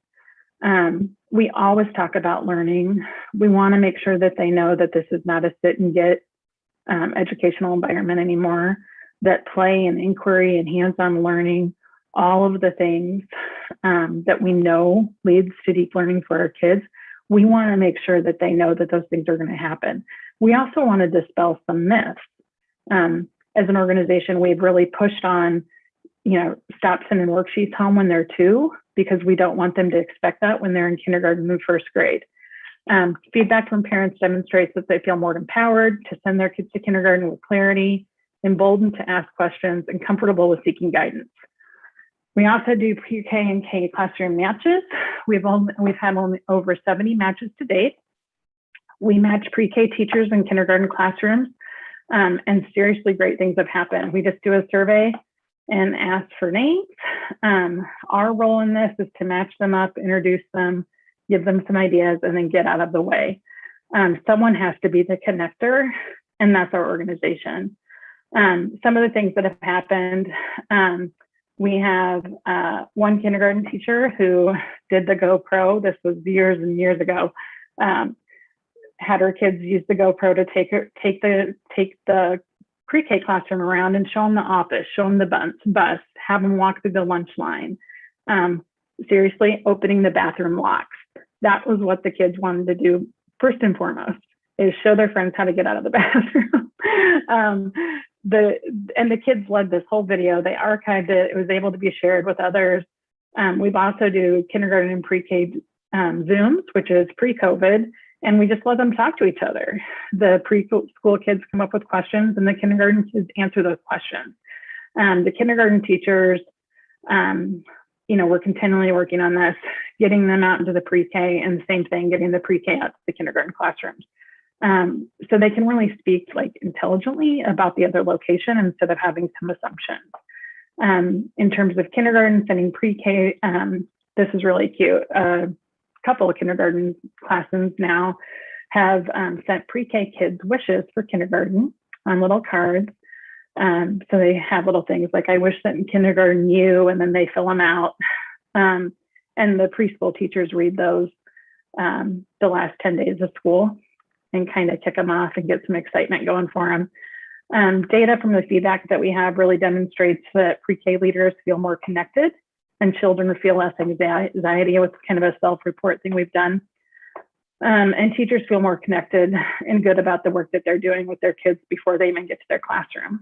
We always talk about learning. We want to make sure that they know that this is not a sit and get educational environment anymore, that play and inquiry and hands-on learning, all of the things that we know leads to deep learning for our kids, we want to make sure that they know that those things are going to happen. We also want to dispel some myths. As an organization, we've really pushed on, stop sending worksheets home when they're 2, because we don't want them to expect that when they're in kindergarten and first grade. Feedback from parents demonstrates that they feel more empowered to send their kids to kindergarten with clarity, emboldened to ask questions, and comfortable with seeking guidance. We also do pre-K and K classroom matches. We've had only over 70 matches to date. We match pre-K teachers in kindergarten classrooms, and seriously great things have happened. We just do a survey and ask for names. Our role in this is to match them up, introduce them, give them some ideas, and then get out of the way. Someone has to be the connector, and that's our organization. Some of the things that have happened, we have one kindergarten teacher who did the GoPro. This was years and years ago. Had her kids use the GoPro to take the pre-K classroom around and show them the office, show them the bus, have them walk through the lunch line. Seriously, opening the bathroom locks. That was what the kids wanted to do first and foremost, is show their friends how to get out of the bathroom. And the kids led this whole video. They archived it. It was able to be shared with others. We've also do kindergarten and pre-K Zooms, which is pre-COVID, and we just let them talk to each other. The preschool kids come up with questions, and the kindergarten kids answer those questions. The kindergarten teachers, we're continually working on this, getting them out into the pre-K, and the same thing, getting the pre-K out to the kindergarten classrooms. So they can really speak intelligently about the other location instead of having some assumptions. In terms of kindergarten, sending pre-K, this is really cute. A couple of kindergarten classrooms now have sent pre-K kids wishes for kindergarten on little cards. So they have little things like, I wish that in kindergarten you, and then they fill them out. And the preschool teachers read those the last 10 days of school and kind of kick them off and get some excitement going for them. Data from the feedback that we have really demonstrates that pre-K leaders feel more connected and children feel less anxiety, with kind of a self-report thing we've done. And teachers feel more connected and good about the work that they're doing with their kids before they even get to their classroom.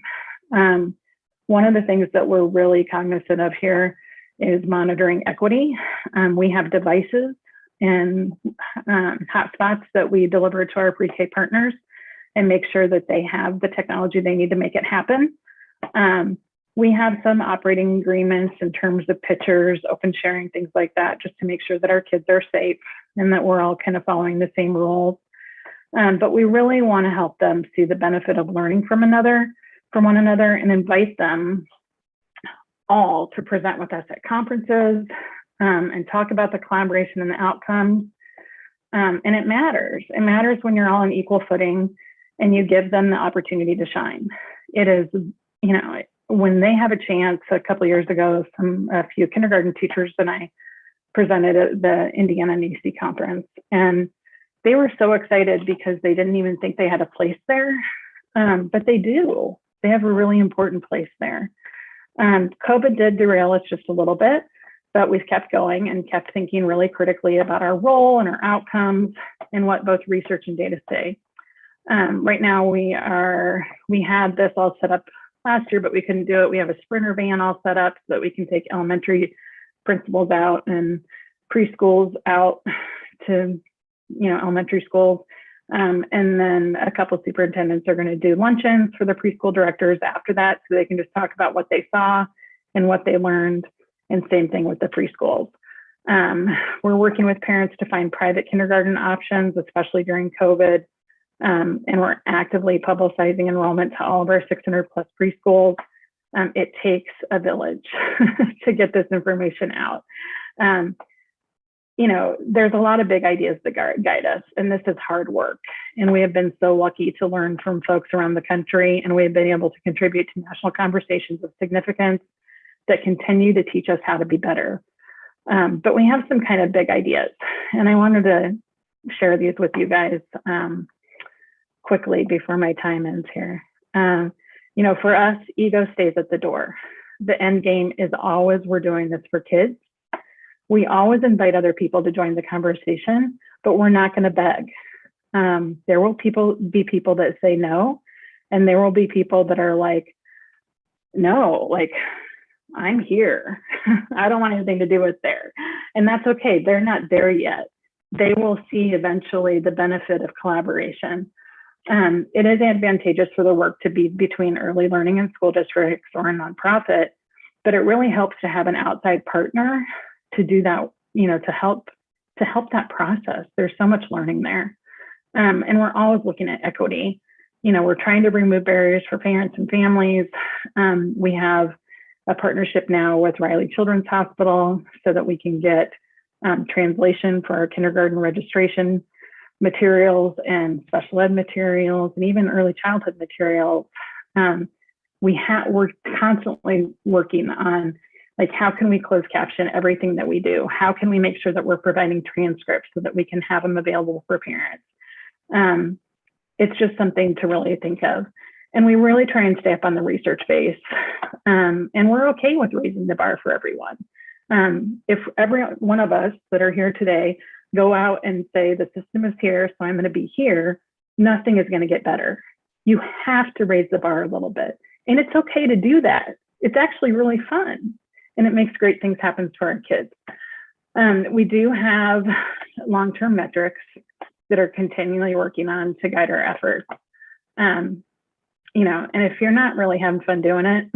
One of the things that we're really cognizant of here is monitoring equity. We have devices and hotspots that we deliver to our pre-K partners and make sure that they have the technology they need to make it happen. We have some operating agreements in terms of pictures, open sharing, things like that, just to make sure that our kids are safe and that we're all kind of following the same rules. But we really want to help them see the benefit of learning from one another, and invite them all to present with us at conferences and talk about the collaboration and the outcomes. And it matters. It matters when you're all on equal footing and you give them the opportunity to shine. It is, when they have a chance. A couple of years ago, a few kindergarten teachers and I presented at the Indiana NEC conference, and they were so excited because they didn't even think they had a place there, but they do. They have a really important place there. COVID did derail us just a little bit, but we've kept going and kept thinking really critically about our role and our outcomes and what both research and data say. Right now, we had this all set up last year, but we couldn't do it. We have a sprinter van all set up so that we can take elementary principals out and preschools out to, elementary schools. And then a couple of superintendents are going to do luncheons for the preschool directors after that, so they can just talk about what they saw and what they learned, and same thing with the preschools. We're working with parents to find private kindergarten options, especially during COVID. And we're actively publicizing enrollment to all of our 600 plus preschools. It takes a village to get this information out. There's a lot of big ideas that guide us, and this is hard work. And we have been so lucky to learn from folks around the country, and we've been able to contribute to national conversations of significance that continue to teach us how to be better. But we have some kind of big ideas, and I wanted to share these with you guys quickly before my time ends here. For us, ego stays at the door. The end game is always, we're doing this for kids. We always invite other people to join the conversation, but we're not going to beg. There will be people that say no, and there will be people that are like, no, like, I'm here. I don't want anything to do with there. And that's okay. They're not there yet. They will see eventually the benefit of collaboration. It is advantageous for the work to be between early learning and school districts or a nonprofit, but it really helps to have an outside partner to do that, to help that process. There's so much learning there. And we're always looking at equity. We're trying to remove barriers for parents and families. We have a partnership now with Riley Children's Hospital so that we can get translation for our kindergarten registration materials and special ed materials and even early childhood materials. We're constantly working on, like, how can we close caption everything that we do? How can we make sure that we're providing transcripts so that we can have them available for parents? It's just something to really think of. And we really try and stay up on the research base. And we're okay with raising the bar for everyone. If every one of us that are here today go out and say the system is here, so I'm going to be here, nothing is going to get better. You have to raise the bar a little bit. And it's okay to do that. It's actually really fun. And it makes great things happen for our kids. We do have long-term metrics that are continually working on to guide our efforts. And if you're not really having fun doing it,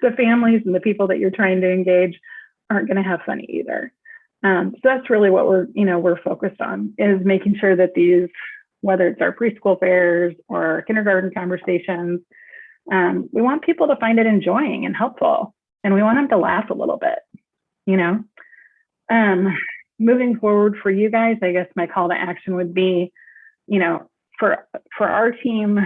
the families and the people that you're trying to engage aren't going to have fun either. So that's really what we're focused on, is making sure that these, whether it's our preschool fairs or our kindergarten conversations, we want people to find it enjoying and helpful, and we want them to laugh a little bit, Moving forward for you guys, I guess my call to action would be, for our team,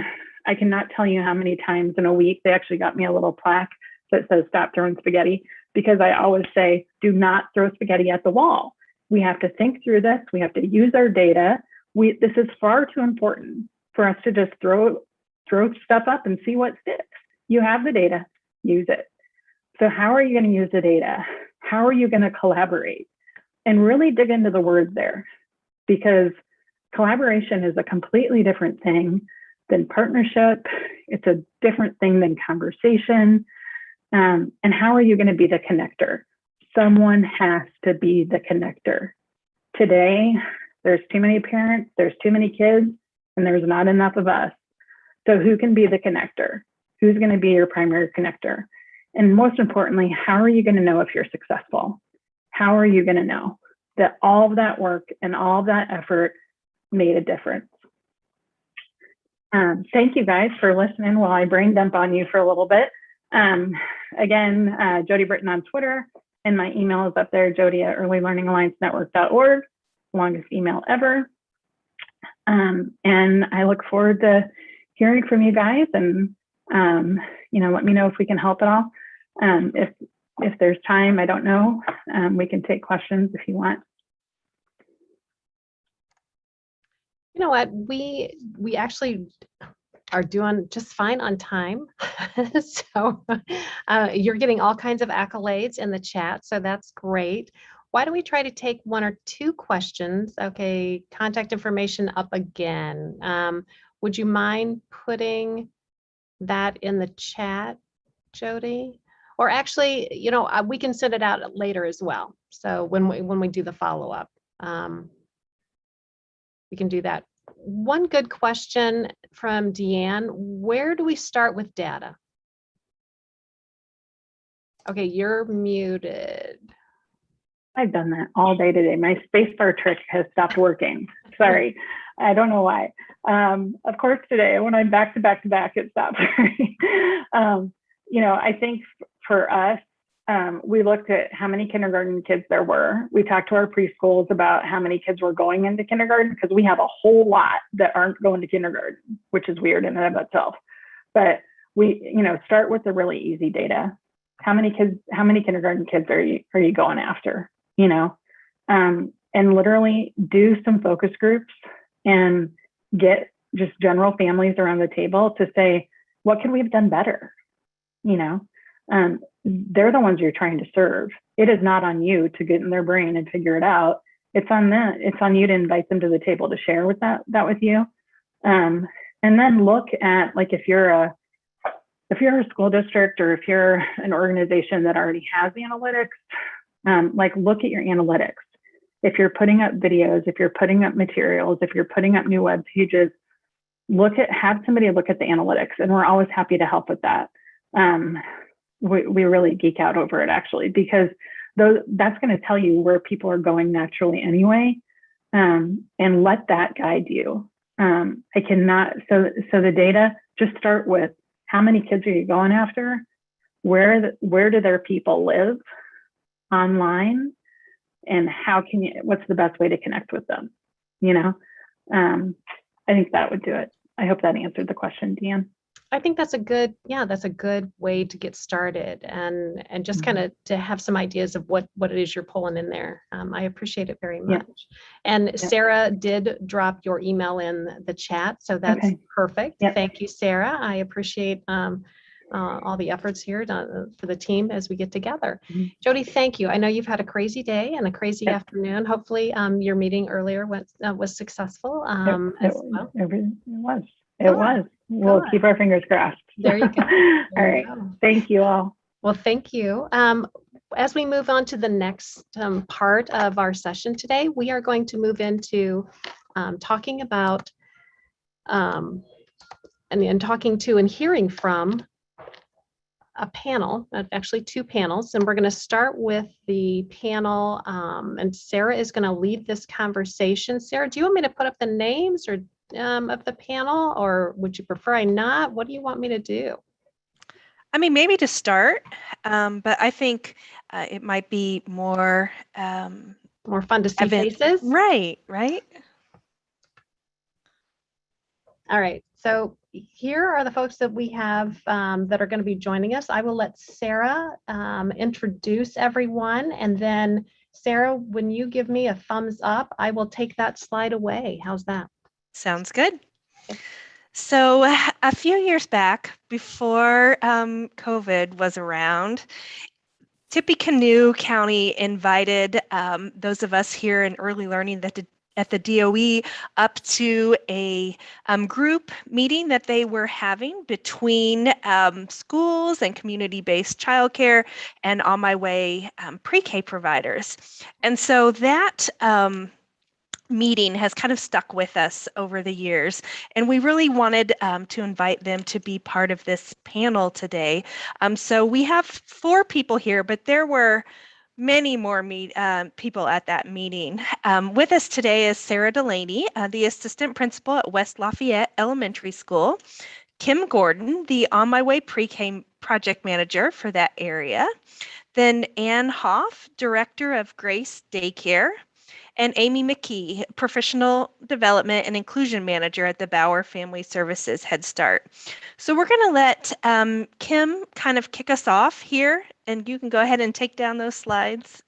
I cannot tell you how many times in a week they actually got me a little plaque that says stop throwing spaghetti, because I always say, do not throw spaghetti at the wall. We have to think through this. We have to use our data. This is far too important for us to just throw stuff up and see what sticks. You have the data, use it. So how are you going to use the data? How are you going to collaborate? And really dig into the words there, because collaboration is a completely different thing than partnership. It's a different thing than conversation. And how are you going to be the connector? Someone has to be the connector. Today, there's too many parents, there's too many kids, and there's not enough of us. So who can be the connector? Who's going to be your primary connector? And most importantly, how are you going to know if you're successful? How are you going to know that all of that work and all of that effort made a difference? Thank you guys for listening while I brain dump on you for a little bit. Again, Jody Britton on Twitter, and my email is up there, jody@earlylearningalliancenetwork.org, longest email ever. And I look forward to hearing from you guys, and let me know if we can help at all. If there's time, I don't know, we can take questions if you want. You know what, we actually are doing just fine on time. So you're getting all kinds of accolades in the chat, so that's great. Why don't we try to take one or two questions? Okay, contact information up again. Would you mind putting that in the chat, Jody? Or actually, we can send it out later as well. So when we do the follow-up, we can do that. One good question from Deanne: where do we start with data? Okay, you're muted. I've done that all day today. My spacebar trick has stopped working. Sorry, I don't know why. Of course, today when I'm back to back to back, it stopped. I think for us, we looked at how many kindergarten kids there were. We talked to our preschools about how many kids were going into kindergarten, because we have a whole lot that aren't going to kindergarten, which is weird in and of itself. But we, start with the really easy data. How many kindergarten kids are you going after? And literally do some focus groups and get just general families around the table to say, what could we have done better? They're the ones you're trying to serve. It is not on you to get in their brain and figure it out. It's on them. It's on you to invite them to the table to share with that with you. And then look at, like, if you're a school district or if you're an organization that already has analytics, like, look at your analytics. If you're putting up videos, if you're putting up materials, if you're putting up new web pages, have somebody look at the analytics, and we're always happy to help with that. We really geek out over it, actually, because that's going to tell you where people are going naturally anyway, and let that guide you. I cannot, so the data, just start with how many kids are you going after? Where do their people live online? And what's the best way to connect with them? I think that would do it. I hope that answered the question, Deanne. I think that's a good way to get started, and just kind of to have some ideas of what it is you're pulling in there. I appreciate it very much. And Sarah did drop your email in the chat, so that's perfect. Thank you, Sarah. I appreciate all the efforts here for the team as we get together. Jody, thank you. I know you've had a crazy day and a crazy afternoon. Hopefully your meeting earlier was successful as well. It was. We'll keep our fingers crossed. There you go. All right. Thank you all. Well, thank you. As we move on to the next part of our session today, we are going to move into talking about and talking to and hearing from a panel, actually two panels, and we're going to start with the panel, and Sarah is going to lead this conversation. Sarah, do you want me to put up the names or of the panel, or would you prefer I not? What do you want me to do? I mean, maybe to start, but I think it might be more fun to see faces. Right. All right. So here are the folks that we have that are going to be joining us. I will let Sarah introduce everyone, and then Sarah, when you give me a thumbs up, I will take that slide away. How's that? Sounds good. So a few years back, before COVID was around, Tippecanoe County invited those of us here in early learning at the DOE up to a group meeting that they were having between schools and community-based childcare and On My Way pre-K providers. And so that meeting has kind of stuck with us over the years, and we really wanted to invite them to be part of this panel today. So we have 4 people here, but there were many more people at that meeting. With us today is Sarah Delaney, the assistant principal at West Lafayette Elementary School, Kim Gordon, the On My Way pre-K project manager for that area, then Ann Hoff, director of Grace Daycare, and Amy McKee, Professional Development and Inclusion Manager at the Bauer Family Services Head Start. So we're going to let Kim kind of kick us off here, and you can go ahead and take down those slides,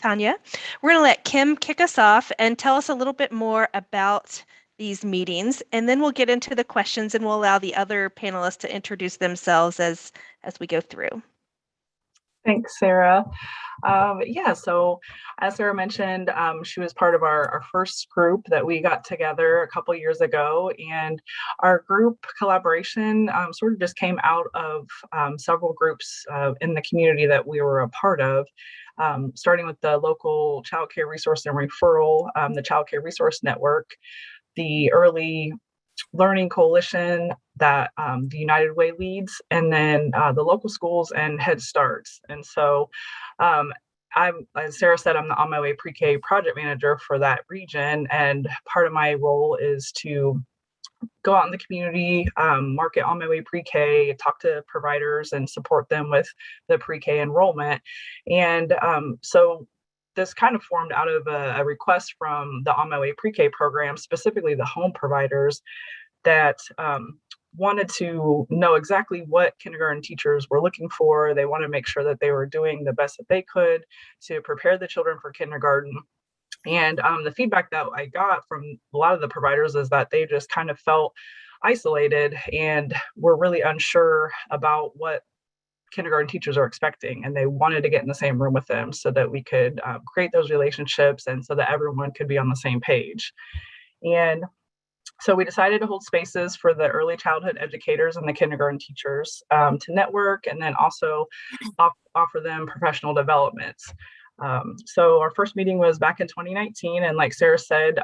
Tanya. We're going to let Kim kick us off and tell us a little bit more about these meetings, and then we'll get into the questions, and we'll allow the other panelists to introduce themselves as we go through. Thanks, Sarah. So as Sarah mentioned, she was part of our first group that we got together a couple years ago, and our group collaboration sort of just came out of several groups in the community that we were a part of, starting with the local Child Care Resource and Referral, the Child Care Resource Network, the Early Learning Coalition that the United Way leads, and then the local schools and Head Starts. And so as Sarah said, I'm the On My Way pre-K project manager for that region, and part of my role is to go out in the community, market On My Way pre-K, talk to providers and support them with the pre-K enrollment. And so this kind of formed out of a request from the On My Way pre-K program, specifically the home providers, that wanted to know exactly what kindergarten teachers were looking for. They wanted to make sure that they were doing the best that they could to prepare the children for kindergarten. And the feedback that I got from a lot of the providers is that they just kind of felt isolated and were really unsure about what kindergarten teachers are expecting, and they wanted to get in the same room with them so that we could create those relationships and so that everyone could be on the same page. And so we decided to hold spaces for the early childhood educators and the kindergarten teachers to network, and then also offer them professional developments. So our first meeting was back in 2019, and like Sarah said,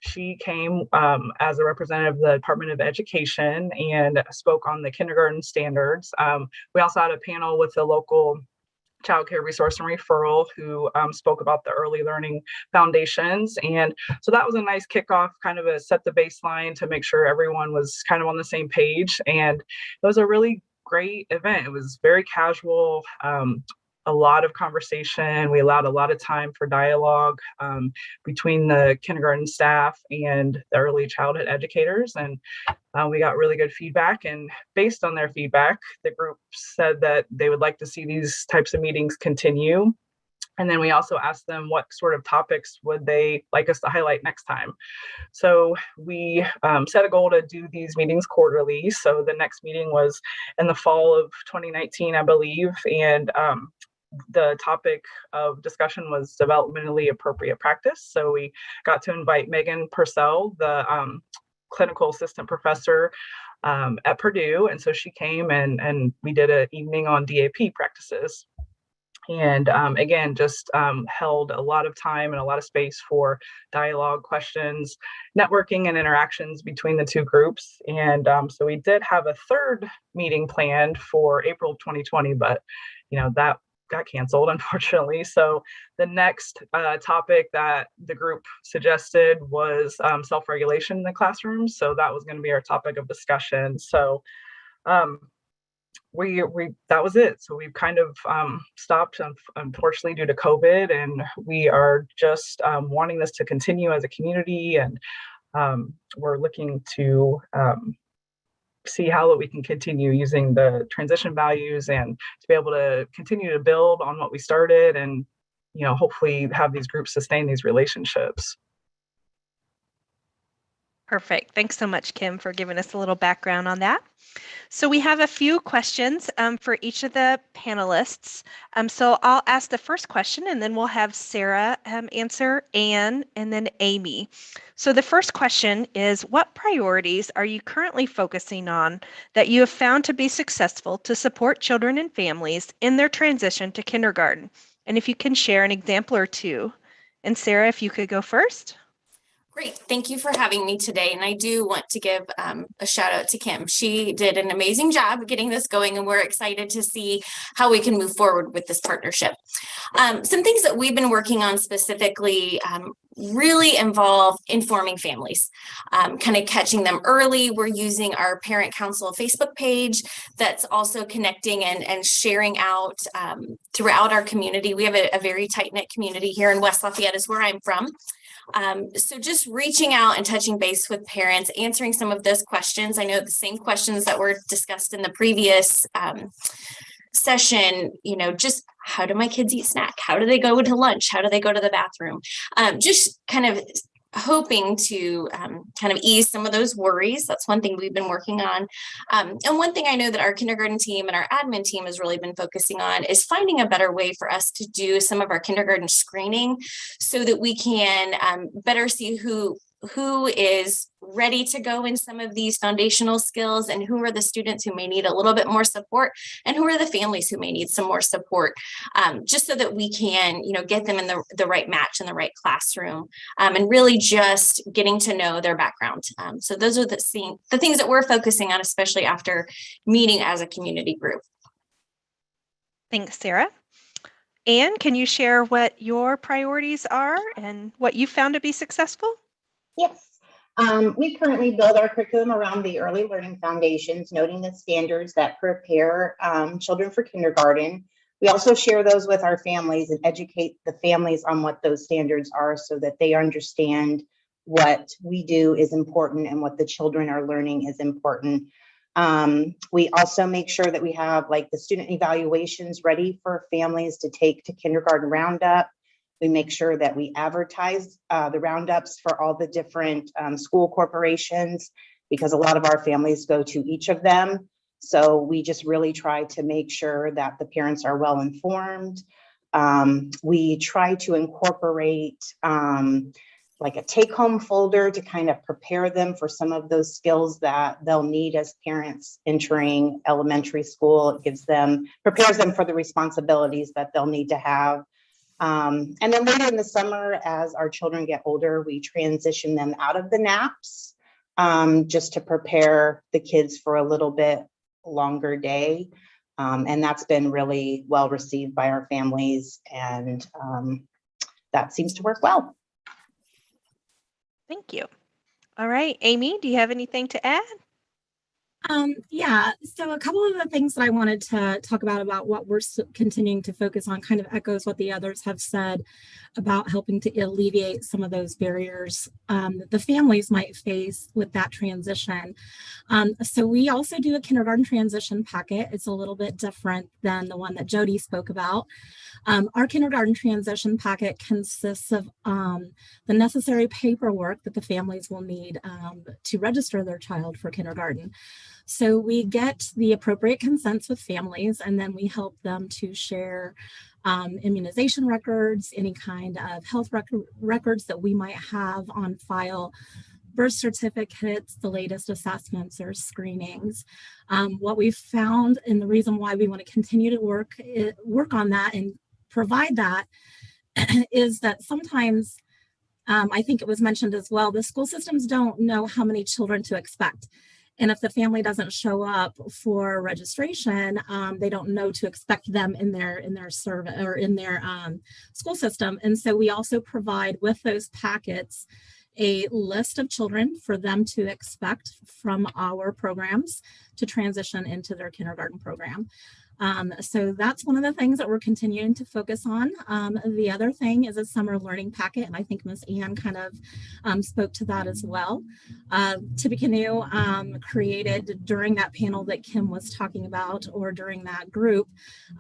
she came as a representative of the Department of Education and spoke on the kindergarten standards. We also had a panel with the local Child Care Resource and Referral who spoke about the early learning foundations. And so that was a nice kickoff, kind of a set the baseline to make sure everyone was kind of on the same page. And it was a really great event. It was very casual, a lot of conversation. We allowed a lot of time for dialogue between the kindergarten staff and the early childhood educators. And we got really good feedback. And based on their feedback, the group said that they would like to see these types of meetings continue. And then we also asked them what sort of topics would they like us to highlight next time. So we set a goal to do these meetings quarterly. So the next meeting was in the fall of 2019, I believe. And the topic of discussion was developmentally appropriate practice. So we got to invite Megan Purcell, the clinical assistant professor at Purdue. And so she came and we did an evening on DAP practices. And again, just held a lot of time and a lot of space for dialogue, questions, networking, and interactions between the two groups. And so we did have a third meeting planned for April of 2020, but that got canceled, unfortunately. So the next topic that the group suggested was self-regulation in the classroom. So that was going to be our topic of discussion. So we that was it. So we've kind of stopped, unfortunately, due to COVID, and we are just wanting this to continue as a community, and we're looking to see how we can continue using the transition values and to be able to continue to build on what we started, and hopefully have these groups sustain these relationships. Perfect. Thanks so much, Kim, for giving us a little background on that. So we have a few questions for each of the panelists. So I'll ask the first question, and then we'll have Sarah answer, Anne, and then Amy. So the first question is, what priorities are you currently focusing on that you have found to be successful to support children and families in their transition to kindergarten? And if you can share an example or two. And Sarah, if you could go first. Great. Thank you for having me today. And I do want to give a shout out to Kim. She did an amazing job getting this going, and we're excited to see how we can move forward with this partnership. Some things that we've been working on specifically really involve informing families, kind of catching them early. We're using our Parent Council Facebook page that's also connecting and sharing out throughout our community. We have a very tight-knit community here in West Lafayette, is where I'm from. So just reaching out and touching base with parents, answering some of those questions. I know the same questions that were discussed in the previous session, just how do my kids eat snack? How do they go to lunch? How do they go to the bathroom? Just kind of hoping to kind of ease some of those worries. That's one thing we've been working on. And one thing I know that our kindergarten team and our admin team has really been focusing on is finding a better way for us to do some of our kindergarten screening so that we can better see who is ready to go in some of these foundational skills, and who are the students who may need a little bit more support, and who are the families who may need some more support, just so that we can, get them in the right match in the right classroom, and really just getting to know their background. So those are the things that we're focusing on, especially after meeting as a community group. Thanks, Sarah. Anne, can you share what your priorities are and what you found to be successful? Yes. We currently build our curriculum around the early learning foundations, noting the standards that prepare children for kindergarten. We also share those with our families and educate the families on what those standards are so that they understand what we do is important and what the children are learning is important. We also make sure that we have the student evaluations ready for families to take to kindergarten roundup. We make sure that we advertise the roundups for all the different school corporations, because a lot of our families go to each of them. So we just really try to make sure that the parents are well informed. We try to incorporate like a take-home folder to kind of prepare them for some of those skills that they'll need as parents entering elementary school. It prepares them for the responsibilities that they'll need to have. And then later in the summer, as our children get older, we transition them out of the naps just to prepare the kids for a little bit longer day. And that's been really well received by our families, and that seems to work well. Thank you. All right, Amy, do you have anything to add? Yeah, so a couple of the things that I wanted to talk about what we're continuing to focus on kind of echoes what the others have said about helping to alleviate some of those barriers that the families might face with that transition. So we also do a kindergarten transition packet. It's a little bit different than the one that Jody spoke about. Our kindergarten transition packet consists of the necessary paperwork that the families will need to register their child for kindergarten. So we get the appropriate consents with families, and then we help them to share immunization records, any kind of health records that we might have on file, birth certificates, the latest assessments or screenings. What we've found, and the reason why we want to continue to work on that and provide that, is that sometimes, I think it was mentioned as well, the school systems don't know how many children to expect. And if the family doesn't show up for registration, they don't know to expect them in their service or in their school system. And so we also provide with those packets a list of children for them to expect from our programs to transition into their kindergarten program. So that's one of the things that we're continuing to focus on. The other thing is a summer learning packet, and I think Ms. Ann kind of spoke to that as well. Tippecanoe created during that panel that Kim was talking about, or during that group,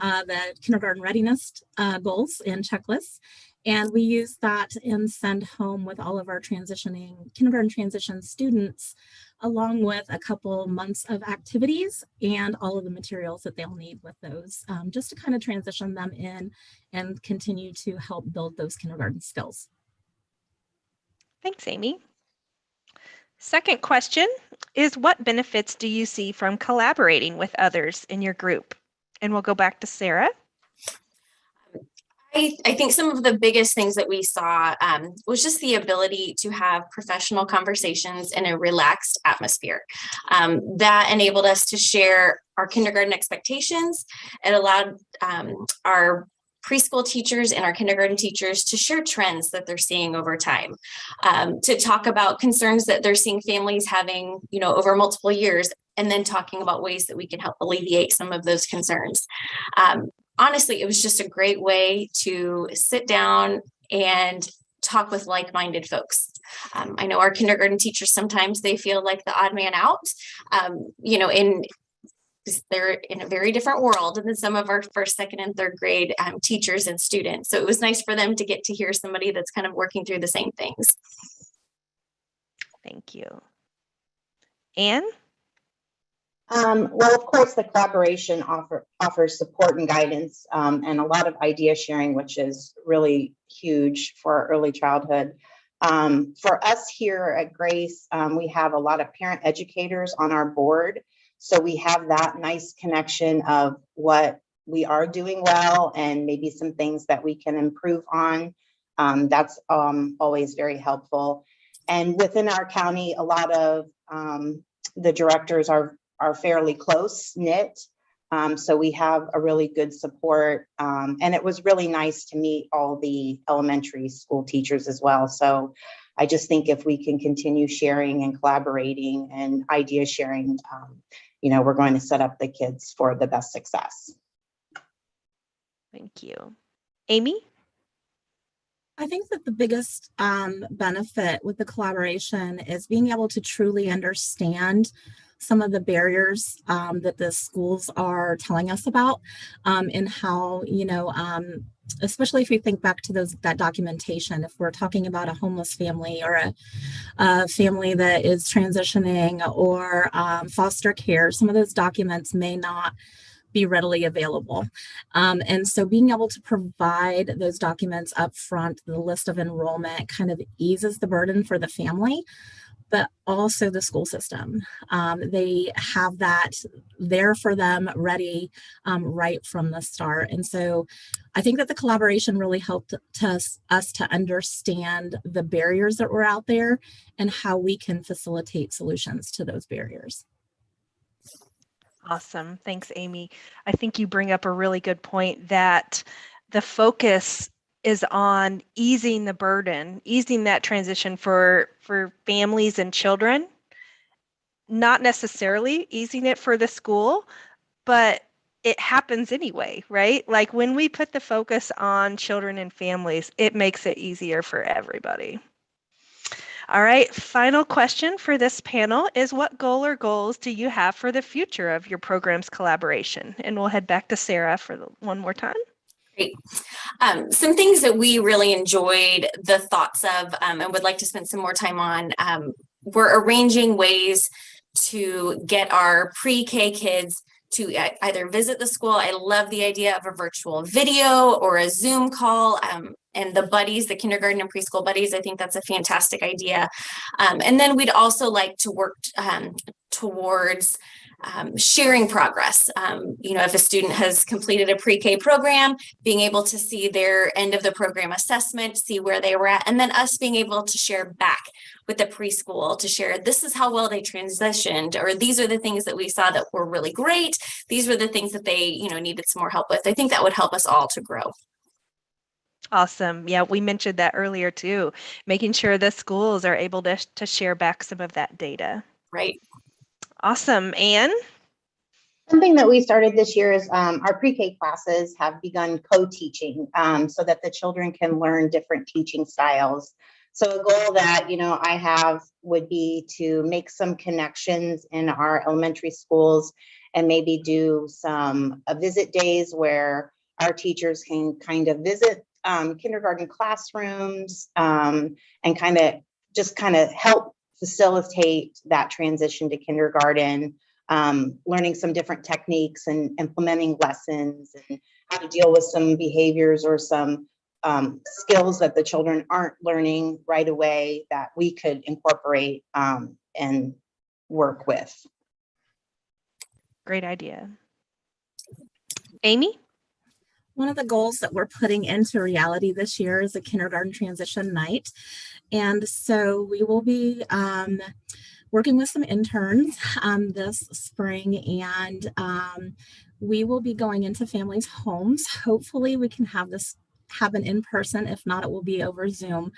the kindergarten readiness goals and checklists. And we use that and send home with all of our kindergarten transition students, along with a couple months of activities and all of the materials that they'll need with those, just to kind of transition them in and continue to help build those kindergarten skills. Thanks, Amy. Second question is, what benefits do you see from collaborating with others in your group? And we'll go back to Sarah. I think some of the biggest things that we saw was just the ability to have professional conversations in a relaxed atmosphere. That enabled us to share our kindergarten expectations. It allowed our preschool teachers and our kindergarten teachers to share trends that they're seeing over time, to talk about concerns that they're seeing families having, over multiple years, and then talking about ways that we can help alleviate some of those concerns. Honestly, it was just a great way to sit down and talk with like-minded folks. I know our kindergarten teachers, sometimes they feel like the odd man out, they're in a very different world than some of our first, second, and third grade teachers and students. So it was nice for them to get to hear somebody that's kind of working through the same things. Thank you. Anne? Well, of course, the collaboration offers support and guidance, and a lot of idea sharing, which is really huge for our early childhood. For us here at Grace, we have a lot of parent educators on our board. So we have that nice connection of what we are doing well and maybe some things that we can improve on. That's always very helpful. And within our county, a lot of the directors are fairly close knit. So we have a really good support. And it was really nice to meet all the elementary school teachers as well. So I just think if we can continue sharing and collaborating and idea sharing, we're going to set up the kids for the best success. Thank you. Amy? I think that the biggest benefit with the collaboration is being able to truly understand some of the barriers that the schools are telling us about, and how, especially if we think back to that documentation, if we're talking about a homeless family or a family that is transitioning or foster care, some of those documents may not be readily available. And so being able to provide those documents up front, the list of enrollment, kind of eases the burden for the family, but also the school system. They have that there for them ready right from the start. And so I think that the collaboration really helped us to understand the barriers that were out there and how we can facilitate solutions to those barriers. Awesome. Thanks, Amy. I think you bring up a really good point that the focus is on easing the burden, easing that transition for families and children, not necessarily easing it for the school, but it happens anyway, right? Like when we put the focus on children and families, it makes it easier for everybody. All right, final question for this panel is, what goal or goals do you have for the future of your program's collaboration? And we'll head back to Sarah for one more time. Great. Some things that we really enjoyed the thoughts of and would like to spend some more time on, we're arranging ways to get our pre-K kids to either visit the school. I love the idea of a virtual video or a Zoom call, and the buddies, the kindergarten and preschool buddies. I think that's a fantastic idea. And then we'd also like to work towards sharing progress. If a student has completed a pre-K program, being able to see their end of the program assessment, see where they were at, and then us being able to share back with the preschool to share, this is how well they transitioned, or these are the things that we saw that were really great. These were the things that they, needed some more help with. I think that would help us all to grow. Awesome. Yeah, we mentioned that earlier too, making sure the schools are able to share back some of that data. Right. Awesome. Anne? Something that we started this year is our pre-K classes have begun co-teaching so that the children can learn different teaching styles. So a goal that, I have would be to make some connections in our elementary schools and maybe do some visit days where our teachers can kind of visit kindergarten classrooms and kind of help facilitate that transition to kindergarten, learning some different techniques and implementing lessons and how to deal with some behaviors or some skills that the children aren't learning right away that we could incorporate and work with. Great idea. Amy? One of the goals that we're putting into reality this year is a kindergarten transition night. And so we will be working with some interns this spring, and we will be going into families' homes. Hopefully we can have this happen in person. If not, it will be over Zoom.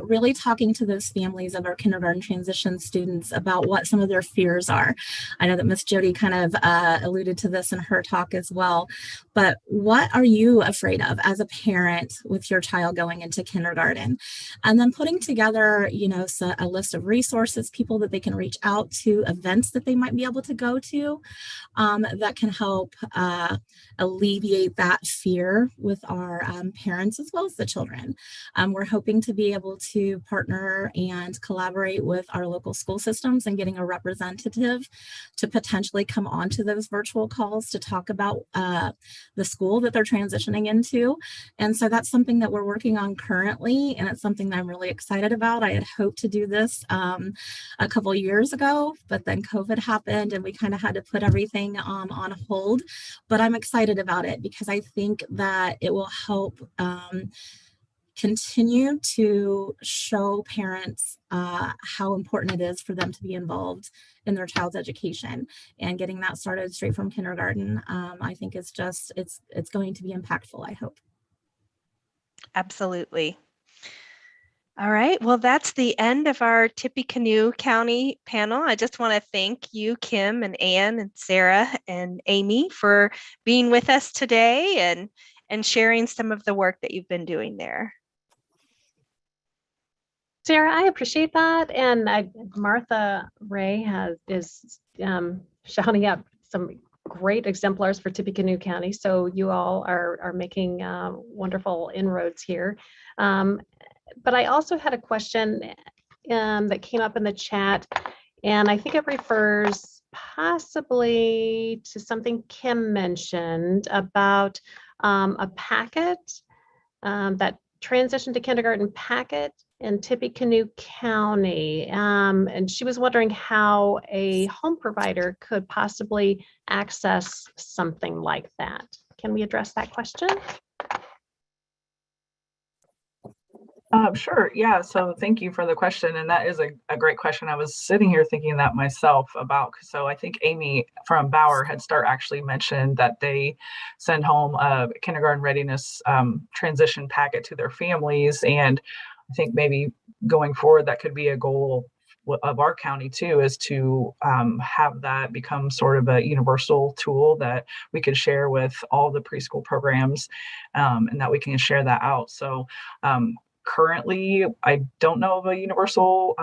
Really talking to those families of our kindergarten transition students about what some of their fears are. I know that Miss Jody kind of alluded to this in her talk as well, but what are you afraid of as a parent with your child going into kindergarten? And then putting together, a list of resources, people that they can reach out to, events that they might be able to go to that can help alleviate that fear with our parents as well as the children. We're hoping to be able to partner and collaborate with our local school systems and getting a representative to potentially come onto those virtual calls to talk about the school that they're transitioning into. And so that's something that we're working on currently, and it's something that I'm really excited about. I had hoped to do this a couple of years ago, but then COVID happened and we kind of had to put everything on hold. But I'm excited about it because I think that it will help continue to show parents how important it is for them to be involved in their child's education, and getting that started straight from kindergarten. I think it's going to be impactful, I hope. Absolutely. All right, well, that's the end of our Tippecanoe County panel. I just want to thank you, Kim and Anne and Sarah and Amy, for being with us today and sharing some of the work that you've been doing there. Sarah, I appreciate that. And Martha Ray is shouting out some great exemplars for Tippecanoe County. So you all are making wonderful inroads here. But I also had a question. that came up in the chat, and I think it refers possibly to something Kim mentioned about a packet, that transition to kindergarten packet in Tippecanoe County. And she was wondering how a home provider could possibly access something like that. Can we address that question? Sure. Yeah. So thank you for the question. And that is a great question. I was sitting here thinking that myself about, so I think Amy from Bauer Head Start actually mentioned that they send home a kindergarten readiness transition packet to their families. And I think maybe going forward, that could be a goal of our county too, is to have that become sort of a universal tool that we could share with all the preschool programs, and that we can share that out. So currently, I don't know of a universal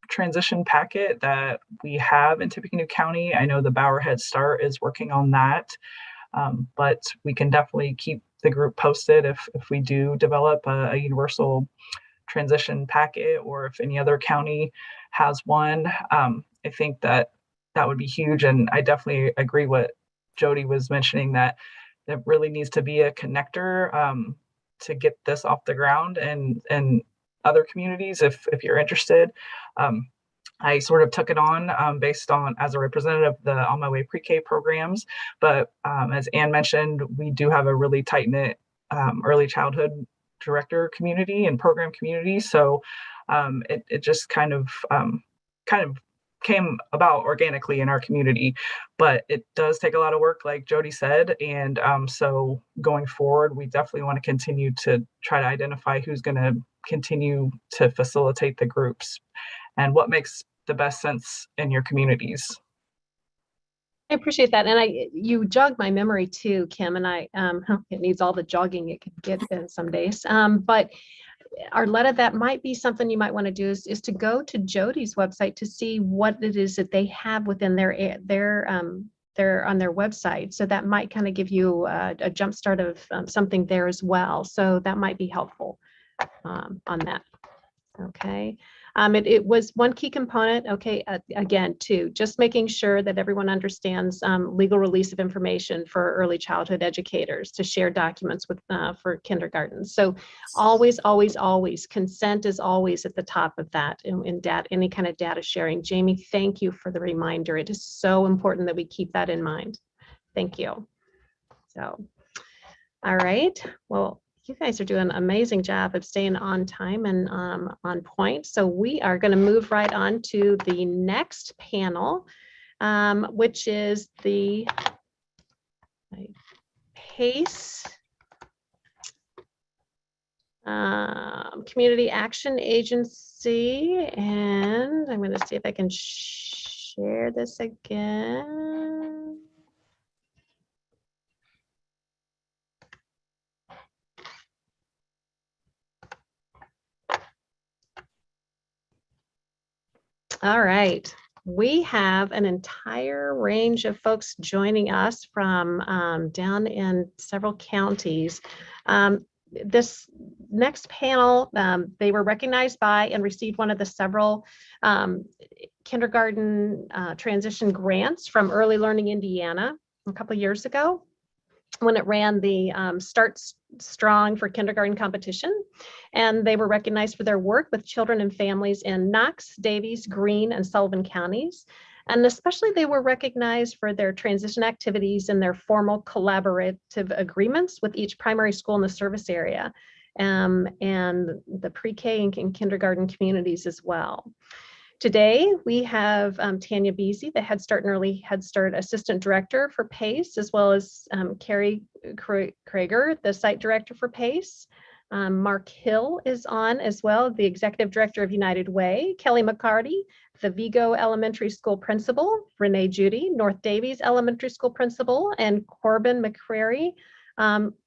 transition packet that we have in Tippecanoe County. I know the Bauer Head Start is working on that, but we can definitely keep the group posted if we do develop a universal transition packet, or if any other county has one. I think that would be huge, and I definitely agree what Jody was mentioning, that there really needs to be a connector to get this off the ground, and other communities, if you're interested. I sort of took it on based on, as a representative of the On My Way Pre-K programs, but as Ann mentioned, we do have a really tight-knit early childhood director community and program community. So it just kind of came about organically in our community, but it does take a lot of work, like Jody said. And so going forward, we definitely want to continue to try to identify who's going to continue to facilitate the groups and what makes the best sense in your communities. I appreciate that. And you jogged my memory too, Kim, and it needs all the jogging it could get in some days. But Arletta, that might be something you might want to do is to go to Jody's website to see what it is that they have within their on their website. So that might kind of give you a jump start of something there as well. So that might be helpful on that. Okay. It was one key component. Okay. Again, too, just making sure that everyone understands legal release of information for early childhood educators to share documents with for kindergarten. So always, always, always, consent is always at the top of that in data, any kind of data sharing. Jamie, thank you for the reminder. It is so important that we keep that in mind. Thank you. So, all right. Well, you guys are doing an amazing job of staying on time and on point. So we are going to move right on to the next panel, which is the PACE Community Action Agency. And I'm going to see if I can share this again. All right, we have an entire range of folks joining us from down in several counties. This next panel, they were recognized by and received one of the several kindergarten transition grants from Early Learning Indiana a couple of years ago, when it ran the Start Strong for Kindergarten competition. And they were recognized for their work with children and families in Knox, Davies, Greene, and Sullivan counties. And especially they were recognized for their transition activities and their formal collaborative agreements with each primary school in the service area, and the pre-K and kindergarten communities as well. Today, we have Tanya Beasy, the Head Start and Early Head Start Assistant Director for PACE, as well as Carrie Krager, the Site Director for PACE. Mark Hill is on as well, the Executive Director of United Way. Kelly McCarty, the Vigo Elementary School Principal. Renee Judy, North Davies Elementary School Principal. And Corbin McCrary,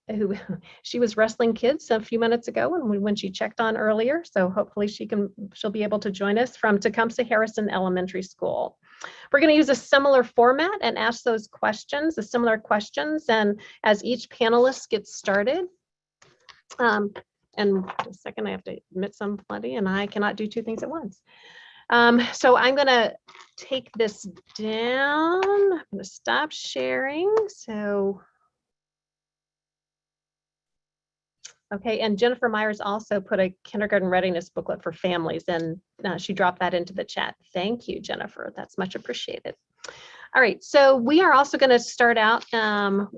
who she was wrestling kids a few minutes ago when she checked on earlier. So hopefully she'll be able to join us from Tecumseh Harrison Elementary School. We're going to use a similar format and ask those questions, the similar questions. And as each panelist gets started, and a second, I have to admit some plenty, and I cannot do two things at once. So I'm going to take this down. I'm going to stop sharing. So, okay, and Jennifer Myers also put a kindergarten readiness booklet for families, and she dropped that into the chat. Thank you, Jennifer. That's much appreciated. All right, so we are also going to start out on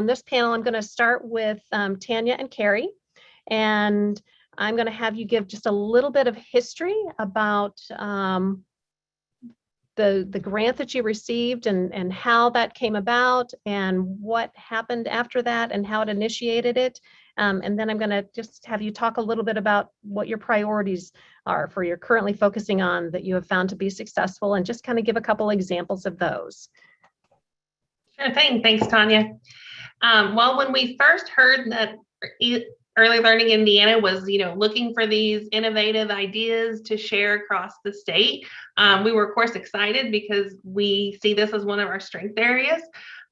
this panel, I'm going to start with Tanya and Carrie, and I'm going to have you give just a little bit of history about the grant that you received and how that came about and what happened after that and how it initiated it. And then I'm going to just have you talk a little bit about what your priorities are for you're currently focusing on that you have found to be successful, and just kind of give a couple examples of those. Sure thing. Thanks, Tanya. Well, when we first heard that Early Learning Indiana was, looking for these innovative ideas to share across the state, we were, of course, excited because we see this as one of our strength areas.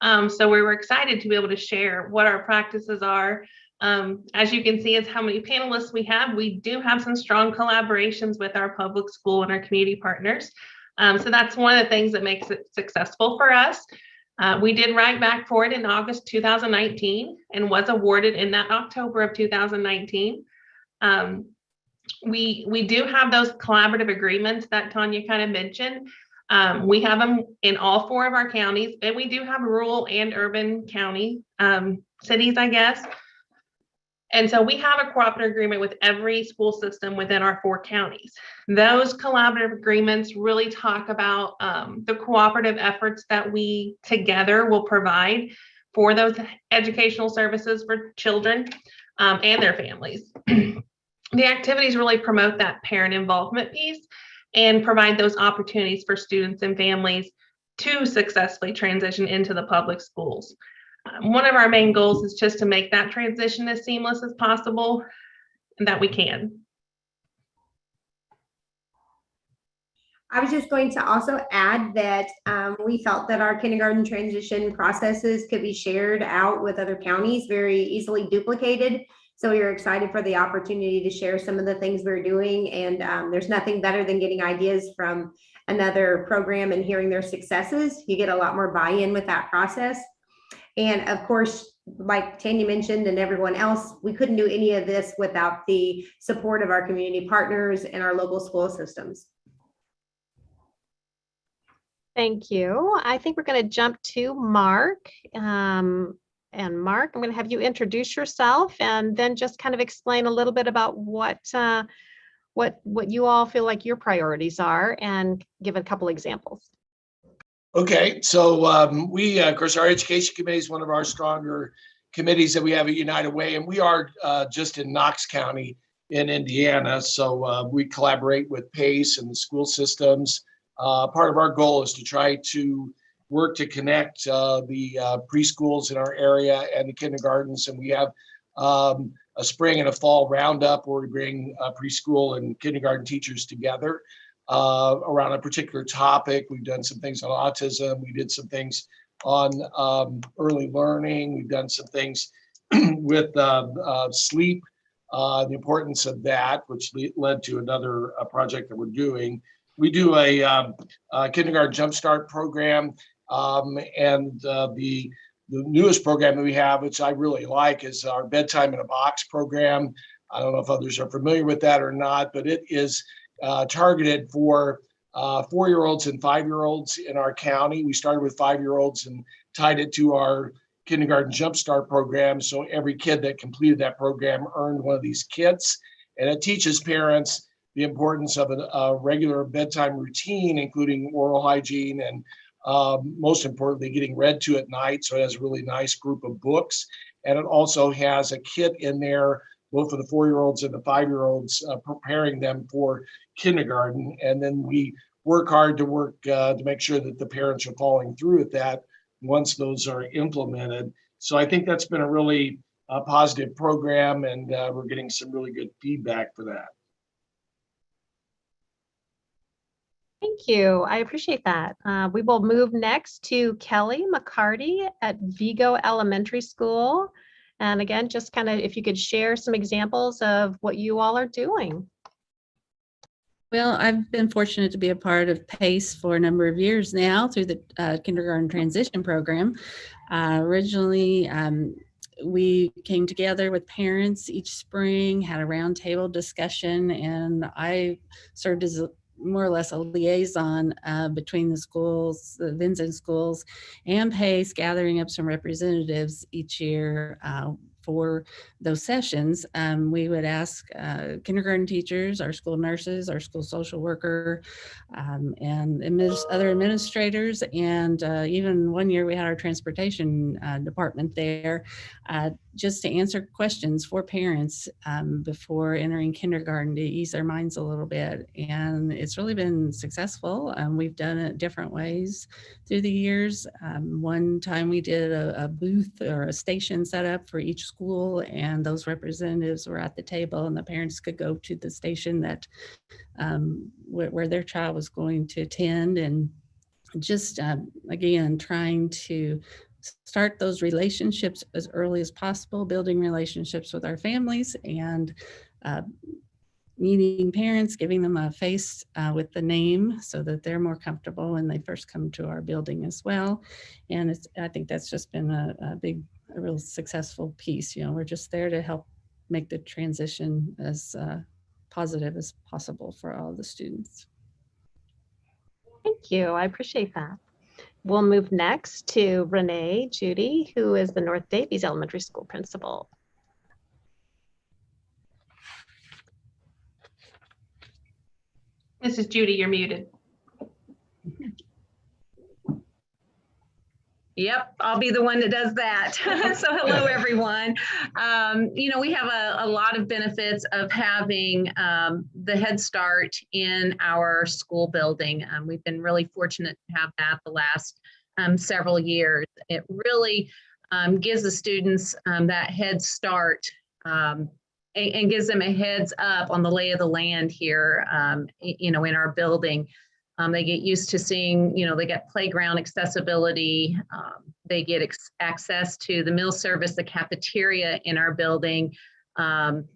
So we were excited to be able to share what our practices are. As you can see, is how many panelists we have. We do have some strong collaborations with our public school and our community partners. So that's one of the things that makes it successful for us. We did write back for it in August 2019 and was awarded in that October of 2019. We do have those collaborative agreements that Tanya kind of mentioned. We have them in all 4 of our counties, and we do have rural and urban county cities, I guess. And so we have a cooperative agreement with every school system within our 4 counties. Those collaborative agreements really talk about the cooperative efforts that we together will provide for those educational services for children and their families. The activities really promote that parent involvement piece and provide those opportunities for students and families to successfully transition into the public schools. One of our main goals is just to make that transition as seamless as possible and that we can. I was just going to also add that we felt that our kindergarten transition processes could be shared out with other counties, very easily duplicated. So we are excited for the opportunity to share some of the things we're doing. And there's nothing better than getting ideas from another program and hearing their successes. You get a lot more buy-in with that process. And of course, like Tanya mentioned and everyone else, we couldn't do any of this without the support of our community partners and our local school systems. Thank you. I think we're going to jump to Mark. And Mark, I'm going to have you introduce yourself and then just kind of explain a little bit about what you all feel like your priorities are and give a couple examples. Okay, so we, of course, our education committee is one of our stronger committees that we have at United Way, and we are just in Knox County in Indiana. So we collaborate with PACE and the school systems. Part of our goal is to try to work to connect the preschools in our area and the kindergartens. And we have a spring and a fall roundup where we bring preschool and kindergarten teachers together around a particular topic. We've done some things on autism. We did some things on early learning. We've done some things with sleep, the importance of that, which led to another project that we're doing. We do a kindergarten jumpstart program, and the newest program that we have, which I really like, is our Bedtime in a Box program. I don't know if others are familiar with that or not, but it is targeted for 4-year-olds and 5-year-olds in our county. We started with 5-year-olds and tied it to our kindergarten jumpstart program. So every kid that completed that program earned one of these kits, and it teaches parents the importance of a regular bedtime routine, including oral hygiene and most importantly, getting read to at night. So it has a really nice group of books. And it also has a kit in there, both for the 4-year-olds and the 5-year-olds, preparing them for kindergarten. And then we work hard to make sure that the parents are following through with that once those are implemented. So I think that's been a really positive program, and we're getting some really good feedback for that. Thank you. I appreciate that. We will move next to Kelly McCarty at Vigo Elementary School. And again, just kind of if you could share some examples of what you all are doing. Well, I've been fortunate to be a part of PACE for a number of years now through the kindergarten transition program. Originally, we came together with parents each spring, had a roundtable discussion, and I served as more or less a liaison between the schools, the Vincent schools, and PACE, gathering up some representatives each year for those sessions. We would ask kindergarten teachers, our school nurses, our school social worker, and other administrators, and even one year we had our transportation department there just to answer questions for parents before entering kindergarten to ease their minds a little bit. And it's really been successful. We've done it different ways through the years. One time we did a booth or a station set up for each school, and those representatives were at the table, and the parents could go to the station that where their child was going to attend, and just again trying to start those relationships as early as possible, building relationships with our families, and meeting parents, giving them a face with the name so that they're more comfortable when they first come to our building as well. And I think that's just been a real successful piece. You know, we're just there to help make the transition as positive as possible for all the students. Thank you. I appreciate that. We'll move next to Renee Judy, who is the North Davies Elementary School principal. Mrs. Judy, you're muted. Yep, I'll be the one that does that. So hello, everyone. You know, we have a lot of benefits of having the Head Start in our school building. We've been really fortunate to have that the last several years. It really gives the students that head start and gives them a heads up on the lay of the land here, you know, in our building. They get used to seeing, you know, they get playground accessibility. They get access to the meal service, the cafeteria in our building. And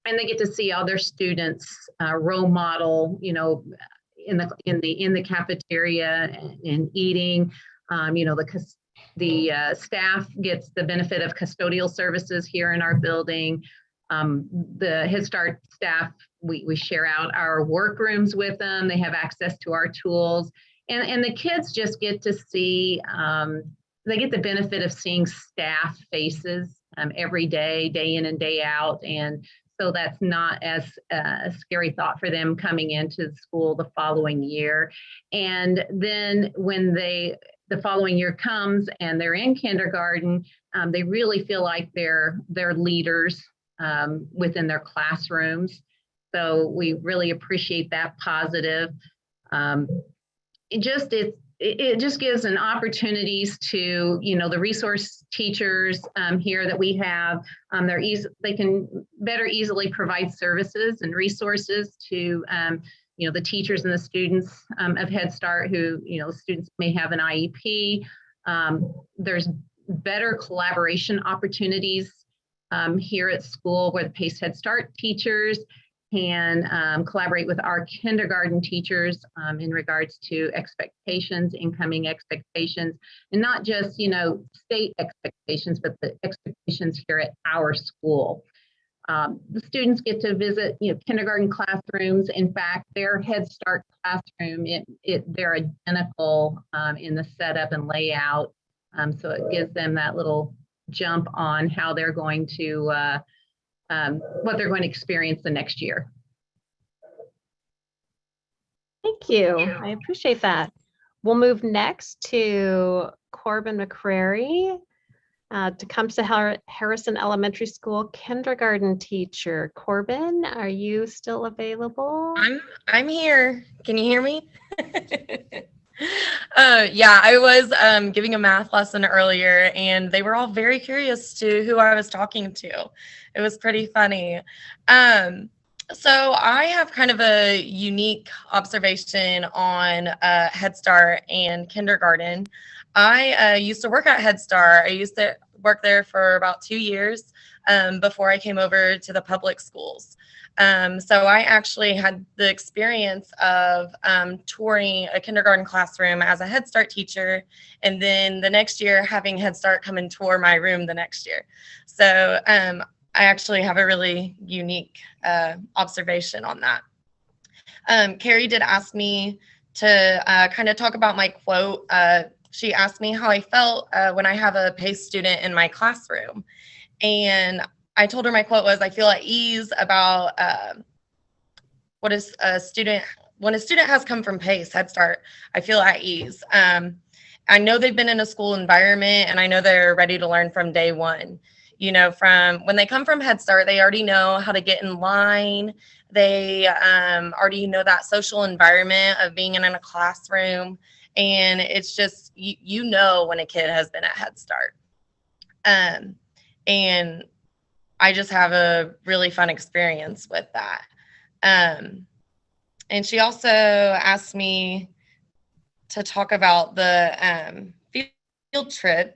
they get to see other students role model, you know, in the cafeteria and eating. You know, the staff gets the benefit of custodial services here in our building. The Head Start staff, we share out our workrooms with them. They have access to our tools, and the kids just get to see, they get the benefit of seeing staff faces every day, day in and day out. And so that's not as a scary thought for them coming into school the following year. And then when the following year comes and they're in kindergarten, they really feel like they're leaders within their classrooms. So we really appreciate that positive. It just gives an opportunities to, you know, the resource teachers here that we have. They can better easily provide services and resources to you know, the teachers and the students of Head Start who, you know, students may have an IEP. There's better collaboration opportunities here at school where the PACE Head Start teachers can collaborate with our kindergarten teachers in regards to expectations, incoming expectations, and not just, you know, state expectations, but the expectations here at our school. The students get to visit, you know, kindergarten classrooms. In fact, their Head Start classroom, they're identical in the setup and layout. So it gives them that little jump on how they're going to, what they're going to experience the next year. Thank you. I appreciate that. We'll move next to Corbin McCrary, Tecumseh Harrison Elementary School kindergarten teacher. Corbin, are you still available? I'm here. Can you hear me? Yeah, I was giving a math lesson earlier, and they were all very curious to who I was talking to. It was pretty funny. So I have kind of a unique observation on Head Start and kindergarten. I used to work at Head Start. I used to worked there for about 2 years before I came over to the public schools. So I actually had the experience of touring a kindergarten classroom as a Head Start teacher, and then the next year having Head Start come and tour my room the next year. So I actually have a really unique observation on that. Carrie did ask me to kind of talk about my quote. She asked me how I felt when I have a PACE student in my classroom. And I told her my quote was, I feel at ease about when a student has come from PACE, Head Start, I feel at ease. I know they've been in a school environment, and I know they're ready to learn from day one. You know, from when they come from Head Start, they already know how to get in line. They already know that social environment of being in a classroom. And it's just, you know when a kid has been at Head Start. And I just have a really fun experience with that. And she also asked me to talk about the field trip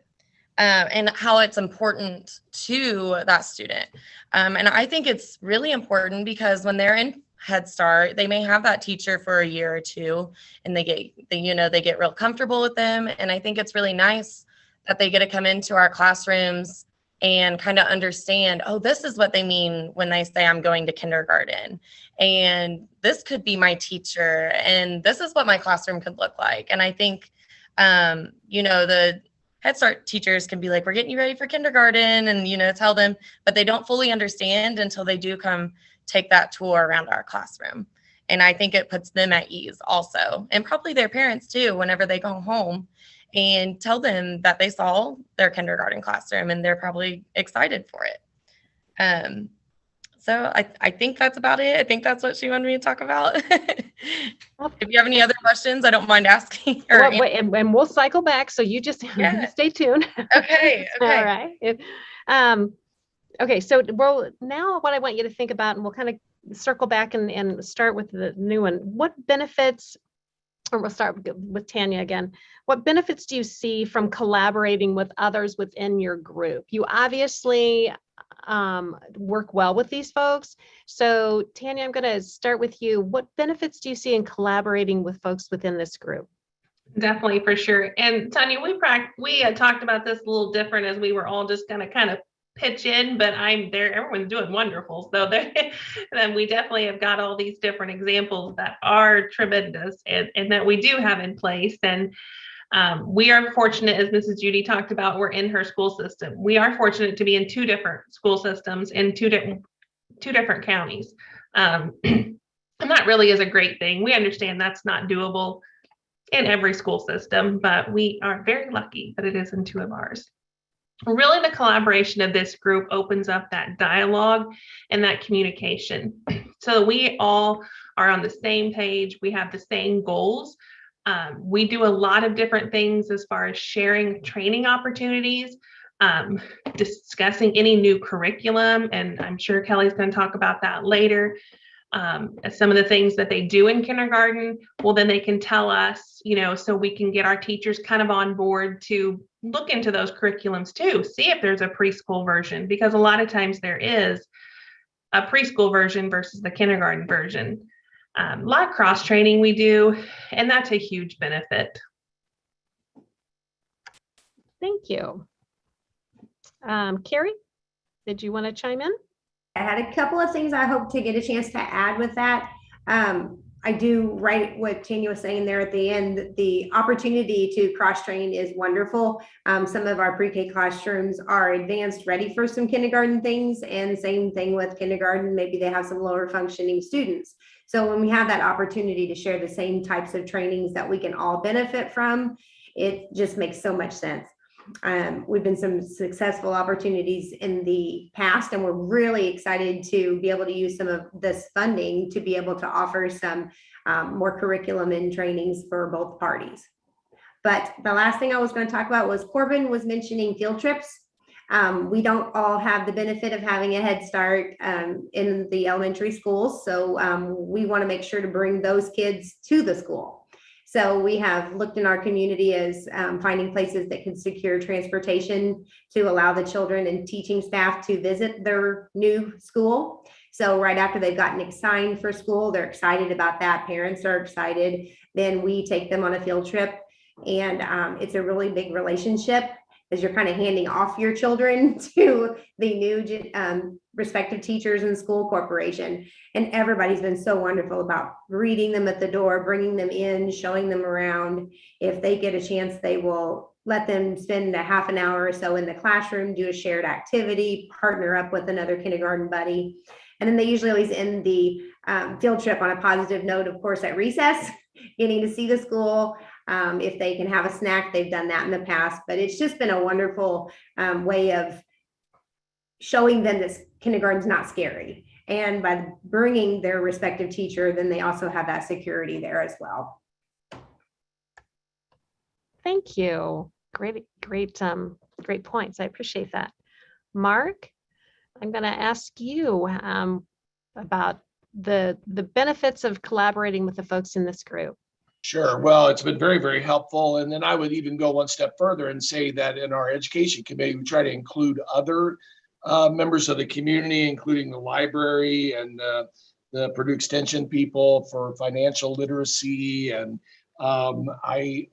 and how it's important to that student. And I think it's really important because when they're in Head Start, they may have that teacher for a year or two, and they get real comfortable with them. And I think it's really nice that they get to come into our classrooms and kind of understand, oh, this is what they mean when they say I'm going to kindergarten. And this could be my teacher, and this is what my classroom could look like. And I think, the Head Start teachers can be like, we're getting you ready for kindergarten, and, tell them, but they don't fully understand until they do come take that tour around our classroom. And I think it puts them at ease also, and probably their parents too, whenever they go home and tell them that they saw their kindergarten classroom, and they're probably excited for it. So I think that's about it. I think that's what she wanted me to talk about. If you have any other questions, I don't mind asking. And we'll cycle back. So you just stay tuned. Okay. All right. Okay. So now what I want you to think about, and we'll kind of circle back and start with the new one. What benefits, or we'll start with Tanya again. What benefits do you see from collaborating with others within your group? You obviously work well with these folks. So Tanya, I'm going to start with you. What benefits do you see in collaborating with folks within this group? Definitely, for sure. And Tanya, we had talked about this a little different as we were all just going to kind of pitch in, but I'm there. Everyone's doing wonderful. So then we definitely have got all these different examples that are tremendous and that we do have in place. And we are fortunate, as Mrs. Judy talked about, we're in her school system. We are fortunate to be in 2 different school systems in two different counties. And that really is a great thing. We understand that's not doable in every school system, but we are very lucky that it is in 2 of ours. Really, the collaboration of this group opens up that dialogue and that communication. So we all are on the same page. We have the same goals. We do a lot of different things as far as sharing training opportunities, discussing any new curriculum, and I'm sure Kelly's going to talk about that later. Some of the things that they do in kindergarten, well, then they can tell us, so we can get our teachers kind of on board to look into those curriculums too, see if there's a preschool version, because a lot of times there is a preschool version versus the kindergarten version. A lot of cross training we do, and that's a huge benefit. Thank you. Carrie, did you want to chime in? I had a couple of things I hope to get a chance to add with that. I do write what Tanya was saying there at the end. The opportunity to cross-train is wonderful. Some of our pre-K classrooms are advanced, ready for some kindergarten things, and same thing with kindergarten. Maybe they have some lower functioning students. So when we have that opportunity to share the same types of trainings that we can all benefit from, it just makes so much sense. We've been some successful opportunities in the past, and we're really excited to be able to use some of this funding to be able to offer some more curriculum and trainings for both parties. But the last thing I was going to talk about was Corbin was mentioning field trips. We don't all have the benefit of having a Head Start in the elementary schools, so we want to make sure to bring those kids to the school. So we have looked in our community as finding places that can secure transportation to allow the children and teaching staff to visit their new school. So right after they've gotten assigned for school, they're excited about that. Parents are excited. Then we take them on a field trip, and it's a really big relationship as you're kind of handing off your children to the new respective teachers and school corporation. And everybody's been so wonderful about greeting them at the door, bringing them in, showing them around. If they get a chance, they will let them spend a half an hour or so in the classroom, do a shared activity, partner up with another kindergarten buddy. And then they usually always end the field trip on a positive note, of course, at recess, getting to see the school. If they can have a snack, they've done that in the past, but it's just been a wonderful way of showing them that kindergarten's not scary. And by bringing their respective teacher, then they also have that security there as well. Thank you. Great points. I appreciate that. Mark, I'm going to ask you about the benefits of collaborating with the folks in this group. Sure. Well, it's been very, very helpful. And then I would even go one step further and say that in our education committee, we try to include other members of the community, including the library and the Purdue Extension people for financial literacy. And I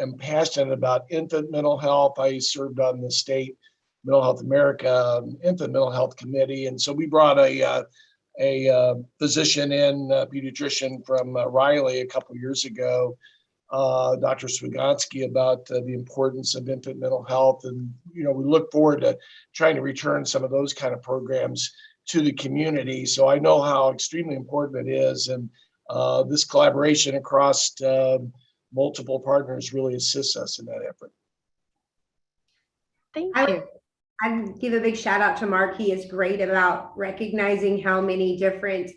am passionate about infant mental health. I served on the state Mental Health America Infant Mental Health Committee. And so we brought a physician in, a pediatrician from Riley a couple years ago, Dr. Swigansky, about the importance of infant mental health. And, we look forward to trying to return some of those kind of programs to the community. So I know how extremely important it is. And this collaboration across multiple partners really assists us in that effort. Thank you. I'd give a big shout out to Mark. He is great about recognizing how many different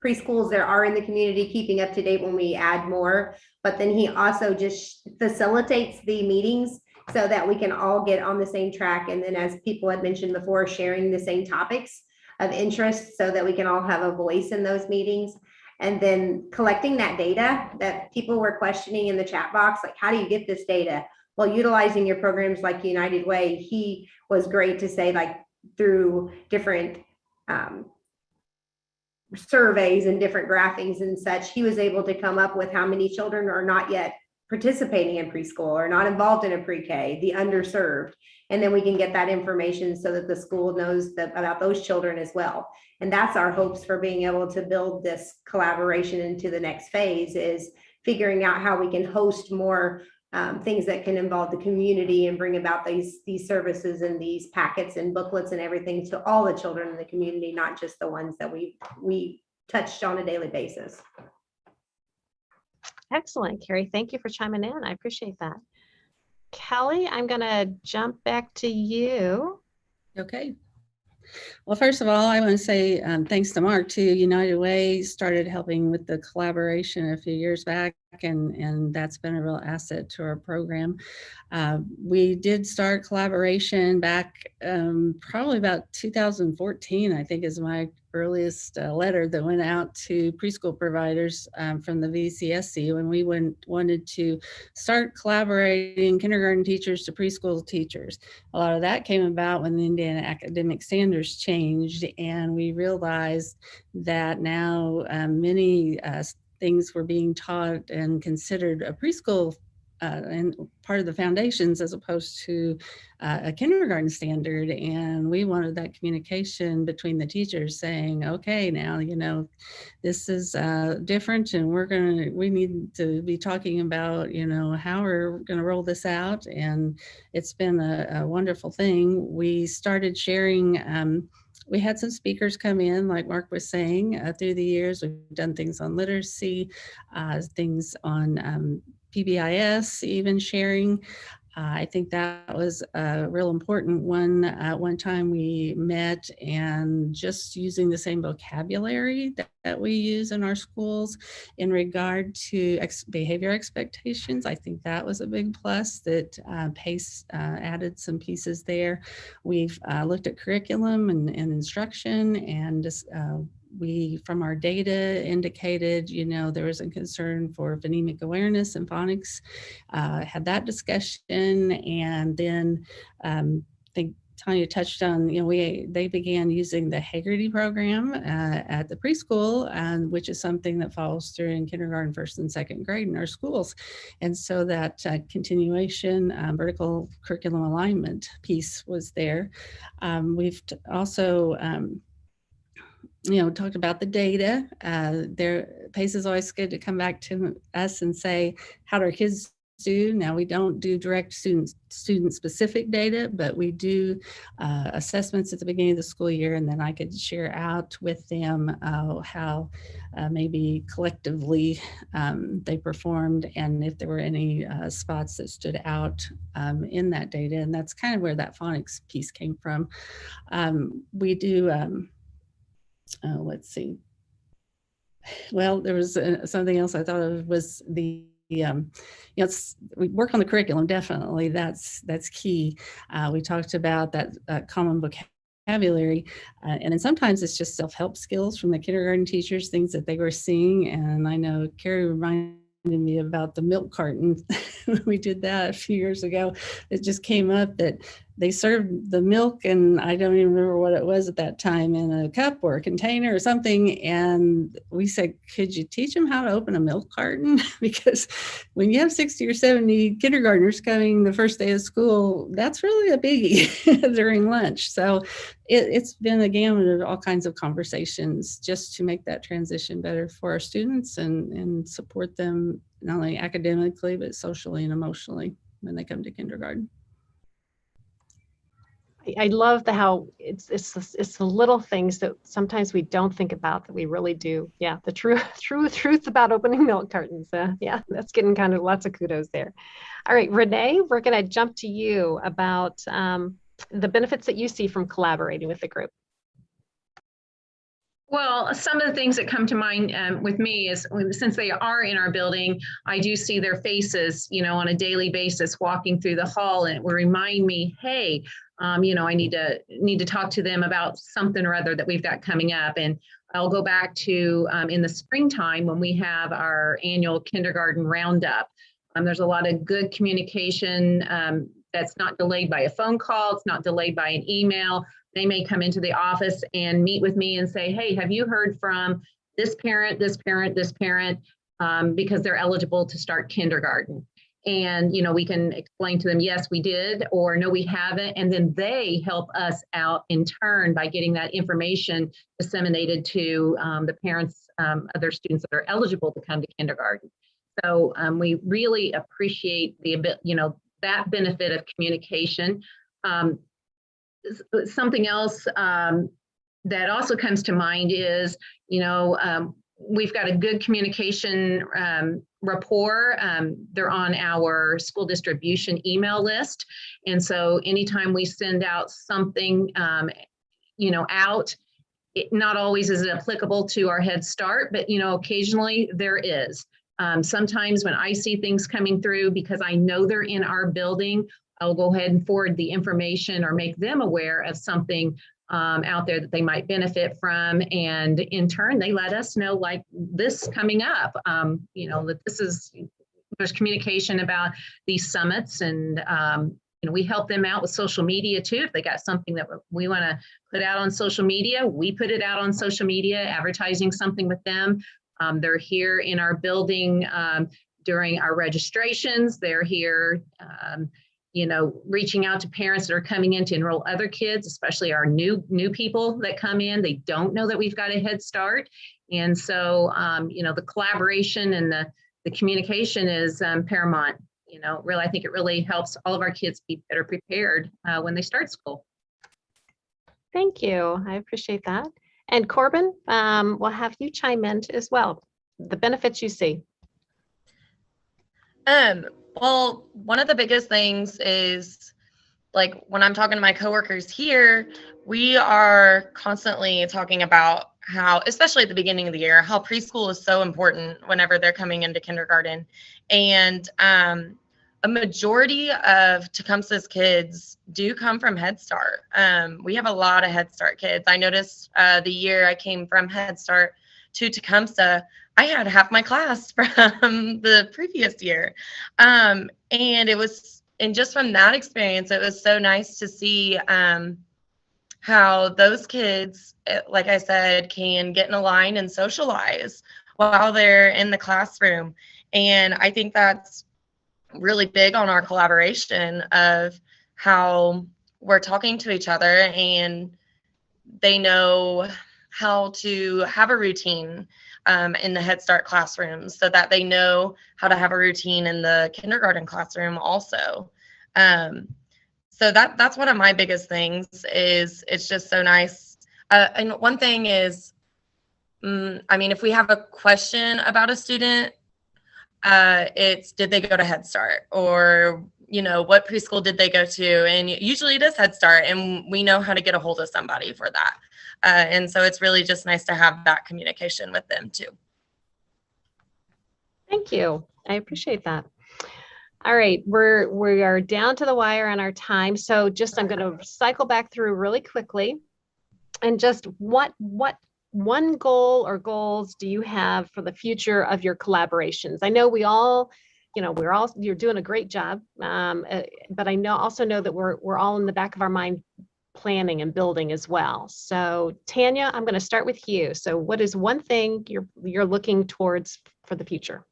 preschools there are in the community, keeping up to date when we add more. But then he also just facilitates the meetings so that we can all get on the same track. And then, as people had mentioned before, sharing the same topics of interest so that we can all have a voice in those meetings. And then collecting that data that people were questioning in the chat box, like, how do you get this data? Well, utilizing your programs like United Way, he was great to say, like, through different surveys and different graphings and such, he was able to come up with how many children are not yet participating in preschool or not involved in a pre-K, the underserved. And then we can get that information so that the school knows about those children as well. And that's our hopes for being able to build this collaboration into the next phase, is figuring out how we can host more things that can involve the community and bring about these services and these packets and booklets and everything to all the children in the community, not just the ones that we touched on a daily basis. Excellent, Carrie. Thank you for chiming in. I appreciate that. Kelly, I'm going to jump back to you. Okay. Well, first of all, I want to say thanks to Mark too. United Way started helping with the collaboration a few years back, and that's been a real asset to our program. We did start collaboration back probably about 2014, I think, is my earliest letter that went out to preschool providers from the VCSC when we wanted to start collaborating kindergarten teachers to preschool teachers. A lot of that came about when the Indiana academic standards changed, and we realized that now many things were being taught and considered a preschool and part of the foundations as opposed to a kindergarten standard. And we wanted that communication between the teachers saying, okay, now, this is different, and we need to be talking about, how we're going to roll this out. And it's been a wonderful thing. We started sharing, we had some speakers come in, like Mark was saying, through the years. We've done things on literacy, things on PBIS, even sharing. I think that was a real important one. One time we met and just using the same vocabulary that we use in our schools in regard to behavior expectations. I think that was a big plus that PACE added some pieces there. We've looked at curriculum and instruction and just we, from our data, indicated, there was a concern for phonemic awareness and phonics, had that discussion. And then I think Tanya touched on, they began using the Haggerty program at the preschool, which is something that follows through in kindergarten, first and second grade in our schools. And so that continuation, vertical curriculum alignment piece was there. We've also talked about the data. PACE is always good to come back to us and say, how do our kids do? Now, we don't do direct student-specific data, but we do assessments at the beginning of the school year, and then I could share out with them how maybe collectively they performed, and if there were any spots that stood out in that data. And that's kind of where that phonics piece came from. We do let's see. Well, there was something else I thought of was the we work on the curriculum. Definitely, that's key. We talked about that common vocabulary, and then sometimes it's just self-help skills from the kindergarten teachers, things that they were seeing. And I know Carrie reminded me about the milk carton. We did that a few years ago. It just came up that they served the milk, and I don't even remember what it was at that time, in a cup or a container or something. And we said, could you teach them how to open a milk carton? Because when you have 60 or 70 kindergartners coming the first day of school, that's really a biggie during lunch. So it's been a gamut of all kinds of conversations just to make that transition better for our students and support them not only academically, but socially and emotionally when they come to kindergarten. I love how it's the little things that sometimes we don't think about that we really do. Yeah, the truth about opening milk cartons. Yeah, that's getting kind of lots of kudos there. All right, Renee, we're going to jump to you about the benefits that you see from collaborating with the group. Well, some of the things that come to mind with me is since they are in our building, I do see their faces, on a daily basis walking through the hall, and it will remind me, hey, I need to talk to them about something or other that we've got coming up. And I'll go back to in the springtime when we have our annual kindergarten roundup. There's a lot of good communication that's not delayed by a phone call. It's not delayed by an email. They may come into the office and meet with me and say, hey, have you heard from this parent, this parent, this parent, because they're eligible to start kindergarten? And, we can explain to them, yes, we did, or no, we haven't. And then they help us out in turn by getting that information disseminated to the parents of their students that are eligible to come to kindergarten. So we really appreciate that benefit of communication. Something else that also comes to mind is, we've got a good communication rapport. They're on our school distribution email list. And so anytime we send out something, out, it not always is it applicable to our Head Start, but, occasionally there is. Sometimes when I see things coming through, because I know they're in our building, I'll go ahead and forward the information or make them aware of something out there that they might benefit from. And in turn, they let us know, like this coming up, that there's communication about these summits. And, we help them out with social media too. If they got something that we want to put out on social media, we put it out on social media, advertising something with them. They're here in our building during our registrations. They're here reaching out to parents that are coming in to enroll other kids, especially our new people that come in. They don't know that we've got a Head Start. And so, the collaboration and the communication is paramount. Really, I think it really helps all of our kids be better prepared when they start school. Thank you. I appreciate that. And Corbin, we'll have you chime in as well. The benefits you see. Well, one of the biggest things is, like, when I'm talking to my coworkers here, we are constantly talking about how, especially at the beginning of the year, how preschool is so important whenever they're coming into kindergarten. And a majority of Tecumseh's kids do come from Head Start. We have a lot of Head Start kids. I noticed the year I came from Head Start to Tecumseh, I had half my class from the previous year. And just from that experience, it was so nice to see how those kids, like I said, can get in a line and socialize while they're in the classroom. And I think that's really big on our collaboration of how we're talking to each other, and they know how to have a routine in the Head Start classrooms, so that they know how to have a routine in the kindergarten classroom also. So that's one of my biggest things. Is it's just so nice. And one thing is, I mean, if we have a question about a student, it's did they go to Head Start, or what preschool did they go to? And usually it is Head Start, and we know how to get a hold of somebody for that. And so it's really just nice to have that communication with them too. Thank you. I appreciate that. All right, we are down to the wire on our time. So I'm going to cycle back through really quickly, and just what one goal or goals do you have for the future of your collaborations? I know you're doing a great job, but I also know that we're all in the back of our mind planning and building as well. So Tanya, I'm going to start with you. So what is one thing you're looking towards for the future?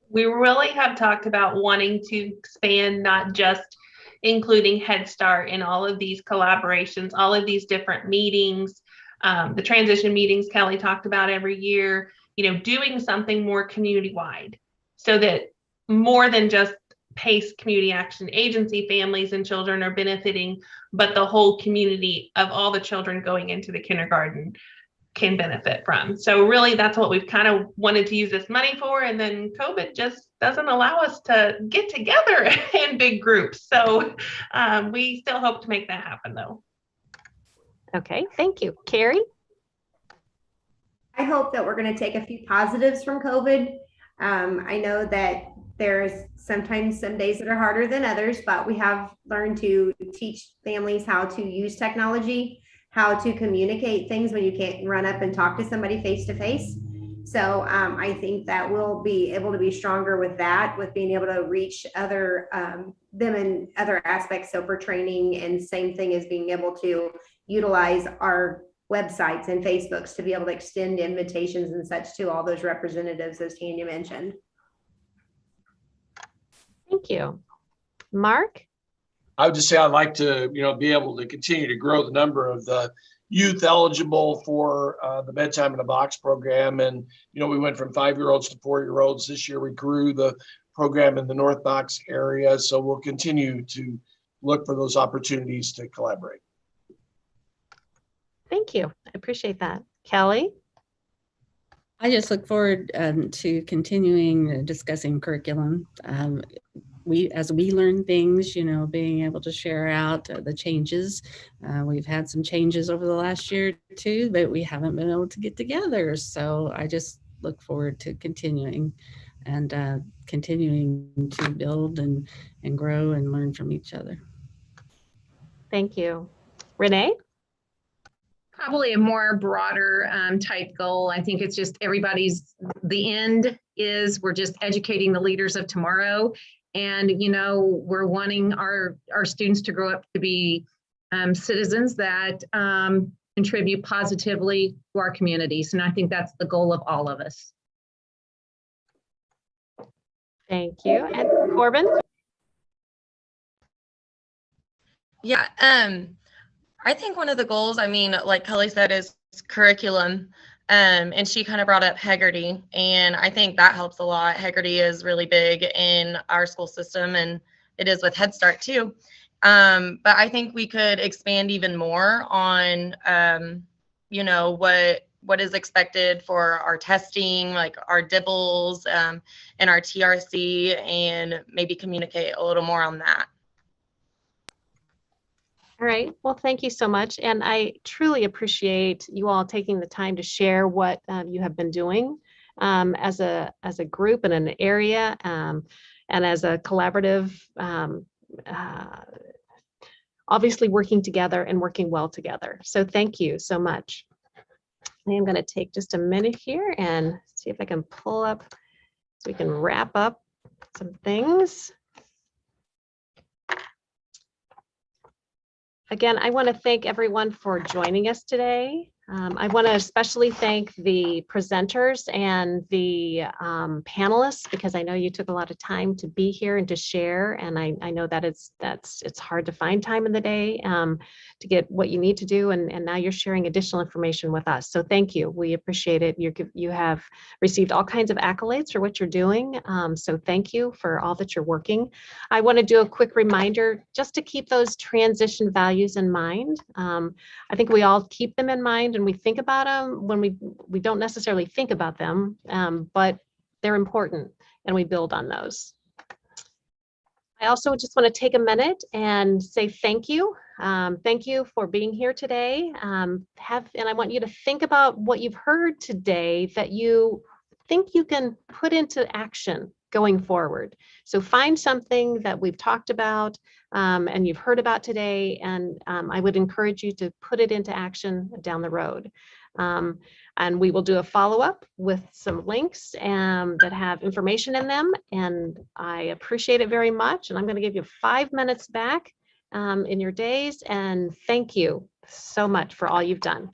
We really have talked about wanting to expand, not just including Head Start in all of these collaborations, all of these different meetings, the transition meetings Kelly talked about every year, doing something more community-wide, so that more than just PACE Community Action Agency families and children are benefiting, but the whole community of all the children going into the kindergarten can benefit from. So really, that's what we've kind of wanted to use this money for. And then COVID just doesn't allow us to get together in big groups. So we still hope to make that happen, though. Okay, thank you. Carrie? I hope that we're going to take a few positives from COVID. I know that there's sometimes some days that are harder than others, but we have learned to teach families how to use technology, how to communicate things when you can't run up and talk to somebody face to face. So I think that we'll be able to be stronger with that, with being able to reach them in other aspects. So for training, and same thing as being able to utilize our websites and Facebooks to be able to extend invitations and such to all those representatives, as Tanya mentioned. Thank you. Mark? I would just say I'd like to, be able to continue to grow the number of the youth eligible for the Bedtime in a Box program. And, we went from 5-year-olds to 4-year-olds. This year we grew the program in the North Knox area. So we'll continue to look for those opportunities to collaborate. Thank you. I appreciate that. Kelly? I just look forward to continuing discussing curriculum. As we learn things, being able to share out the changes. We've had some changes over the last year too, but we haven't been able to get together. So I just look forward to continuing to build and grow and learn from each other. Thank you. Renee? Probably a more broader type goal. I think it's just the end is we're just educating the leaders of tomorrow. And, we're wanting our students to grow up to be citizens that contribute positively to our communities. And I think that's the goal of all of us. Thank you. And Corbin? Yeah, I think one of the goals, like Kelly said, is curriculum. And she kind of brought up Heggerty, and I think that helps a lot. Heggerty is really big in our school system, and it is with Head Start too. But I think we could expand even more on, what is expected for our testing, like our DIBELS and our TRC, and maybe communicate a little more on that. All right. Well, thank you so much. And I truly appreciate you all taking the time to share what you have been doing as a group in an area. and as a collaborative, obviously working together and working well together. So thank you so much. I am going to take just a minute here and see if I can pull up so we can wrap up some things. Again, I want to thank everyone for joining us today. I want to especially thank the presenters and the panelists, because I know you took a lot of time to be here and to share. And I know that it's hard to find time in the day to get what you need to do. And now you're sharing additional information with us. So thank you. We appreciate it. You have received all kinds of accolades for what you're doing. So thank you for all that you're working. I want to do a quick reminder just to keep those transition values in mind. I think we all keep them in mind and we think about them when we don't necessarily think about them, but they're important and we build on those. I also just want to take a minute and say thank you. Thank you for being here today. And I want you to think about what you've heard today that you think you can put into action going forward. So find something that we've talked about and you've heard about today, and I would encourage you to put it into action down the road. And we will do a follow-up with some links that have information in them, and I appreciate it very much. And I'm going to give you 5 minutes back in your days, and thank you so much for all you've done.